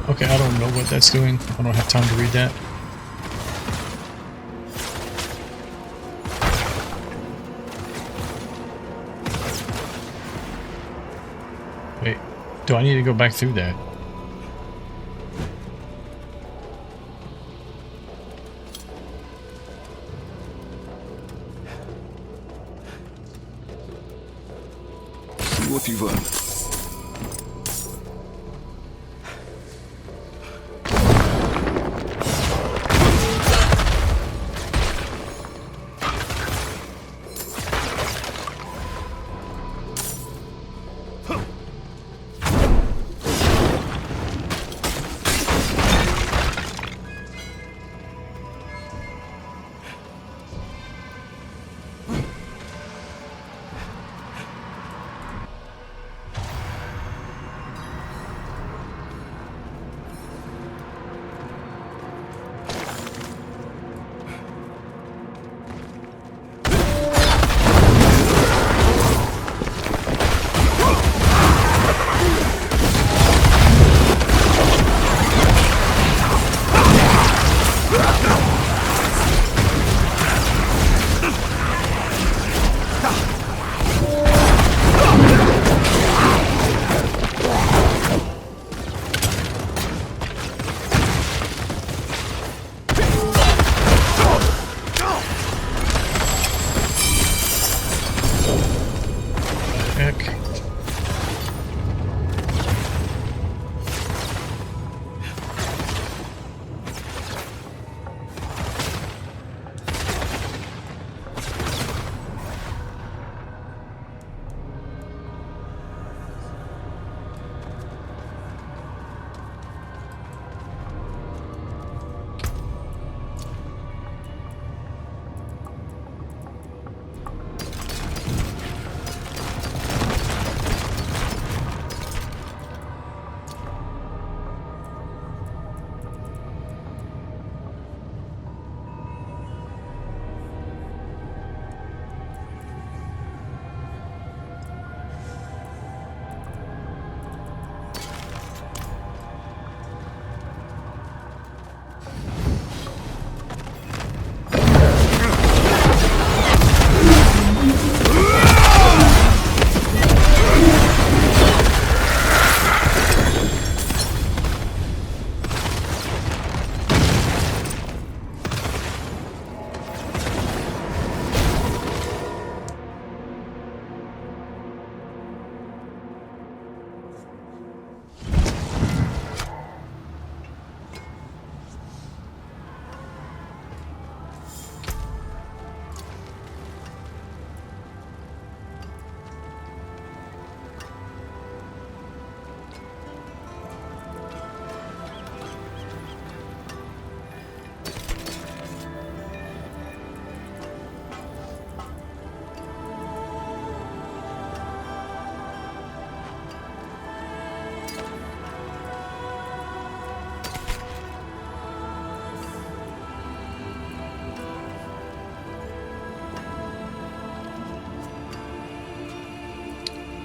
Okay, I don't know what that's doing. I don't have time to read that. Wait, do I need to go back through that? See what you've earned.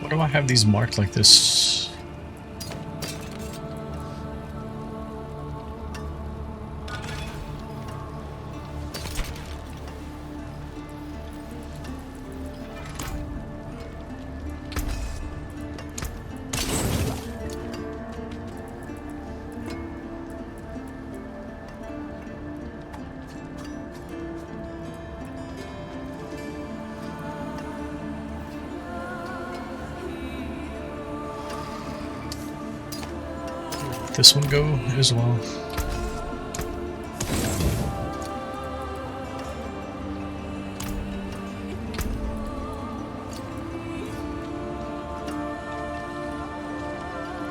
Why do I have these marked like this? This one go as well.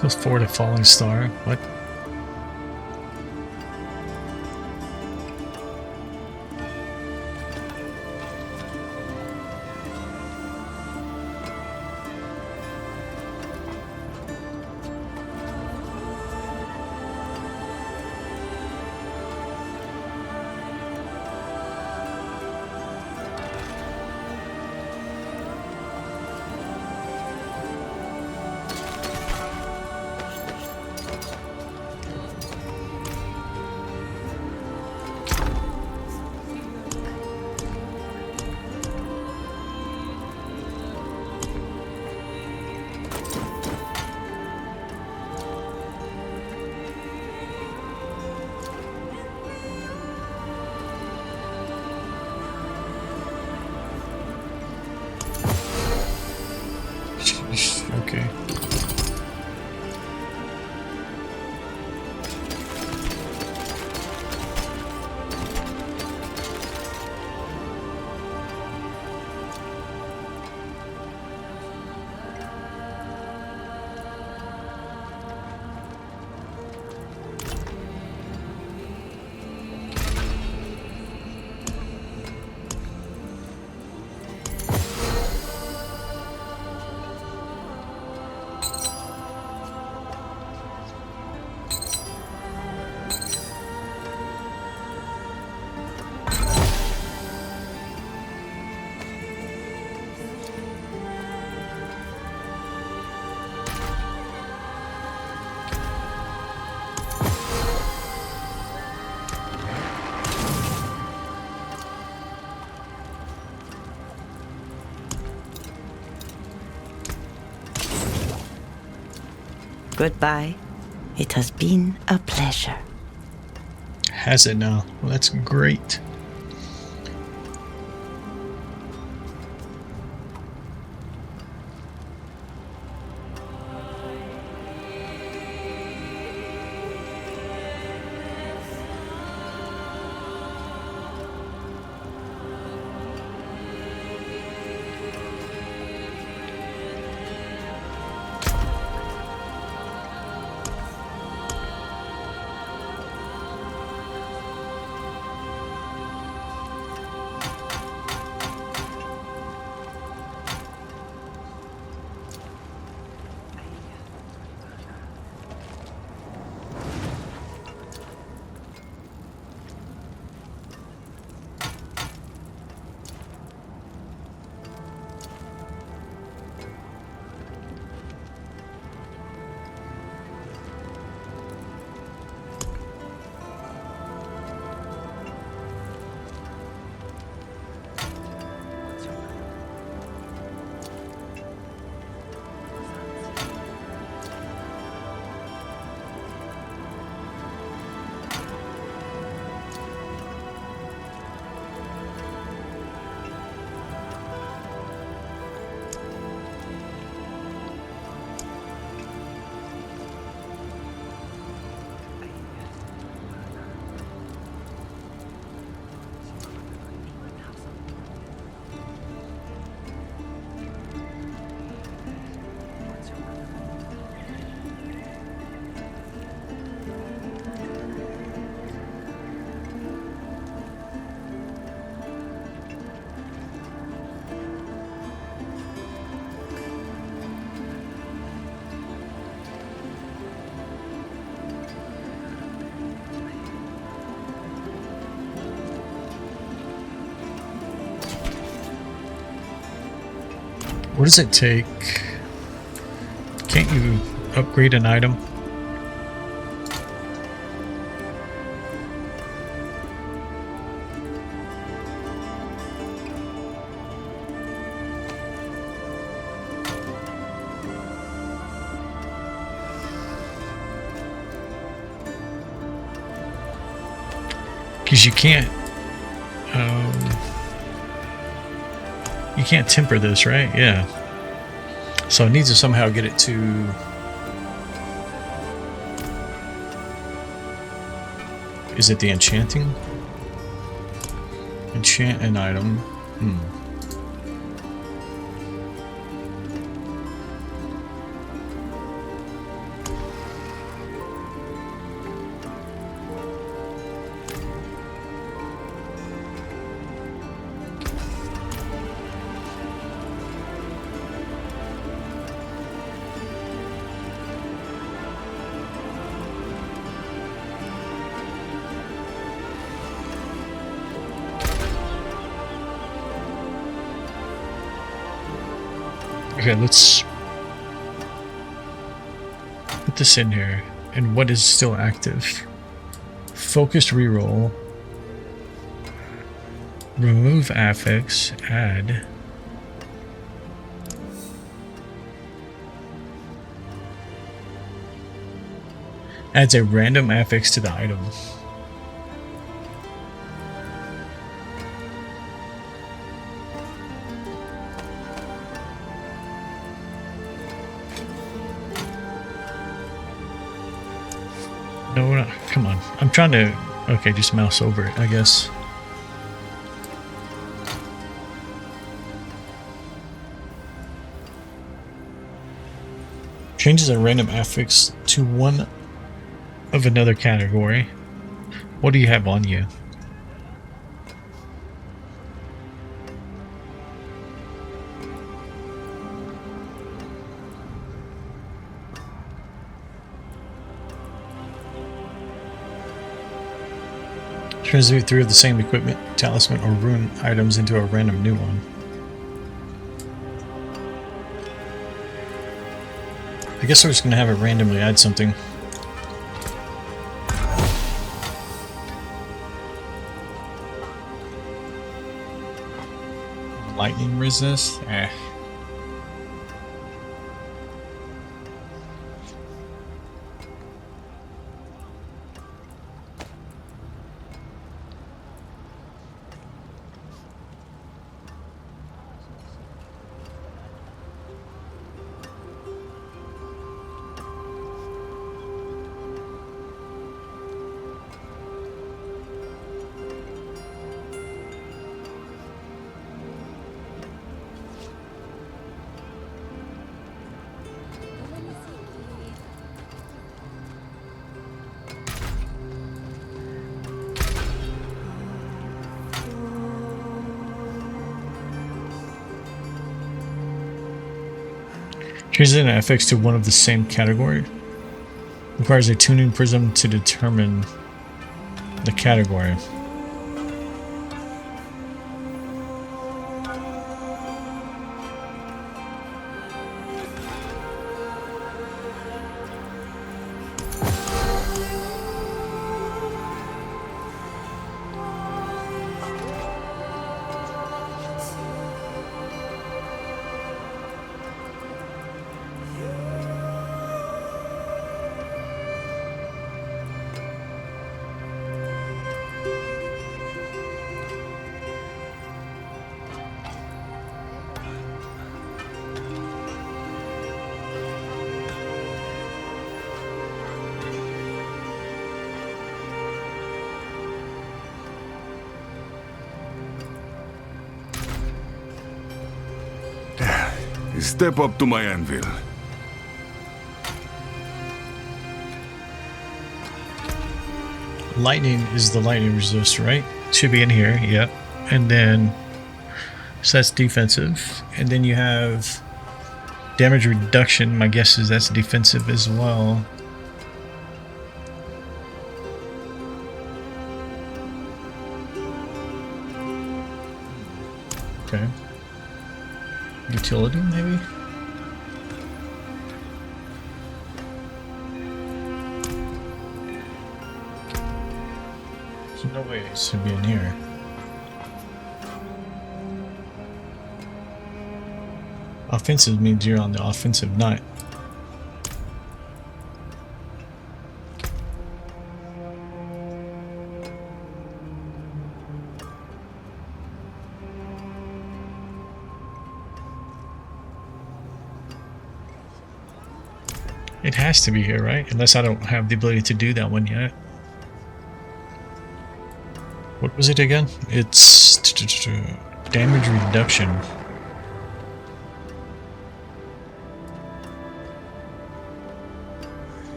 Plus 4 to Falling Star. What? Okay. Goodbye. It has been a pleasure. Has it now? Well, that's great. What does it take? upgrade an item. Because you can't temper this, right? Yeah. So it needs to somehow get it to... Is it the enchanting? Enchant an item. Okay, let's put this in here. And what is still active? Focused reroll. Remove affix. Add. Adds a random affix to the item. No, come on. I'm trying to... Okay, just mouse over it, I guess. Changes a random affix to one of another category. What do you have on you? Transmute 3 of the same equipment, talisman, or rune items into a random new one. I guess we're just going to have it randomly add something. Lightning resist? Eh. Changes an affix to one of the same category. Requires a tuning prism to determine the category. Step up to my anvil. Lightning is the lightning resist, right? Should be in here, yep. And then, so that's defensive. And then you have damage reduction. My guess is that's defensive as well. Okay. Utility, maybe? There's no way it should be in here. Offensive means you're on the offensive night. It has to be here, right? Unless I don't have the ability to do that one yet. What was it again? It's damage reduction.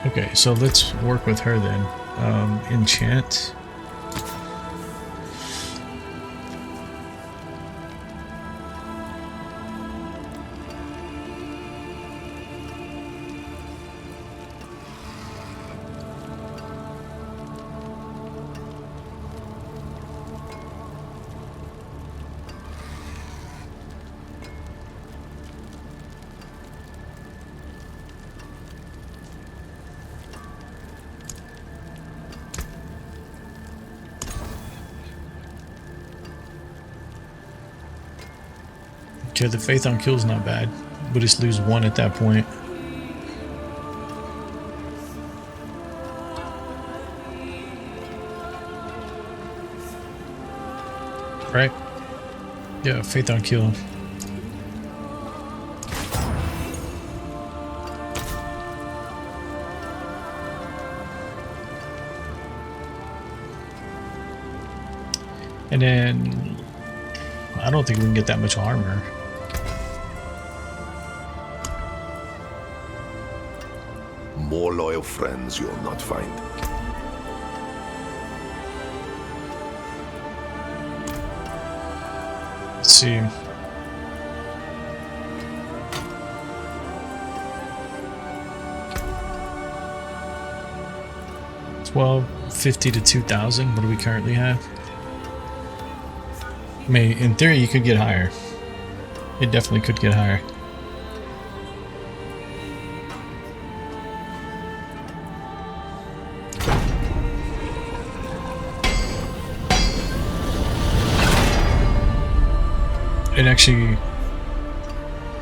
Okay, so let's work with her then. Enchant. Okay, the faith on kill is not bad. We'll just lose one at that point. Right? Yeah, faith on kill. And then I don't think we can get that much armor. More loyal friends you'll not find. Let's see. $1250 to 2,000. What do we currently have? I mean, in theory, you could get higher. It definitely could get higher.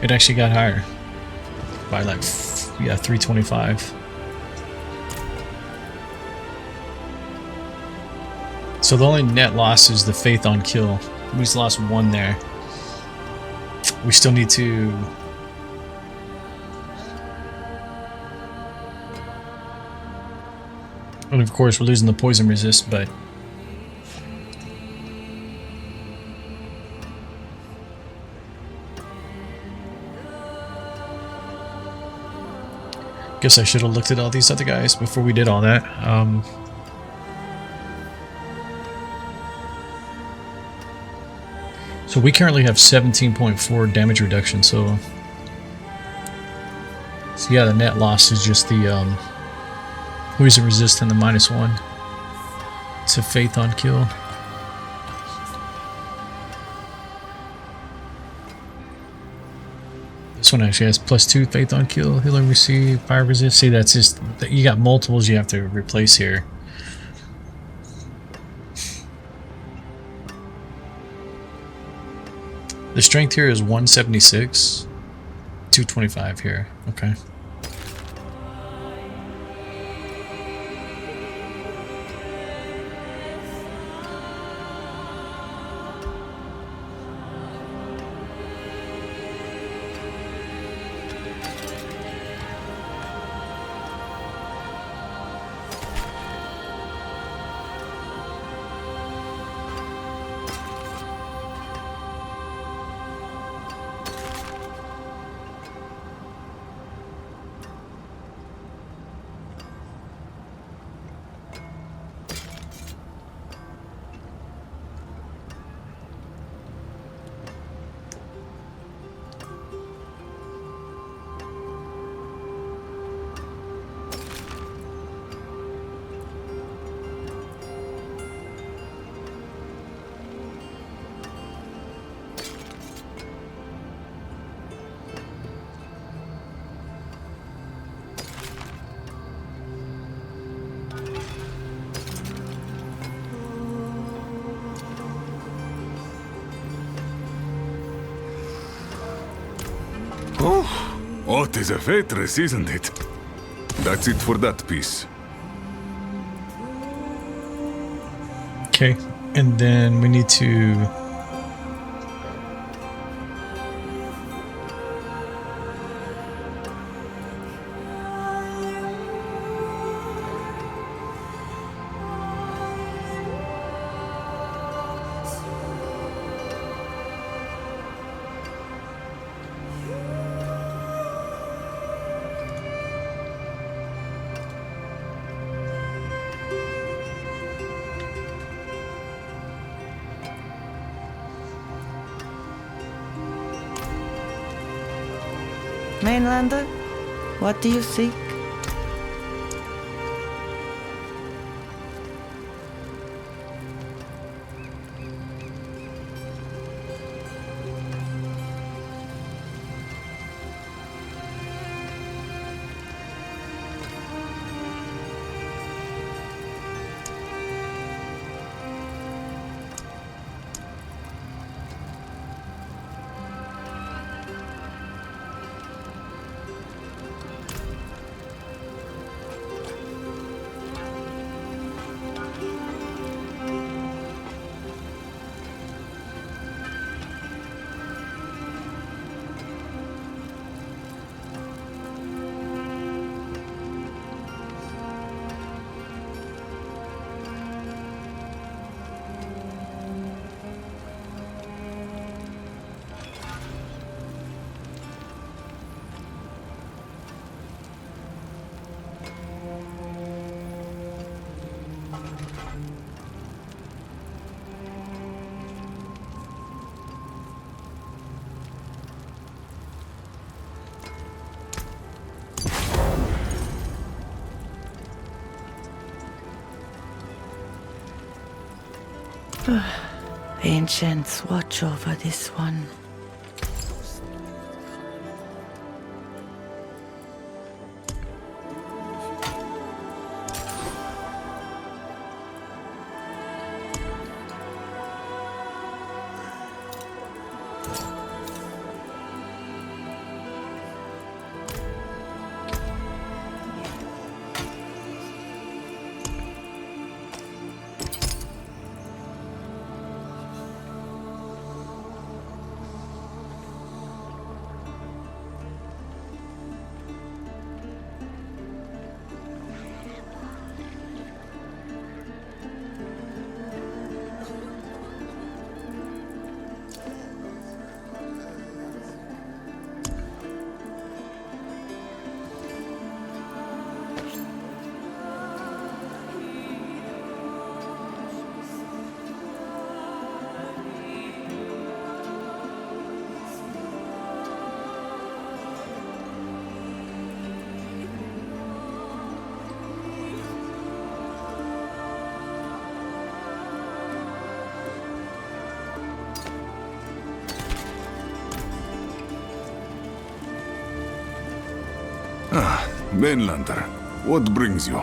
It actually got higher by like, yeah, 325. So the only net loss is the faith on kill. We just lost one there. We still need to... And of course we're losing the poison resist, but... Guess I should have looked at all these other guys before we did all that. So we currently have 17.4 damage reduction, so yeah, the net loss is just the poison resist and the -1 to faith on kill. This one actually has +2 faith on kill, healing receive, fire resist. See, that's just, you got multiples you have to replace here. The strength here is 176, 225 here. Okay. Oh, 'tis a waitress, isn't it? That's it for that piece. Okay, and then we need to... Mainlander, what do you seek? Ancients, watch over this one. Mainlander, what brings you?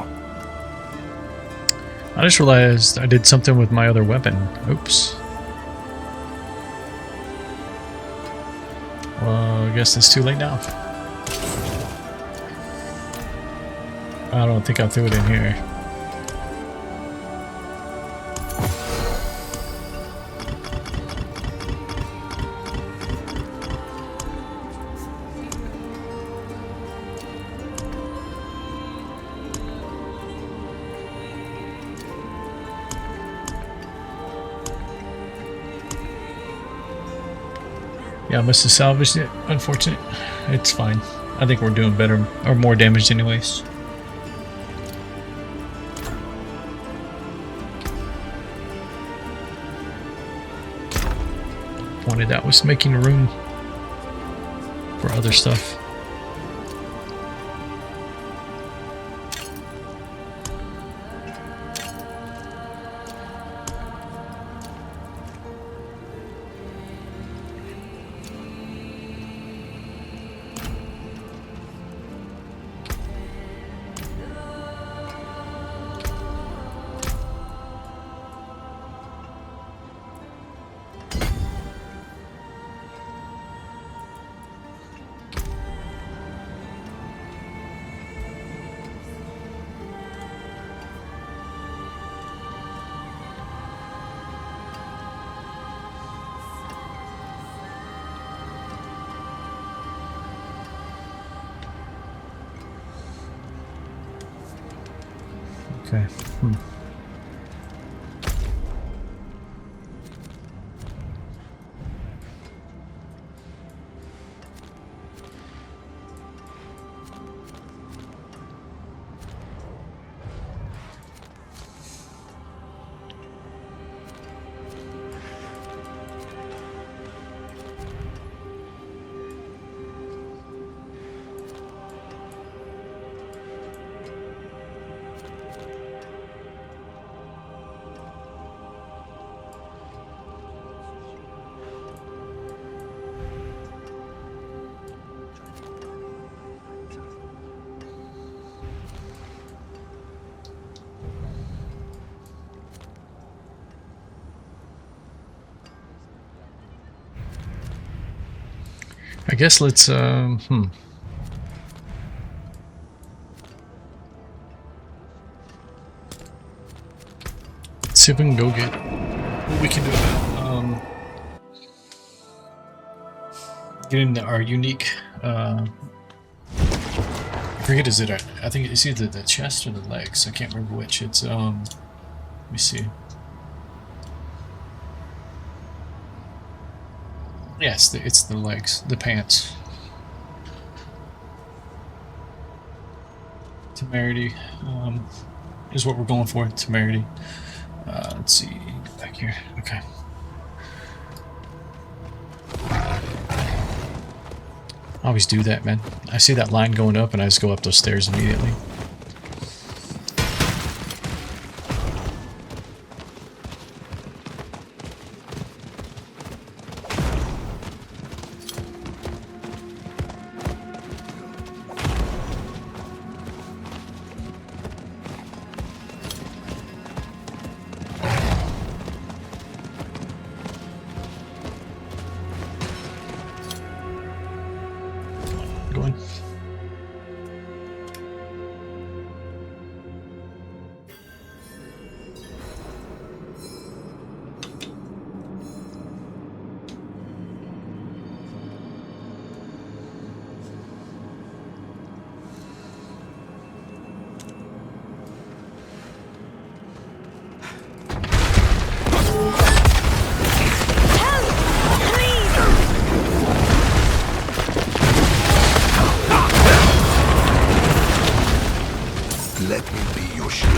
I just realized I did something with my other weapon. Oops. Well, I guess it's too late now. I don't think I threw it in here. Yeah, I must have salvaged it. Unfortunate. It's fine. I think we're doing better or more damage anyways. Wanted that was making room for other stuff. Okay. I guess let's see if we can go get what we can do about getting our unique I forget, is it I think it's either the chest or the legs. I can't remember which. It's let me see. Yes, it's the legs, the pants. Temerity is what we're going for. Temerity. Let's see, back here. Okay. I always do that, man. I see that line going up, and I just go up those stairs immediately. Going. Let me be your shield.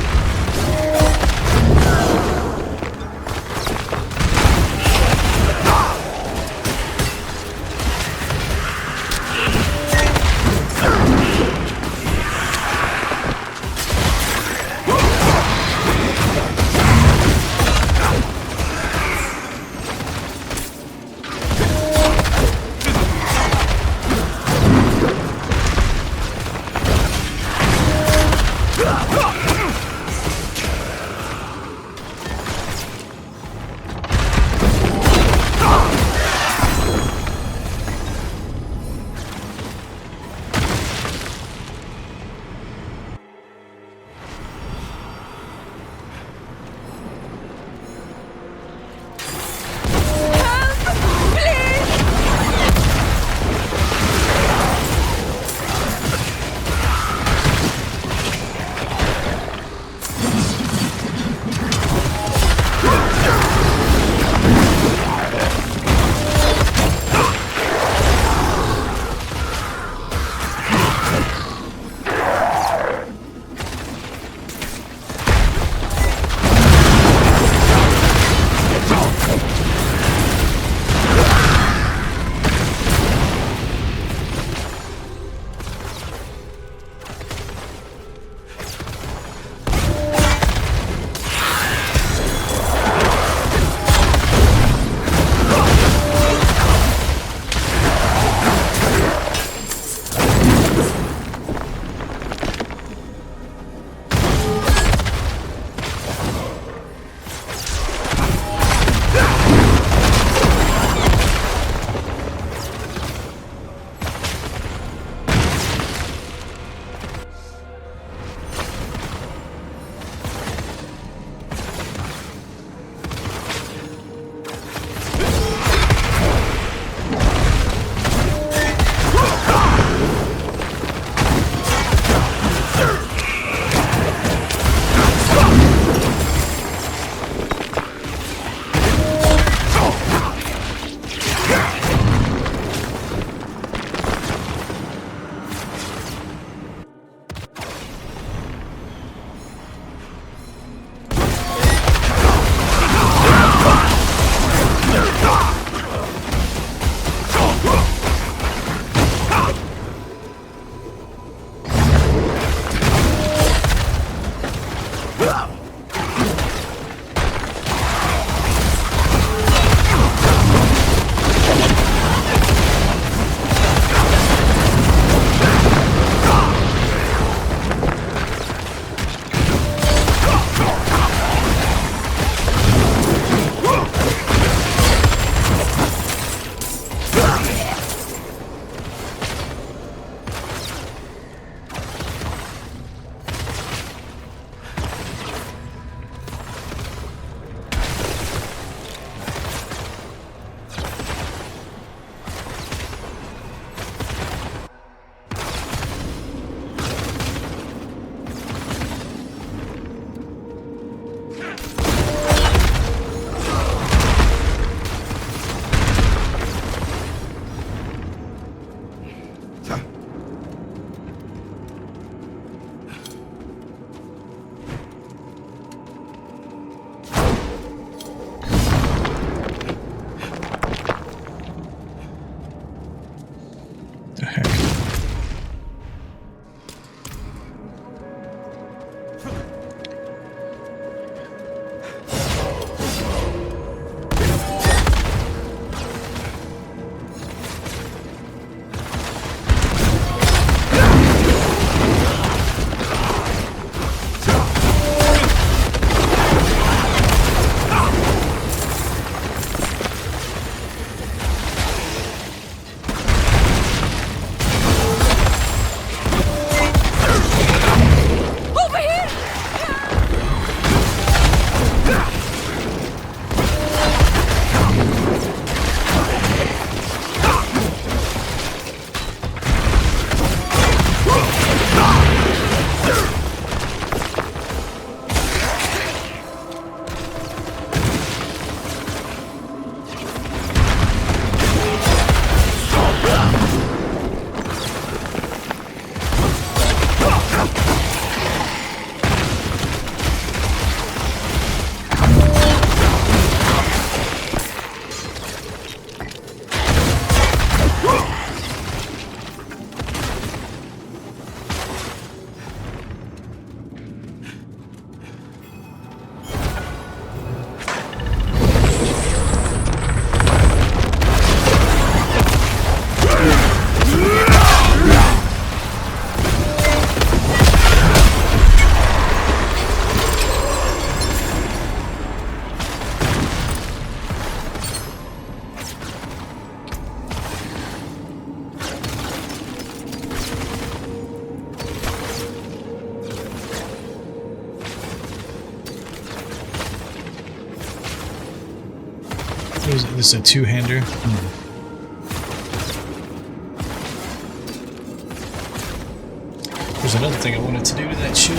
This is a two-hander. There's another thing I wanted to do to that shield.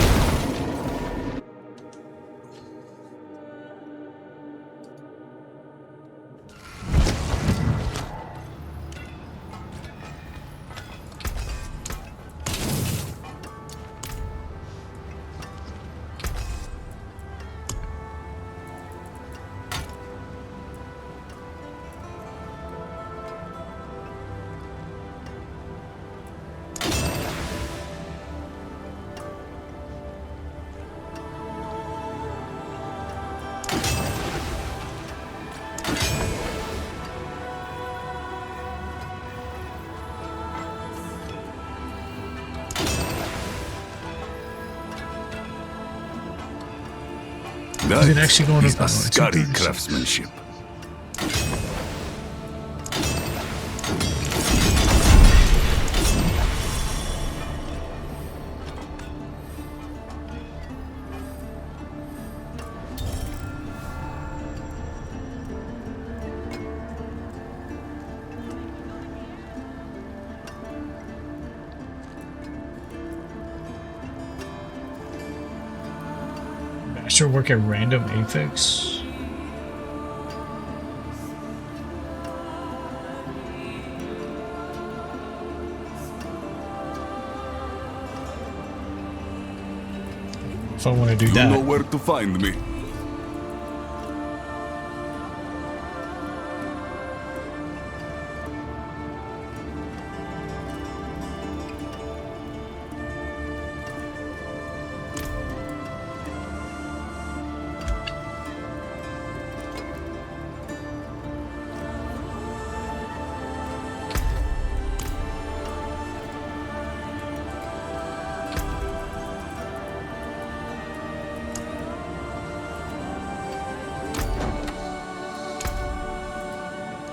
That Is it actually going is up? a Oh, it's scary 236. craftsmanship. Master work at random affix. If I want to do You that. know where to find me.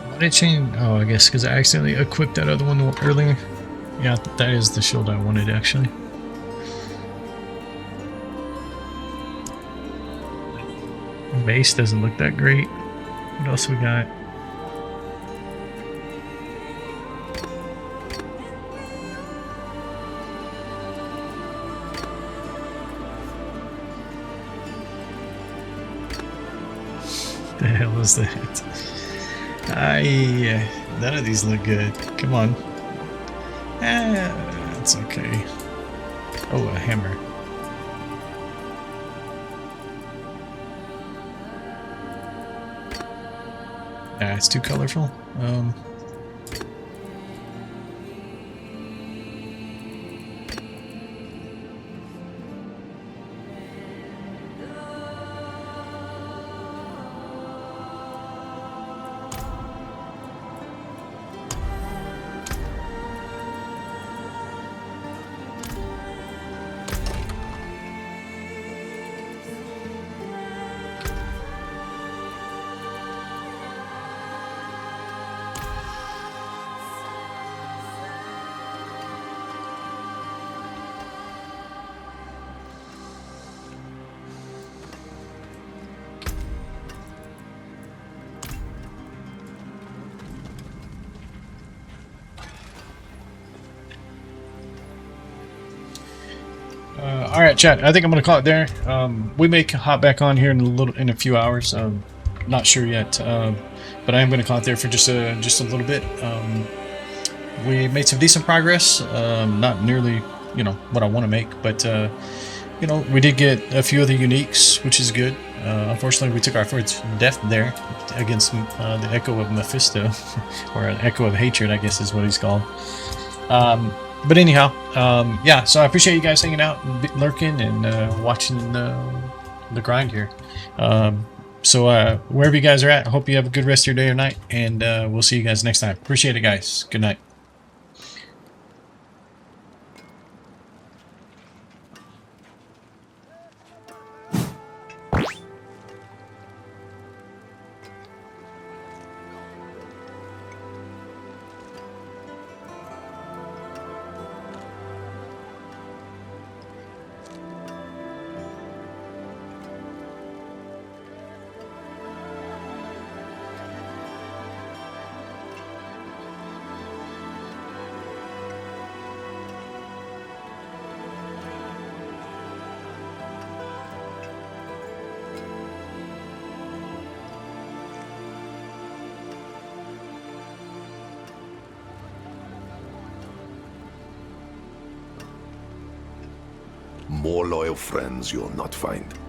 Why did I change? Oh, I guess because I accidentally equipped that other one earlier. Yeah, that is the shield I wanted actually. Base doesn't look that great. What else we got? The hell is that? None of these look good. Come on. It's okay. Oh, a hammer. Yeah, it's too colorful. All right, chat. I think I'm gonna call it there. We may hop back on here in a few hours. Not sure yet, but I am gonna call it there for just a little bit. We made some decent progress. Not nearly, what I want to make, but we did get a few of the uniques, which is good. Unfortunately, we took our first death there against the Echo of Mephisto, or an Echo of Hatred, I guess is what he's called. But anyhow, yeah, so I appreciate you guys hanging out and lurking and watching the grind here. So wherever you guys are at, I hope you have a good rest of your day or night, and we'll see you guys next time. Appreciate it, guys. Good night. More loyal friends you'll not find.